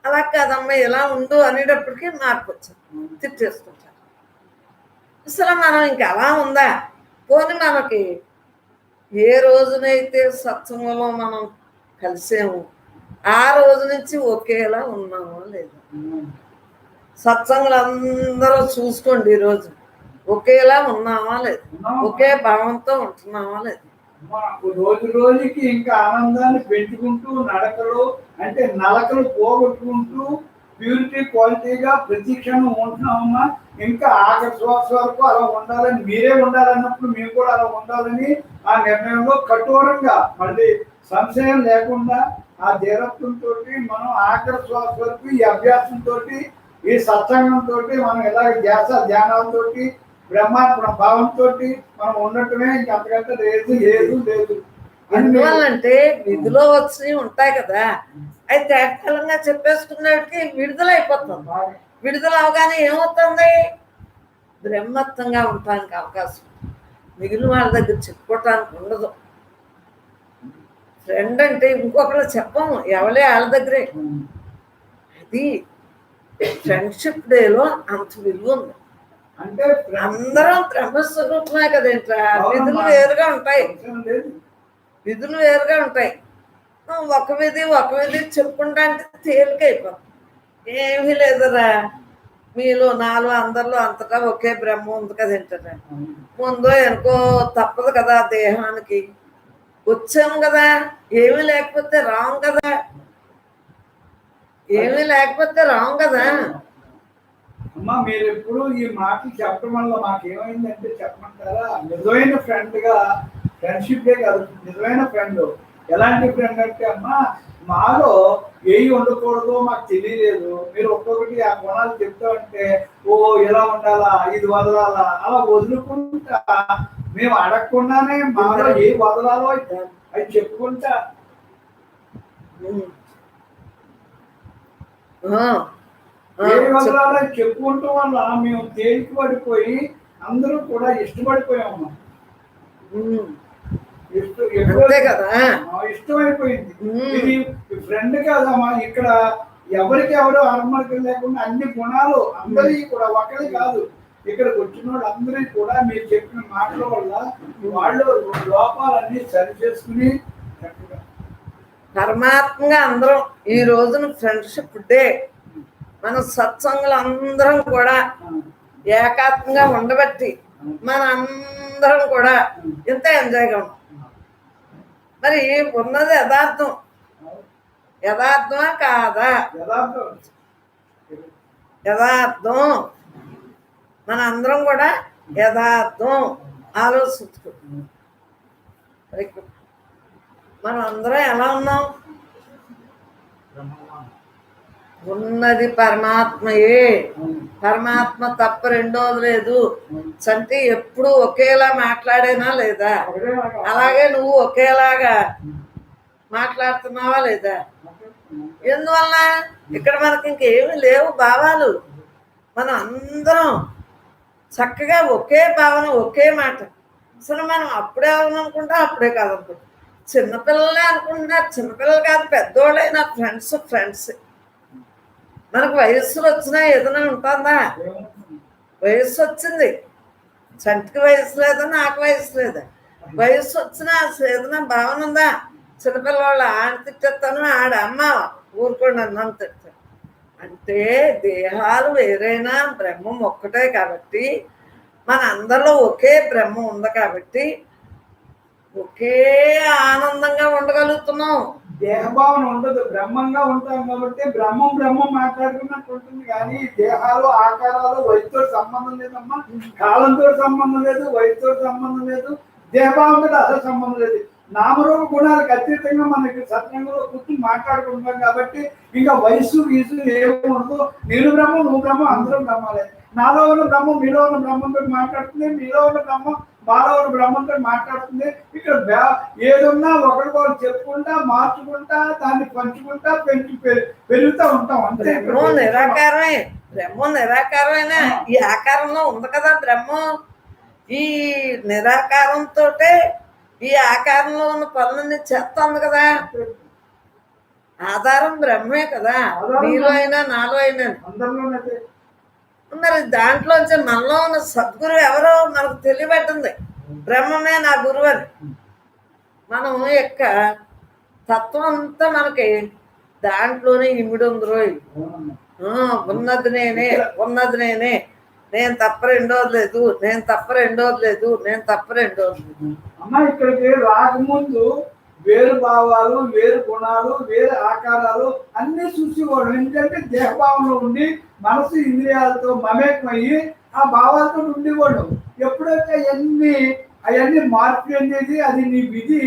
అలా కాదమ్మా ఇలా ఉండు అనేటప్పటికీ మార్పు వచ్చారు, తిట్టేసుకుంటారు. అసలు మనం ఇంకా అలా ఉందా? పోనీ మనకి ఏ రోజునైతే సత్సంగంలో మనం కలిసాము ఆ రోజు నుంచి ఒకేలా ఉన్నామో లేదా? సత్సంగులు అందరూ చూసుకోండి, ఈరోజు ఒకేలా ఉన్నామా లేదు, ఒకే భావంతో ఉంటున్నామా లేదు. రోజు రోజుకి ఇంకా ఆనందాన్ని పెంచుకుంటూ నడకలు అంటే నలకలు పోగొట్టుకుంటూ ప్యూరిటీ క్వాలిటీగా ప్రతి క్షణం ఉంటున్నామమ్మా. ఇంకా ఆఖరి శ్వాస వరకు అలా ఉండాలని, మీరే ఉండాలన్నప్పుడు మేము కూడా అలా ఉండాలని ఆ నిర్ణయంలో కఠోరంగా మళ్ళీ సంశయం లేకుండా ఆ ధీరత్వంతో మనం ఆఖరి శ్వాస వరకు ఈ అభ్యాసంతో ఈ సత్సంగంతో మనం ఎలాగ ధ్యానాలతో బ్రహ్మాత్మ భావంతో మనం ఉండటమే. ఇంకంతకంటే లేదు లేదు లేదు. ఎందువల్లంటే విధిలో వచ్చి ఉంటాయి కదా, అవి తేటతెల్లంగా చెప్పేసుకున్నటికి విడుదల అయిపోతుంది. విడుదల అవగానే ఏమవుతుంది? బ్రహ్మత్వంగా ఉండటానికి అవకాశం, మిగిలిన వాళ్ళ దగ్గర చెప్పుకోవటానికి ఉండదు. ఫ్రెండ్ అంటే ఇంకొకరు చెప్పము, ఎవరే వాళ్ళ దగ్గరే. అది ఫ్రెండ్షిప్ డేలో అంత విలువ ఉంది. అంటే అందరం బ్రహ్మస్వరూపమే కదేంట్రా. విధులు వేరుగా ఉంటాయి, విధులు వేరుగా ఉంటాయి. ఒక విధి చెప్పుకుంటా అంటే తేలికైపోతుంది. ఏమీ లేదురా, మీలో నాలో అందరిలో అంతటా ఒకే బ్రహ్మ ఉంది కదేంటరా. ముందో ఎనుకో తప్పదు కదా, దేహానికి వచ్చాము కదా. ఏమీ లేకపోతే రాం కదా, ఏమీ లేకపోతే రాం కదా. అమ్మా మీరు ఎప్పుడు ఈ మాటలు చెప్పడం వల్ల మాకేమైందంటే చెప్పమంటారా, నిజమైన ఫ్రెండ్ గా ఫ్రెండ్షిప్ డే కాదు, నిజమైన ఫ్రెండ్. ఎలాంటి ఫ్రెండ్ అంటే అమ్మా, మాలో ఏవి ఉండకూడదో మాకు తెలియలేదు, మీరు ఒక్కొక్కటి ఆ గుణాలు చెప్తా ఉంటే ఓ ఇలా ఉండాలా, ఇది వదలాలా, అలా వదులుకుంటా మేము అడగకుండానే మాలో ఏ వదలాలో అది చెప్పుకుంటా ఏ వదలాలో చెప్పుకుంటాం వల్ల మేము తేలిక పడిపోయి అందరూ కూడా ఇష్టపడిపోయాము. ఇష్టమైపోయింది. ఇది ఫ్రెండ్ కాదమ్మా, ఇక్కడ ఎవరికి ఎవరు ఆత్మకి లేకుండా అన్ని గుణాలు అందరికీ కూడా ఒకరి కాదు. ఇక్కడికి వచ్చిన వాళ్ళు అందరికీ కూడా మీరు చెప్పిన మాటల వల్ల వాళ్ళు లోపాలన్నీ సరి చేసుకుని పరమాత్మగా అందరం ఈ రోజున ఫ్రెండ్షిప్ డే మన సత్సంగులు అందరం కూడా ఏకాత్మంగా ఉండబట్టి మన అందరం కూడా ఎంత ఎంజాయ్గా ఉంటాం. మరి ఉన్నది యథార్థం, యథార్థమా కాదా? యథార్థం. మన అందరం కూడా యథార్థం ఆలోచించుకుంటున్నాం. మనం అందరం ఎలా ఉన్నాం? ఉన్నది పరమాత్మయే, పరమాత్మ తప్ప రెండోది లేదు. అంటే ఎప్పుడు ఒకేలా మాట్లాడేనా లేదా? అలాగే నువ్వు ఒకేలాగా మాట్లాడుతున్నావా లేదా? ఎందువల్ల ఇక్కడ మనకి ఇంకేమి లేవు భావాలు. మనం అందరం చక్కగా ఒకే భావన, ఒకే మాట. అసలు మనం అప్పుడే అవుననుకుంటా, అప్పుడే కాదనుకుంటా. చిన్నపిల్లలే అనుకుంటున్నారు, చిన్నపిల్లలు కాదు పెద్దోళ్ళైనా ఫ్రెండ్స్. మనకు వయస్సులు వచ్చినా ఏదైనా ఉంటుందా? వయస్సు వచ్చింది, చంటికి వయసు లేదా, నాకు వయసు లేదా. వయస్సు వచ్చినా ఏదైనా భావన ఉందా? చిన్నపిల్లవాళ్ళు ఆడ తిట్టేస్తాను, ఆడ అమ్మ ఊరుకోండి అన్నం తిట్టాను అంటే దేహాలు వేరైనా బ్రహ్మం ఒక్కటే కాబట్టి మన అందరిలో ఒకే బ్రహ్మ ఉంది కాబట్టి ఒకే ఆనందంగా ఉండగలుగుతున్నాం. దేహభావన ఉండదు, బ్రహ్మంగా ఉంటాం కాబట్టి బ్రహ్మం మాట్లాడుకున్నట్టు ఉంటుంది. కానీ దేహాలు ఆకారాలు వయసుతో సంబంధం లేదమ్మా, కాలంతో సంబంధం లేదు, వయసుతో సంబంధం లేదు, దేహభావంతో అసలు సంబంధం లేదు. నామరూప గుణాలకు అతీతంగా మనకి సత్యంలో కూర్చుని మాట్లాడుకుంటున్నాం కాబట్టి ఇంకా వయసు గీసు ఏమో ఉండదు. నేను బ్రహ్మం, నువ్వు బ్రహ్మం, అందరం బ్రహ్మాలే. నాలో ఉన్న బ్రహ్మం మీలో ఉన్న బ్రహ్మంతో మాట్లాడుతుంది, మీలో ఉన్న బ్రహ్మం మాలో ఉన్న బ్రహ్మంతో మాట్లాడుతుంది. ఇక్కడ ఏదున్నా ఒకరికొకరు చెప్పుకుంటా, మార్చుకుంటా, దాన్ని పంచుకుంటా, పెరుగుతూ ఉంటాం. అంతే. నిరాకారమే బ్రహ్మం, నిరాకారమేనా? ఈ ఆకారంలో ఉంది కదా బ్రహ్మం. ఈ నిరాకారంతో ఈ ఆకారంలో ఉన్న పనులన్నీ చేస్తుంది కదా. ఆధారం బ్రహ్మే కదా, నీలో అయినా నాలో అయినా. మరి దాంట్లోంచి మనలో ఉన్న సద్గురు ఎవరో మనకు తెలియబెట్టింది. బ్రహ్మమే నా గురువు అని. మనం యొక్క తత్వం అంతా మనకి దాంట్లోనే ఇమిడి ఉంది. ఉన్నది నేనే, ఉన్నది నేనే, నేను తప్ప రెండోది లేదు, నేను తప్ప రెండోది లేదు, నేను తప్ప రెండోది లేదు. అమ్మ ఇక్కడికి రాకముందు వేరు భావాలు, వేరు గుణాలు, వేరు ఆకారాలు అన్ని చూసేవాడు. ఎందుకంటే దేహభావంలో ఉండి మనసు ఇంద్రియాలతో మమేకమయ్యి ఆ భావాలతో ఉండేవాడు. ఎప్పుడైతే అవన్నీ మార్పు అనేది అది నీ విధి.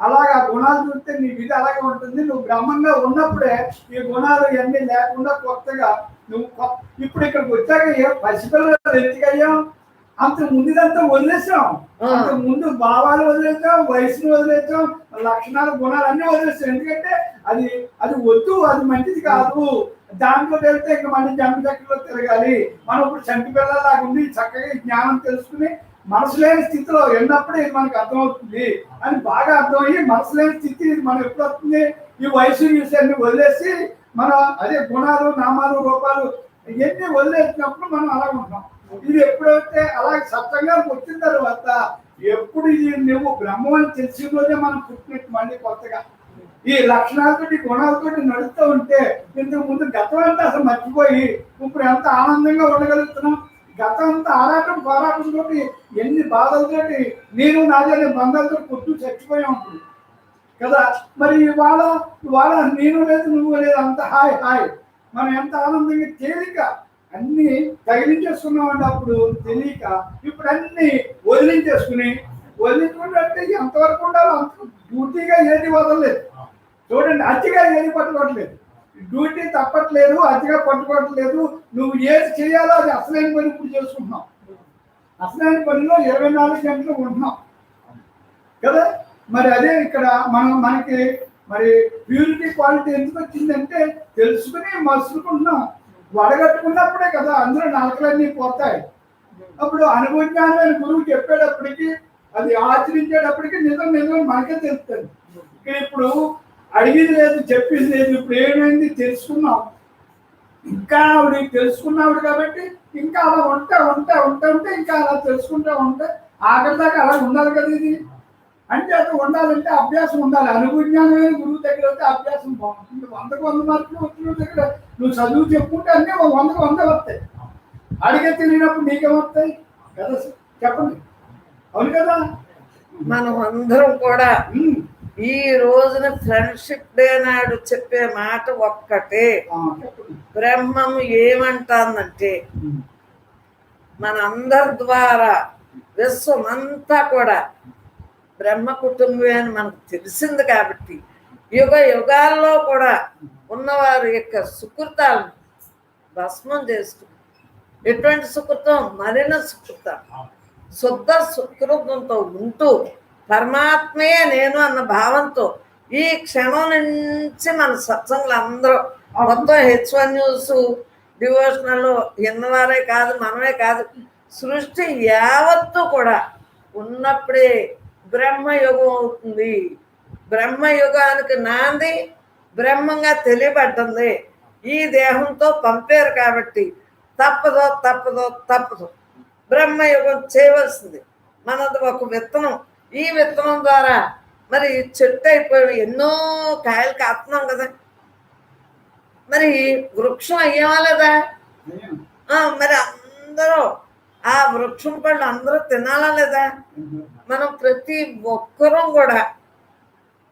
అలాగా గుణాలు చూస్తే నీ విధి అలాగే ఉంటుంది. నువ్వు బ్రహ్మంగా ఉన్నప్పుడే ఈ గుణాలు ఇవన్నీ లేకుండా కొత్తగా నువ్వు ఇప్పుడు ఇక్కడికి వచ్చాక పసిపిల్లలు ఎత్తికయ్యాం. అంత ముందుదంతా వదిలేసాం. అంత ముందు భావాలు వదిలేసాం, వయసును వదిలేసాం, లక్షణాలు గుణాలు అన్ని వదిలేసాం. ఎందుకంటే అది అది వద్దు, అది మంచిది కాదు. దాంట్లో వెళ్తే ఇంకా మళ్ళీ జంపి చక్రంలో తిరగాలి. మనం ఇప్పుడు చంటి పిల్లలాగా ఉండి చక్కగా జ్ఞానం తెలుసుకుని మనసు లేని స్థితిలో ఎన్నప్పుడే ఇది మనకు అర్థమవుతుంది అని బాగా అర్థమయ్యి మనసు లేని స్థితి మనం ఎప్పుడు వస్తుంది? ఈ వయసు విషయాన్ని వదిలేసి మనం అదే గుణాలు, నామాలు, రూపాలు ఇవన్నీ వదిలేసినప్పుడు మనం అలా ఉంటాం. ఇది ఎప్పుడైతే అలాగే సత్యంగా వచ్చిన తర్వాత ఎప్పుడు ఇది నువ్వు బ్రహ్మం అని తెలిసిన రోజే మనం పుట్టినట్టు మళ్ళీ కొత్తగా ఈ లక్షణాలతో గుణాలతో నడుస్తూ ఉంటే ఇంతకు ముందు గతం అంతా అసలు మర్చిపోయి ఇప్పుడు ఎంత ఆనందంగా ఉండగలుగుతున్నాం. గతం అంతా ఆరాటం పోరాటంతో ఎన్ని బాధలతోటి నేను నాదే బంధాలతో కొట్టు చచ్చిపోయి ఉంటుంది కదా. మరి ఇవాళ నేను లేదు, నువ్వు లేదు, అంత హాయ్ హాయ్. మనం ఎంత ఆనందంగా తేలిక అన్ని తగిలించేసుకున్నామండి. అప్పుడు తెలియక ఇప్పుడు అన్ని వదిలించుకుంటే ఎంతవరకు ఉండాలో అంత డ్యూటీగా ఏది వదలలేదు. చూడండి, అతిగా ఏది పట్టుకోవట్లేదు, డ్యూటీ తప్పట్లేదు, అతిగా పట్టుకోవట్లేదు. నువ్వు ఏది చేయాలో అది అసలైన పని ఇప్పుడు చేసుకుంటున్నావు. అసలైన పనిలో 24 గంటలు ఉంటున్నాం కదా. మరి అదే ఇక్కడ మనకి మరి ప్యూరిటీ క్వాలిటీ ఎందుకు వచ్చిందంటే తెలుసుకుని మసులుకుంటున్నాం. వడగట్టుకున్నప్పుడే కదా అందులో నలకలన్నీ పోతాయి. అప్పుడు అనుభవజ్ఞానమైన గురువు చెప్పేటప్పటికి అది ఆచరించేటప్పటికి నిజం మనకే తెలుస్తుంది. ఇప్పుడు అడిగింది లేదు, చెప్పింది లేదు. ఇప్పుడు ఏమైంది? తెలుసుకున్నాం. ఇంకా ఆవిడ తెలుసుకున్నావిడ కాబట్టి ఇంకా అలా ఉంటే ఇంకా అలా తెలుసుకుంటా ఉంటే ఆఖరి దాకా అలా ఉండాలి కదా. ఇది అంటే అది ఉండాలంటే అభ్యాసం ఉండాలి. అనుభవజ్ఞానమైన గురువు దగ్గర అయితే అభ్యాసం బాగుంటుంది. 100 మార్కులు వచ్చిన దగ్గర నువ్వు చదువు చెప్పుకుంటే అన్నీ 100 వస్తాయి. అడిగే తెలియనప్పుడు నీకేమొస్తాయి కదా. చెప్పండి, అవును కదా. మనం అందరం కూడా ఈ రోజున ఫ్రెండ్షిప్ డే నాడు చెప్పే మాట ఒక్కటే. బ్రహ్మము ఏమంటాందంటే మనందరి ద్వారా విశ్వం అంతా కూడా బ్రహ్మ కుటుంబమే అని మనకు తెలిసింది కాబట్టి యుగాల్లో కూడా ఉన్నవారి యొక్క సుకృతాలను భస్మం చేసుకుంది. ఎటువంటి సుకృతం? మరిన సుకృతం. శుద్ధ సుకృతంతో ఉంటూ పరమాత్మే నేను అన్న భావంతో ఈ క్షణం నుంచి మన సత్సంగులు అందరూ మొత్తం H1 న్యూస్ డివోషనల్ ఎన్నవారే కాదు, మనమే కాదు, సృష్టి యావత్తు కూడా ఉన్నప్పుడే బ్రహ్మయుగం అవుతుంది. బ్రహ్మయుగానికి నాంది బ్రహ్మంగా తెలియబడ్డంది. ఈ దేహంతో పంపారు కాబట్టి తప్పదు బ్రహ్మయుగం చేయవలసింది. మనది ఒక విత్తనం. ఈ విత్తనం ద్వారా మరి చెట్టు అయిపోయి ఎన్నో కాయలు కాస్తున్నాం కదా. మరి వృక్షం అయ్యామా లేదా? మరి అందరూ ఆ వృక్షం పళ్ళు అందరూ తినాలా లేదా? మనం ప్రతి ఒక్కరూ కూడా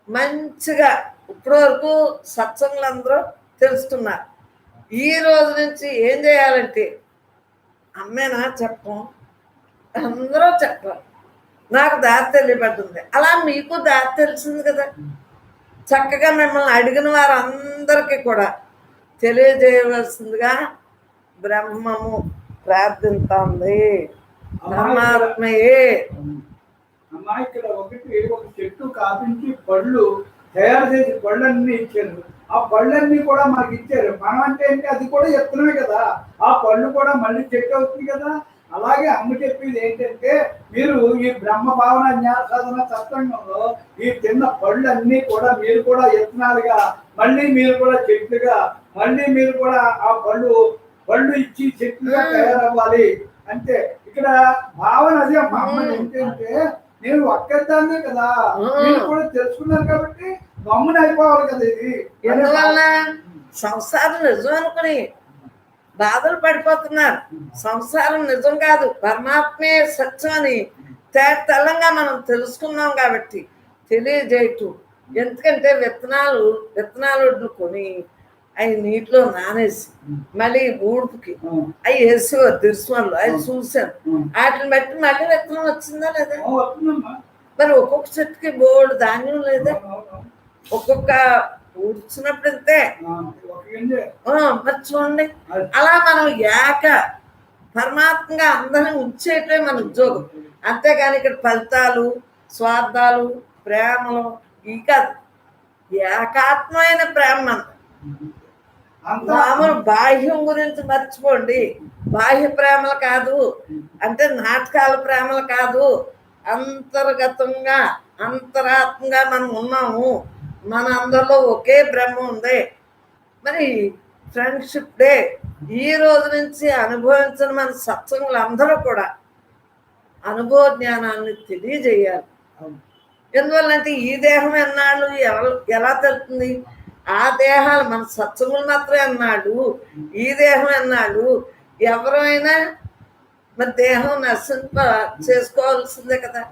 మంచిగా ఇప్పటి వరకు సత్సంగులు అందరూ తెలుస్తున్నారు. ఈ రోజు నుంచి ఏం చేయాలంటే అమ్మేనా చెప్పం, అందరూ చెప్పాలి. నాకు దారి తెలియబడుతుంది, అలా మీకు దారి తెలిసింది కదా. చక్కగా మిమ్మల్ని అడిగిన వారందరికీ కూడా తెలియజేయవలసిందిగా బ్రహ్మము ప్రార్థిస్తుంది. పరమాత్మయే. అమ్మా ఇక్కడ ఒక చెట్టు కాపించి పళ్ళు తయారు చేసి పళ్ళన్నీ ఇచ్చారు. ఆ పళ్ళన్నీ కూడా మాకు ఇచ్చారు. మనం అంటే ఏంటి? అది కూడా ఎత్తనమే కదా. ఆ పళ్ళు కూడా మళ్ళీ చెట్టు అవుతుంది కదా. అలాగే అమ్మ చెప్పేది ఏంటంటే మీరు ఈ బ్రహ్మ భావన జ్ఞాన సాధన సత్సంగంలో ఈ తిన్న పళ్ళు అన్నీ కూడా మీరు కూడా యత్నాలుగా మళ్ళీ మీరు కూడా చెట్లుగా మళ్ళీ మీరు కూడా ఆ పళ్ళు ఇచ్చి చెట్లుగా తయారవ్వాలి. అంటే ఇక్కడ భావన అదే అమ్మ ఏంటంటే నేను ఒక్కదాన్నే కదా, మీరు కూడా తెలుసుకున్నారు కాబట్టి గమ్మున అయిపోవాలి కదా. ఇది ఎందువల్ల సంసారం నిజం అనుకుని బాధలు పడిపోతున్నారు. సంసారం నిజం కాదు, పరమాత్మే సత్యం అని తెల్లంగా మనం తెలుసుకున్నాం కాబట్టి తెలియజేయటం. ఎందుకంటే విత్తనాలు కొని అవి నీటిలో నానేసి మళ్ళీ ఊడుపుకి అవి వేసేవారు దిర్శంలో, అవి చూశాను. వాటిని బట్టి మళ్ళీ విత్తనం వచ్చిందా లేదా? మరి ఒక్కొక్క చెట్టుకి బోల్డ్ ధాన్యం లేదా? ఒక్కొక్క ఊడ్చినప్పుడు అంతే. మరి చూడండి, అలా మనం పరమాత్మగా అందరం ఉంచేటే మన ఉద్యోగం. అంతేగాని ఇక్కడ ఫలితాలు, స్వార్థాలు, ప్రేమలు ఈ కాదు. ఏకాత్మైన ప్రేమ మనం. మామూలు బాహ్యం గురించి మర్చిపోండి. బాహ్య ప్రేమలు కాదు అంటే నాటకాల ప్రేమలు కాదు. అంతర్గతంగా అంతరాత్మగా మనం ఉన్నాము. మన అందరిలో ఒకే బ్రహ్మ ఉంది. మరి ఫ్రెండ్షిప్ డే ఈ రోజు నుంచి అనుభవించిన మన సత్సంగులు అందరూ కూడా అనుభవ జ్ఞానాన్ని తెలియజేయాలి. ఎందువల్లంటే ఈ దేహం ఎన్నాళ్ళు ఎలా తెలుస్తుంది? ఆ దేహాలు మన సత్సంగులు మాత్రమే అన్నాడు. ఈ దేహం ఎన్నాడు? ఎవరైనా మరి దేహం చేసుకోవాల్సిందే కదా.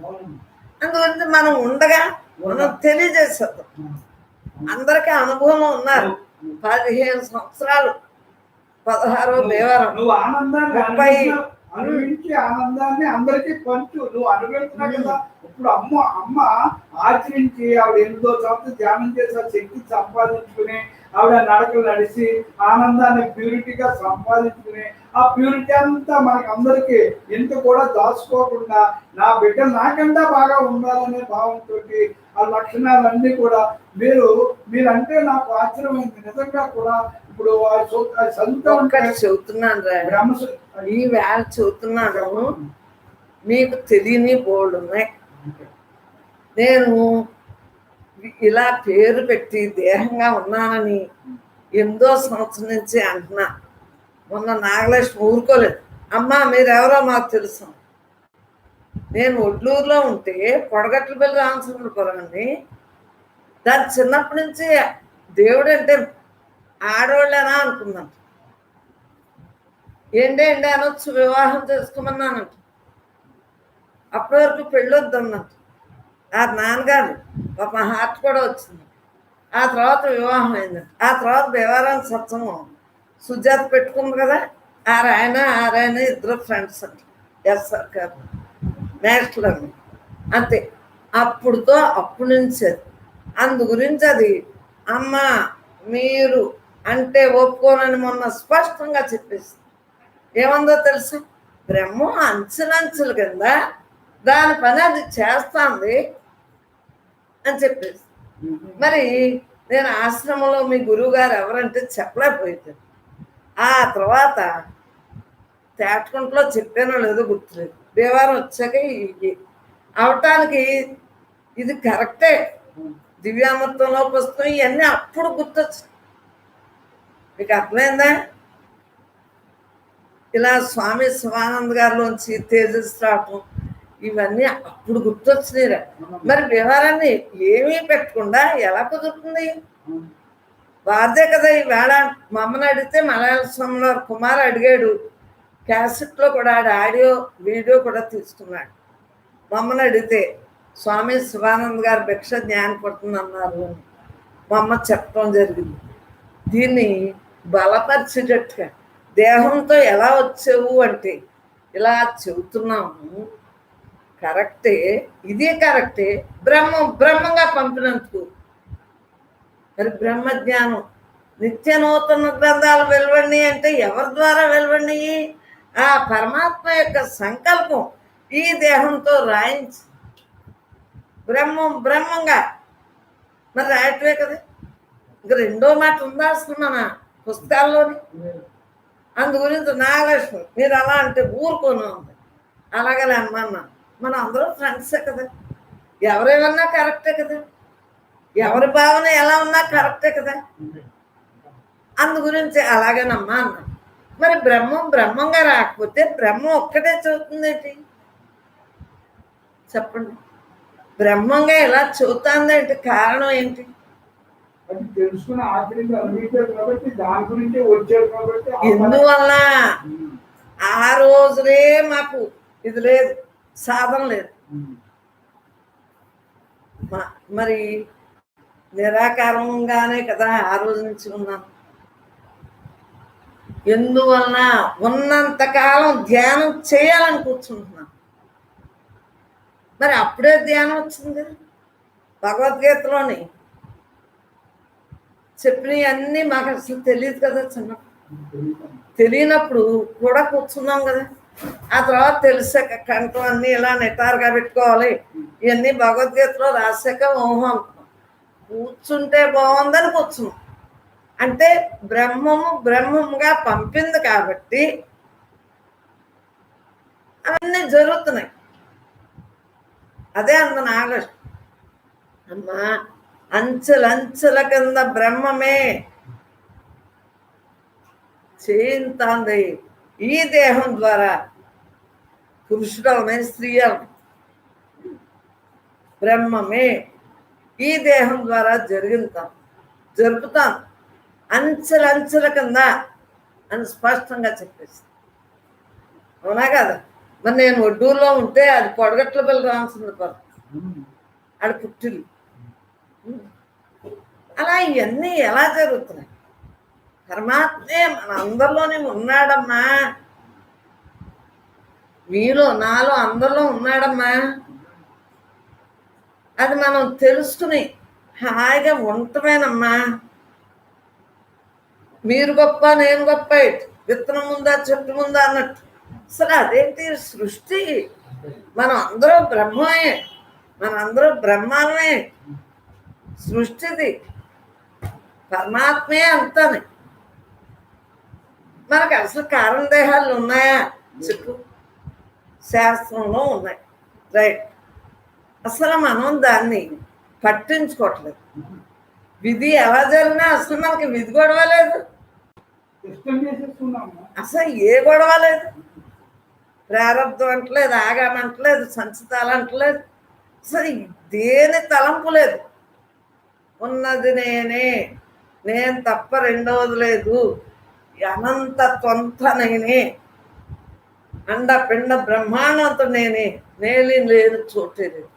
అందువల్ల మనం ఉండగా మనం తెలియజేసేద్దాం. అందరికీ అనుభవం ఉన్నారు. 15 సంవత్సరాలు 16వ దేవారం నువ్వు ఆనందాన్ని 30 అనుభవించి ఆనందాన్ని అందరికీ పంచు. నువ్వు అనుభవిస్తున్నావు కదా. ఇప్పుడు అమ్మ ఆచరించి ఆవిడ 8వ సంవత్సరం ధ్యానం చేసి ఆ శక్తి సంపాదించుకుని ఆవిడ నడకలు నడిచి ఆనందాన్ని ప్యూరిటీగా సంపాదించుకుని ఆ ప్యూరిటీ అంతా మనకు అందరికీ ఎంత కూడా దాచుకోకుండా నా బిడ్డ నాకంటే బాగా ఉండాలనే భావంతో ఆ లక్షణాలన్నీ కూడా మీరంటే నాకు ఆశ్చర్యమైంది నిజంగా కూడా. ఇప్పుడు చెబుతున్నాను రా, ఈ వేళ చెబుతున్నాను. మీకు తెలియని బోర్డు ఉన్నాయి. నేను ఇలా పేరు పెట్టి దేహంగా ఉన్నానని 8వ సంవత్సరం నుంచి అంటున్నా. మొన్న నాగలక్ష్మి ఊరుకోలేదు. అమ్మా మీరెవరో మాకు తెలుసు. నేను ఒడ్లూరులో ఉంటే పొడగట్లపల్లి రామచంద్రపురం అండి. దాని చిన్నప్పటి నుంచి దేవుడు అంటే ఆడవాళ్ళేనా అనుకున్నాను. ఏంటి అనొచ్చు, వివాహం చేసుకోమన్నానంట. అప్పటి వరకు పెళ్ళొద్దన్నట్టు. ఆ నాన్నగారు పాప హార్ట్ కూడా వచ్చింది. ఆ తర్వాత వివాహం అయిందంట. ఆ తర్వాత దేవారాయణ సత్సంగం సుజాత పెట్టుకుంది కదా. ఆరాయన ఇద్దరు ఫ్రెండ్స్ అంట. ఎస్ఆర్ గారు నేషనల్ అని అంతే. అప్పటి నుంచి అది అందు గురించి అది అమ్మ మీరు అంటే ఒప్పుకోనని మొన్న స్పష్టంగా చెప్పేసి ఏమందో తెలుసు, బ్రహ్మం అంచెలంచెల కింద దాని పని అది చేస్తుంది అని చెప్పేసి. మరి నేను ఆశ్రమంలో మీ గురువు గారు ఎవరంటే చెప్పలేకపోయింది. ఆ తర్వాత తేటకుంటలో చెప్పానో లేదో గుర్తులేదు. దేవారం వచ్చాక అవటానికి ఇది కరెక్టే. దివ్యామృతంలో పుస్తకం ఇవన్నీ అప్పుడు గుర్తొచ్చు. మీకు అర్థమైందా? ఇలా స్వామి శివానంద్ గారిలోంచి తేజస్ రావటం ఇవన్నీ అప్పుడు గుర్తొచ్చినాయిరా. మరి వ్యవహారాన్ని ఏమీ పెట్టకుండా ఎలా కుదురుతుంది? వారిదే కదా ఈవేళ. మా అమ్మని అడిగితే మలయాళ స్వామిలో కుమార్ అడిగాడు. క్యాసెట్లో కూడా ఆడియో వీడియో కూడా తీసుకున్నాడు. మా అమ్మని అడిగితే స్వామి శివానంద్ గారు భిక్ష జ్ఞానం పడుతుందన్నారు అని మా అమ్మ చెప్పడం జరిగింది. దీన్ని బలపరిచేటట్టుగా దేహంతో ఎలా వచ్చావు అంటే ఇలా చెబుతున్నాము. కరెక్టే, ఇదే కరెక్టే. బ్రహ్మంగా పంపినందుకు మరి బ్రహ్మజ్ఞానం నిత్య నూతన గ్రంథాలు వెలువడినాయి అంటే ఎవరి ద్వారా వెలువడినాయి? ఆ పరమాత్మ యొక్క సంకల్పం ఈ దేహంతో రాయించి బ్రహ్మంగా మరి రాయటమే కదా. ఇంక రెండో మాట ఉందా అసలు మన పుస్తకాల్లోని? అందు గురించి నాగలక్ష్మి మీరు అలా అంటే ఊరుకోను ఉంది. అలాగలే అమ్మన్నా. మనం అందరం ఫ్రెండ్సే కదా. ఎవరేమన్నా కరెక్టే కదా. ఎవరి భావన ఎలా ఉన్నా కరెక్టే కదా. అందు గురించి అలాగేనమ్మా అన్నా. మరి బ్రహ్మంగా రాకపోతే బ్రహ్మం ఒక్కటే చదువుతుందేంటి చెప్పండి? బ్రహ్మంగా ఎలా చదువుతుందంటే కారణం ఏంటి? అది తెలుసుకుని ఆచరించి అనుభవించారు కాబట్టి దాని గురించే వచ్చారు కాబట్టి ఎందువల్ల ఆ రోజులే మాకు ఇది లేదు, సాధన లేదు. మరి నిరాకారంగానే కదా ఆ రోజు నుంచి ఉన్నాం. ఎందువలన ఉన్నంతకాలం ధ్యానం చేయాలని కూర్చుంటున్నాం. మరి అప్పుడే ధ్యానం వచ్చింది. భగవద్గీతలోని చెప్పినవి అన్నీ మాకు అసలు తెలియదు కదా. తెలియనప్పుడు కూడా కూర్చున్నాం కదా. ఆ తర్వాత తెలిసాక కంఠం అన్నీ ఇలా నిటారుగా పెట్టుకోవాలి, ఇవన్నీ భగవద్గీతలో రాశాక ఓహో కూర్చుంటే బాగుందని కూర్చున్నాం. అంటే బ్రహ్మము బ్రహ్మముగా పంపింది కాబట్టి అవన్నీ జరుగుతున్నాయి. అదే అంత నాగేష్ అమ్మా, అంచెలంచెల కింద బ్రహ్మమే చేయింతాంది. ఈ దేహం ద్వారా పురుషుడవనే స్త్రీ అవనే బ్రహ్మమే ఈ దేహం ద్వారా జరుపుతాం అంచెలంచెల కింద అని స్పష్టంగా చెప్పేసి. అవునా కదా? మరి నేను ఒడ్డూరులో ఉంటే అది పొడగట్ల పిల్ల రామచంద్రపురం, అది పుట్టిల్లు. అలా ఇవన్నీ ఎలా జరుగుతున్నాయి? పరమాత్మే మన అందరిలోనే ఉన్నాడమ్మా. మీలో నాలో అందరిలో ఉన్నాడమ్మా. అది మనం తెలుసుకుని హాయిగా ఉండటమేనమ్మా. మీరు గొప్ప నేను గొప్ప, విత్తనం ముందా చెట్టు ముందా అన్నట్టు. అసలు అదేంటి సృష్టి? మనం అందరూ బ్రహ్మమే, మనందరూ బ్రహ్మాలమే. సృష్టిది పరమాత్మే అంతానే. మనకు అసలు కారణదేహాలు ఉన్నాయా చెప్పు? శాస్త్రంలో ఉన్నాయి, రైట్. అసలు మనం దాన్ని పట్టించుకోవట్లేదు. విధి ఎలా జరిగినా అసలు మనకి విధి గొడవ లేదు, అసలు ఏ గొడవ లేదు. ప్రారంధం అంటలేదు, ఆగామంటలేదు, సంచితాలు అంటలేదు, అసలు దేని తలంపు లేదు. ఉన్నది నేను తప్ప రెండవది లేదు. అనంత త్వంత నేనే, అండ పిండ బ్రహ్మాండంతో నేనే, నేలి లేదు చోటే లేదు.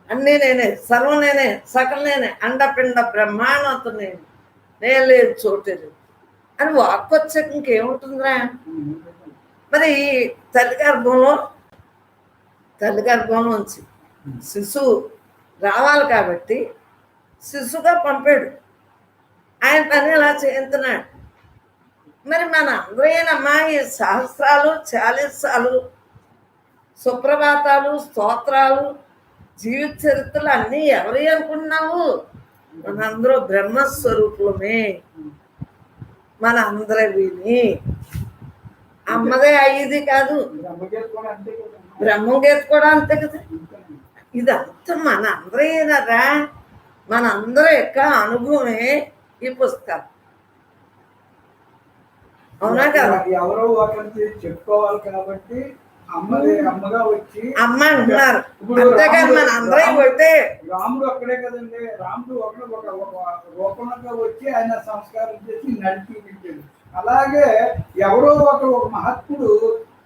అన్నీ నేనే, సర్వం నేనే, సకల నేనే, అండపిండ బ్రహ్మాండంతో నేను లేదు చోటే లేదు అని వాక్కు వచ్చాక ఇంకేముంటుందిరా? మరి తల్లి గర్భంలోంచి శిశువు రావాలి కాబట్టి శిశువుగా పంపాడు. ఆయన పని ఇలా చేస్తున్నాడు. మరి మన అందరేనమ్మా ఈ సహస్రాలు, చాలీసాలు, సుప్రభాతాలు, స్తోత్రాలు, జీవిత చరిత్రలు అన్నీ ఎవరి అనుకుంటున్నావు? మనందరూ బ్రహ్మస్వరూపులమే. మన అందరివిని అమ్మదే అయ్యేది కాదు. బ్రహ్మగీత కూడా అంతే కదా. ఇదంతా మన అందరేనరా, మనందరి యొక్క అనుభవమే ఈ పుస్తకాలు. అవునా కదా? ఎవరో ఒకరికి చెప్పుకోవాలి కాబట్టి అమ్మగా వచ్చి అమ్మ అంటున్నారు. అంతేకాదు మన అందరూ కొట్టే రాముడు అక్కడే కదండి. రాముడు ఒక రూపంగా వచ్చి ఆయన సంస్కారం చేసి నడిచి చూపించాడు. అలాగే ఎవరో ఒక మహాత్ముడు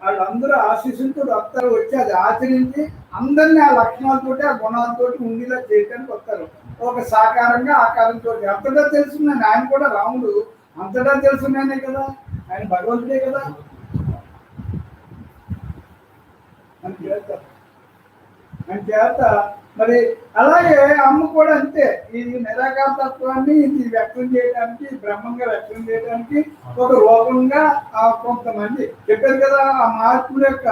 వాళ్ళందరూ ఆశీస్సులతో వస్తారు, వచ్చి అది ఆచరించి అందరినీ ఆ లక్షణాలతోటి ఆ గుణాలతోటి ఉండేలా చేయడానికి వస్తారు. ఒక సాకారంగా ఆకారంతో అంతటా తెలుసున్నాను. ఆయన కూడా రాముడు అంతటా తెలుసున్నానే కదా, ఆయన భగవంతుడే కదా. అంచేత మరి అలాగే అమ్మ కూడా అంతే. ఇది నిరాకార తత్వాన్ని ఇది వ్యక్తం చేయడానికి, బ్రహ్మంగా వ్యక్తం చేయడానికి ఒక రూపంగా కొంతమంది చెప్పారు కదా. ఆ మహాత్ముల యొక్క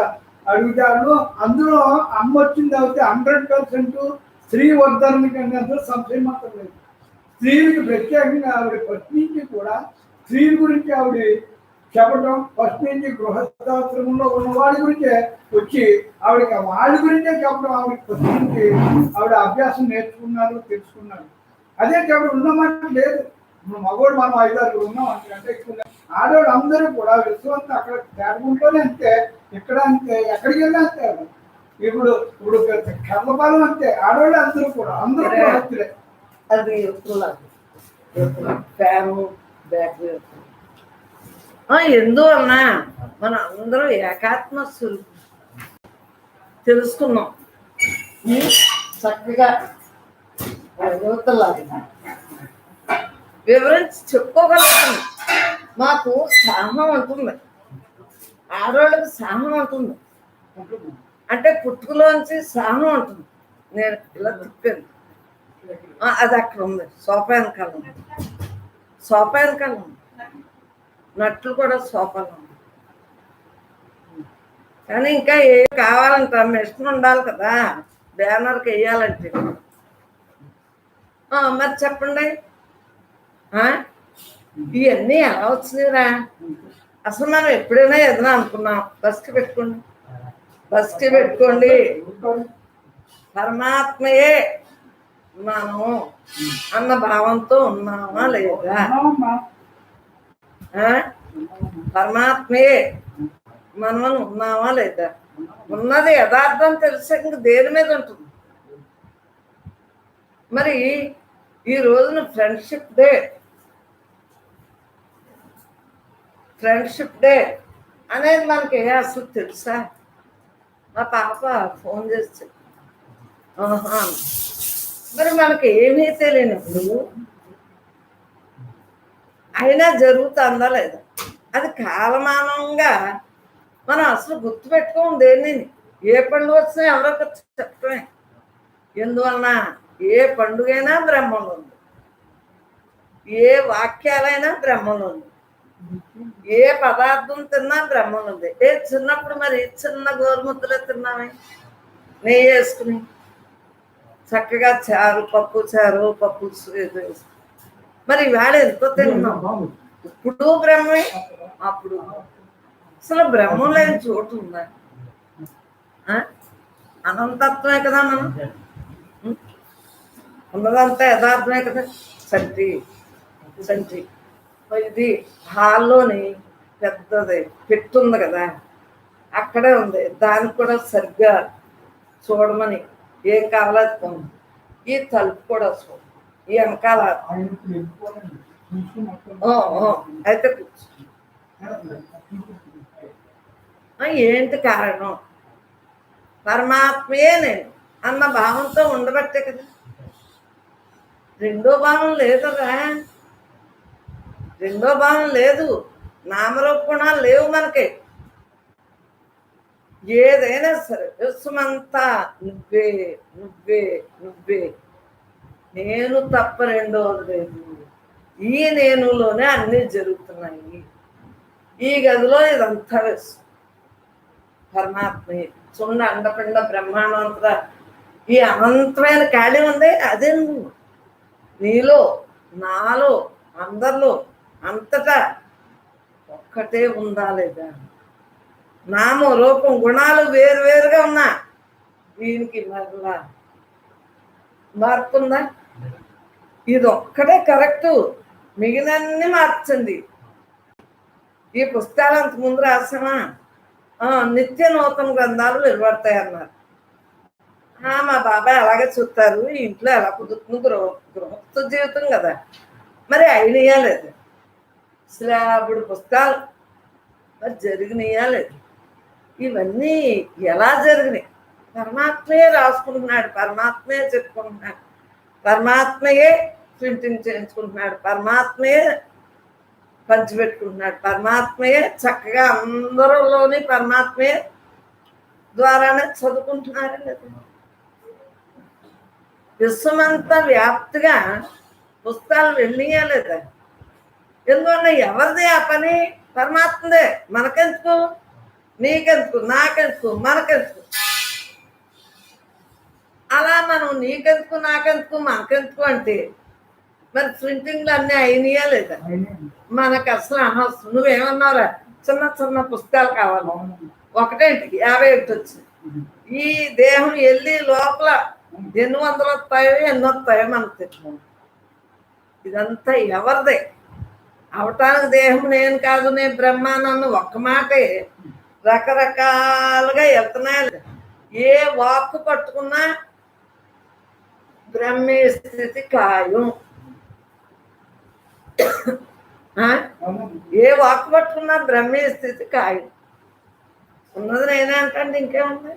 అడుగుజాడలు అందులో అమ్మ వచ్చింది అయితే 100% స్త్రీ వర్ధన కంటే అందులో సంశయం మాత్రం లేదు. స్త్రీలకు ప్రత్యేకంగా ఆవిడ పత్నికి కూడా స్త్రీల గురించి ఆవిడ చెప్పడం, ఫస్ట్ నుంచి గృహస్థాశ్రమంలో ఉన్న వాడి గురించే వచ్చి ఆవిడకి వాళ్ళ గురించే చెప్పడం. ఆవిడ ఫస్ట్ నుంచి ఆవిడ అభ్యాసం నేర్చుకున్నారు, తెలుసుకున్నారు. అదే చెప్పడం ఉన్నమాట లేదు. మగవాడు మనం 5-6 ఉన్నాం అంటే ఎక్కువ. ఆడవాడు అందరూ కూడా విశ్వంతా అక్కడ తేడుకుంటూనే అంతే, ఇక్కడ అంతే, ఎక్కడికి వెళ్ళి అంతే. ఇప్పుడు కర్మపాలన అంతే. ఆడవాళ్ళు అందరూ కూడా హత్తులే. అది ఫ్యాను బ్యాటరీ ఎందువలన మనం అందరం ఏకాత్మ స్వరూపం తెలుసుకున్నాం. చక్కగా యువతల వివరించి చెప్పుకోగలుగుతున్నాం. మాకు సహనం ఉంటుంది, ఆడవాళ్ళకి సహనం ఉంటుంది. అంటే పుట్టుకలోంచి సహనం ఉంటుంది. నేను ఇలా తిప్పాను, అది అక్కడ ఉంది. సోపాన కాలం, సోపాన కాలం నట్లు కూడా సోపాలు ఉంది. కానీ ఇంకా ఏ కావాలంట మిషన్ ఉండాలి కదా బ్యానర్కి వేయాలంటే. మరి చెప్పండి, ఇవన్నీ ఎలా వచ్చినాయిరా? అసలు మనం ఎప్పుడైనా ఏదైనా అనుకున్నాం? బస్కి పెట్టుకోండి, బస్కి పెట్టుకోండి. పరమాత్మయే మనం అన్న భావంతో ఉన్నామా లేదా? పరమాత్మయే మనం ఉన్నామా లేదా? ఉన్నది యథార్థం తెలిసే దేని మీద ఉంటుంది. మరి ఈ రోజున ఫ్రెండ్షిప్ డే, ఫ్రెండ్షిప్ డే అనేది మనకి అసలు తెలుసా? మా పాప ఫోన్ చేసి మరి మనకి ఏమీ తెలియనప్పుడు అయినా జరుగుతుందా లేదా? అది కాలమానంగా మనం అసలు గుర్తుపెట్టుకోము దేన్ని. ఏ పండుగ వచ్చినా ఎవరో చెప్పమే. ఎందువలన ఏ పండుగైనా బ్రహ్మంలో ఉంది, ఏ వాక్యాలైనా బ్రహ్మంలో ఉంది, ఏ పదార్థం తిన్నా బ్రహ్మంలో ఉంది. చిన్నప్పుడు మరి చిన్న గోరుముద్దలే తిన్నామే నెయ్యి వేసుకుని, చక్కగా చారు, పప్పు చారు, పప్పు మరి ఇవాళ ఎంతో తిన్నాం. ఇప్పుడు బ్రహ్మే, అప్పుడు అసలు బ్రహ్మం లేని చోటు ఉందా? అనంతత్వమే కదా మనం ఉన్నదంతా యథార్థమే కదా. సంటి సంటి ఇది హాల్లోని పెద్దది పెట్టుంది కదా, అక్కడే ఉంది. దానికి కూడా సరిగ్గా చూడమని ఏం కావాలో అది. ఈ తలుపు కూడా చూడ, ఈ వెనకాల అయితే కూర్చో. ఏంటి కారణం? పరమాత్మయే నేను అన్న భావంతో ఉండబట్టే కదా. రెండో భావం లేదురా, రెండో భావం లేదు. నామరూప గుణాలు లేవు మనకి. ఏదైనా సరే విశ్వమంతా నువ్వే నువ్వే నువ్వే, నేను తప్ప రెండోది లేదు. ఈ నేనులోనే అన్నీ జరుగుతున్నాయి. ఈ గదిలో ఇదంతా విశ్వం పరమాత్మయే. చుండ అండపిండ బ్రహ్మాండంతా ఈ అనంతమైన ఖాళీ ఉంది. అదే నువ్వు, నీలో, నాలో, అందరిలో, అంతటా ఒక్కటే ఉందా లేదా? నామం రూపం గుణాలు వేరువేరుగా ఉన్నా దీనికి మరలా మార్పు ఉందా? ఇది ఒక్కటే కరెక్టు, మిగిలినన్ని మార్చండి. ఈ పుస్తకాలు అంత ముందు రాసామా? నిత్య నూతన గ్రంథాలు వెలువడతాయి అన్నారు. మా బాబాయ్ అలాగే చూస్తారు. ఇంట్లో ఎలా కుదురుతుంది? గృహస్థ జీవితం కదా, మరి అయినయా లేదు? స్లాబుడు పుస్తకాలు మరి జరిగినాయా లేదు? ఇవన్నీ ఎలా జరిగినాయి? పరమాత్మయే రాసుకుంటున్నాడు, పరమాత్మయే చెప్పుకుంటున్నాడు, పరమాత్మయే ప్రింటింగ్ చేయించుకుంటున్నాడు, పరమాత్మయే పంచిపెట్టుకుంటున్నాడు, పరమాత్మయే చక్కగా అందరిలోని పరమాత్మయే ద్వారానే చదువుకుంటున్నారు లేదు? విశ్వమంతా వ్యాప్తిగా పుస్తకాలు వెళ్ళియా లేదా? ఎందువల్ల ఎవరిది ఆ పని? పరమాత్మదే. మనకెందుకు? నీకెందుకు, నాకెందుకు, మనకెందుకు? అలా మనం నీకెందుకు, నాకెందుకు, మనకెందుకు అంటే మరి ప్రింటింగ్లు అన్నీ అయినాయా లేదా? మనకు అసలు అనవసరం. నువ్వేమన్నావురా, చిన్న చిన్న పుస్తకాలు కావాలి, ఒకటేంటికి 51 వచ్చింది. ఈ దేహం వెళ్ళి లోపల ఎన్ని వందలు వస్తాయో ఎన్ని వస్తాయో మనకు తెలియదు. ఇదంతా ఎవరిదే? అవటానికి దేహం నేను కాదు, నేను బ్రహ్మానన్ను ఒక్క మాటే రకరకాలుగా వెళ్తున్నాయి. ఏ వాక్కు పట్టుకున్నా బ్రహ్మే స్థితి ఖాయం. ఆ? అవునండి. ఏ వాక్ పట్టుకున్నా బ్రహ్మీ స్థితి ఖాయం. ఉన్నది నేనే అంటండి, ఇంకేముంది?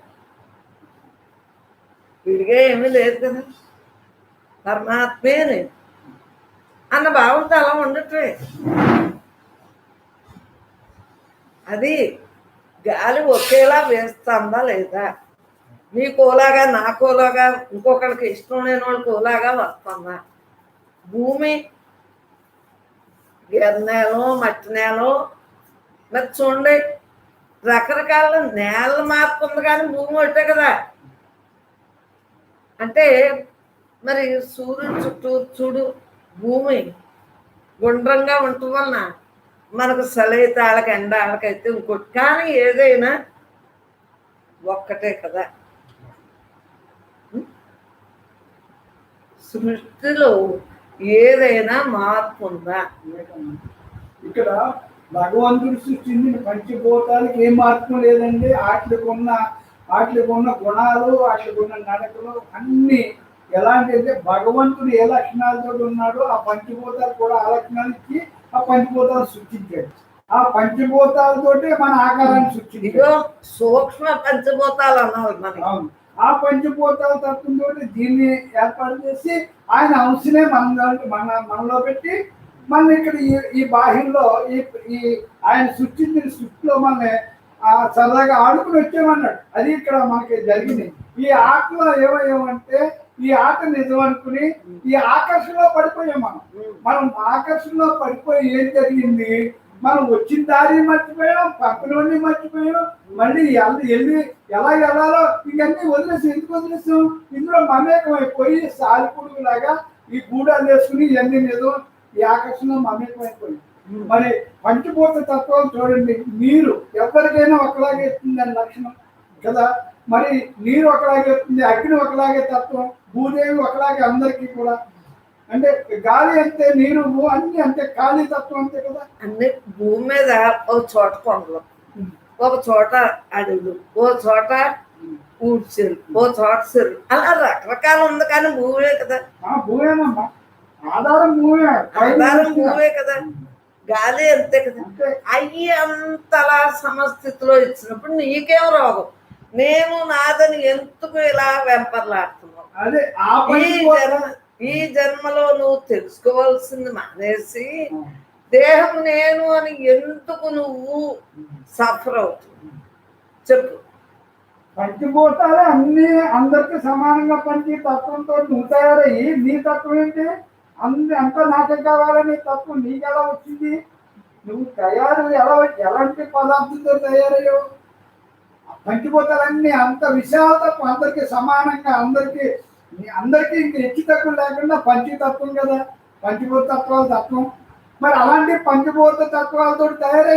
విడిగా ఏమీ లేదు కదా, పరమాత్మే నేను అన్న భావంతో అలా ఉండటమే. అది గాలి ఒకేలా వేస్తుందా లేదా, నీకోలాగా నాకోలాగా ఇంకొకరికి ఇష్టం లేని వాళ్ళకి ఓలాగా వస్తుందా? భూమి నేలో మట్టి నేలో, మరి చూడండి రకరకాల నేల మార్పు ఉంది కానీ భూమి ఒకటే కదా. అంటే మరి సూర్యుడు చుట్టూ చూడు భూమి గుండ్రంగా ఉండటం వలన మనకు చలైతే వాళ్ళకి ఎండ, వాళ్ళకైతే ఇంకోటి, కానీ ఏదైనా ఒక్కటే కదా. సృష్టిలో ఏదైనా మార్పు ఉందా? ఇక్కడ భగవంతుడు సృష్టించిన పంచభూతాలకు ఏం మార్పు లేదండి. వాటికి ఉన్న గుణాలు, వాటికి ఉన్న నడకలు అన్ని ఎలాంటి అంటే భగవంతుడు ఏ లక్షణాలతో ఉన్నాడో ఆ పంచభూతాలు కూడా ఆ లక్షణాలు ఇచ్చి ఆ పంచభూతాలు సృష్టించాడు. ఆ పంచభూతాలతోటి మన ఆకారాన్ని సృష్టించాడు. ఇదిగో సూక్ష్మ పంచభూతాలు అన్నారు మనకి. అవును. ఆ పంచభూతాల తత్వంతో దీన్ని ఏర్పాటు చేసి ఆయన అంశనే మనలో పెట్టి మన ఇక్కడ ఈ బాహ్యంలో ఈ ఆయన సృష్టించిన సృష్టిలో మన సరదాగా ఆడుకుని వచ్చామన్నాడు. అది ఇక్కడ మనకి జరిగింది. ఈ ఆటలో ఏమయ్యామంటే ఈ ఆట నిజం అనుకుని ఈ ఆకర్షణలో పడిపోయాం. మనం ఆకర్షణలో పడిపోయి ఏం జరిగింది, మనం వచ్చిన దారి మర్చిపోయాం, పక్కనోడిని మర్చిపోయాం, మళ్ళీ వెళ్ళి ఎలా వెళ్ళాలో ఇవన్నీ వదిలేసాం. ఎందుకు వదిలేసాం? ఇందులో మమేకమైపోయి సాలిపుడుగు లాగా ఈ గూడాలు వేసుకుని ఇవన్నీ నిజం ఈ ఆకర్షణ మమేకమైపోయింది. మరి పంచభూత తత్వాలు చూడండి, నీరు ఎవరికైనా ఒకలాగే ఇస్తుంది దాని లక్షణం కదా. మరి నీరు ఒకలాగే ఇస్తుంది, అగ్ని ఒకలాగే తత్వం, భూదేవి ఒకలాగే అందరికీ కూడా. అంటే గాలి అంతే, నీరు అన్ని అంతే, ఖాళీ తత్వం అంతే కదా. అన్ని భూమి మీద ఒక చోట కొండలు, ఒక చోట అడవులు, ఓ చోట ఊడ్చెరు, ఓ చోట చెరువు, అలా రకరకాలు ఉంది కానీ భూమే కదా. భూమేనమ్మా, ఆధారం భూమే, ఆధారం భూమే కదా. గాలి అంతే కదా. అయ్యి అంతలా సమస్థితిలో ఇచ్చినప్పుడు నీకేం రోగం? నేను నాదని ఎందుకు ఇలా వెంపర్లాడుతున్నావు? అదే ఈ జన్మలో నువ్వు తెలుసుకోవాల్సింది మానేసి దేహం నేను అని ఎందుకు నువ్వు సఫర్ అవుతుంది చెప్పు. పంచభూతాలే అన్ని అందరికి సమానంగా పంచి తత్వంతో నువ్వు తయారయ్యి నీ తత్వం ఏంటి? అంతా నాకే కావాలని తత్వం నీకు ఎలా వచ్చింది? నువ్వు ఎలాంటి పదార్థంతో తయారయ్యావు? పంచభూతాలన్నీ అంత విశాలతత్వం, అందరికి సమానంగా, అందరికి ఇంక హెచ్చు తక్కువ లేకుండా పంచతత్వం కదా, పంచభూత తత్వాల తత్వం. మరి అలాంటి పంచభూత తత్వాలతో తయారైన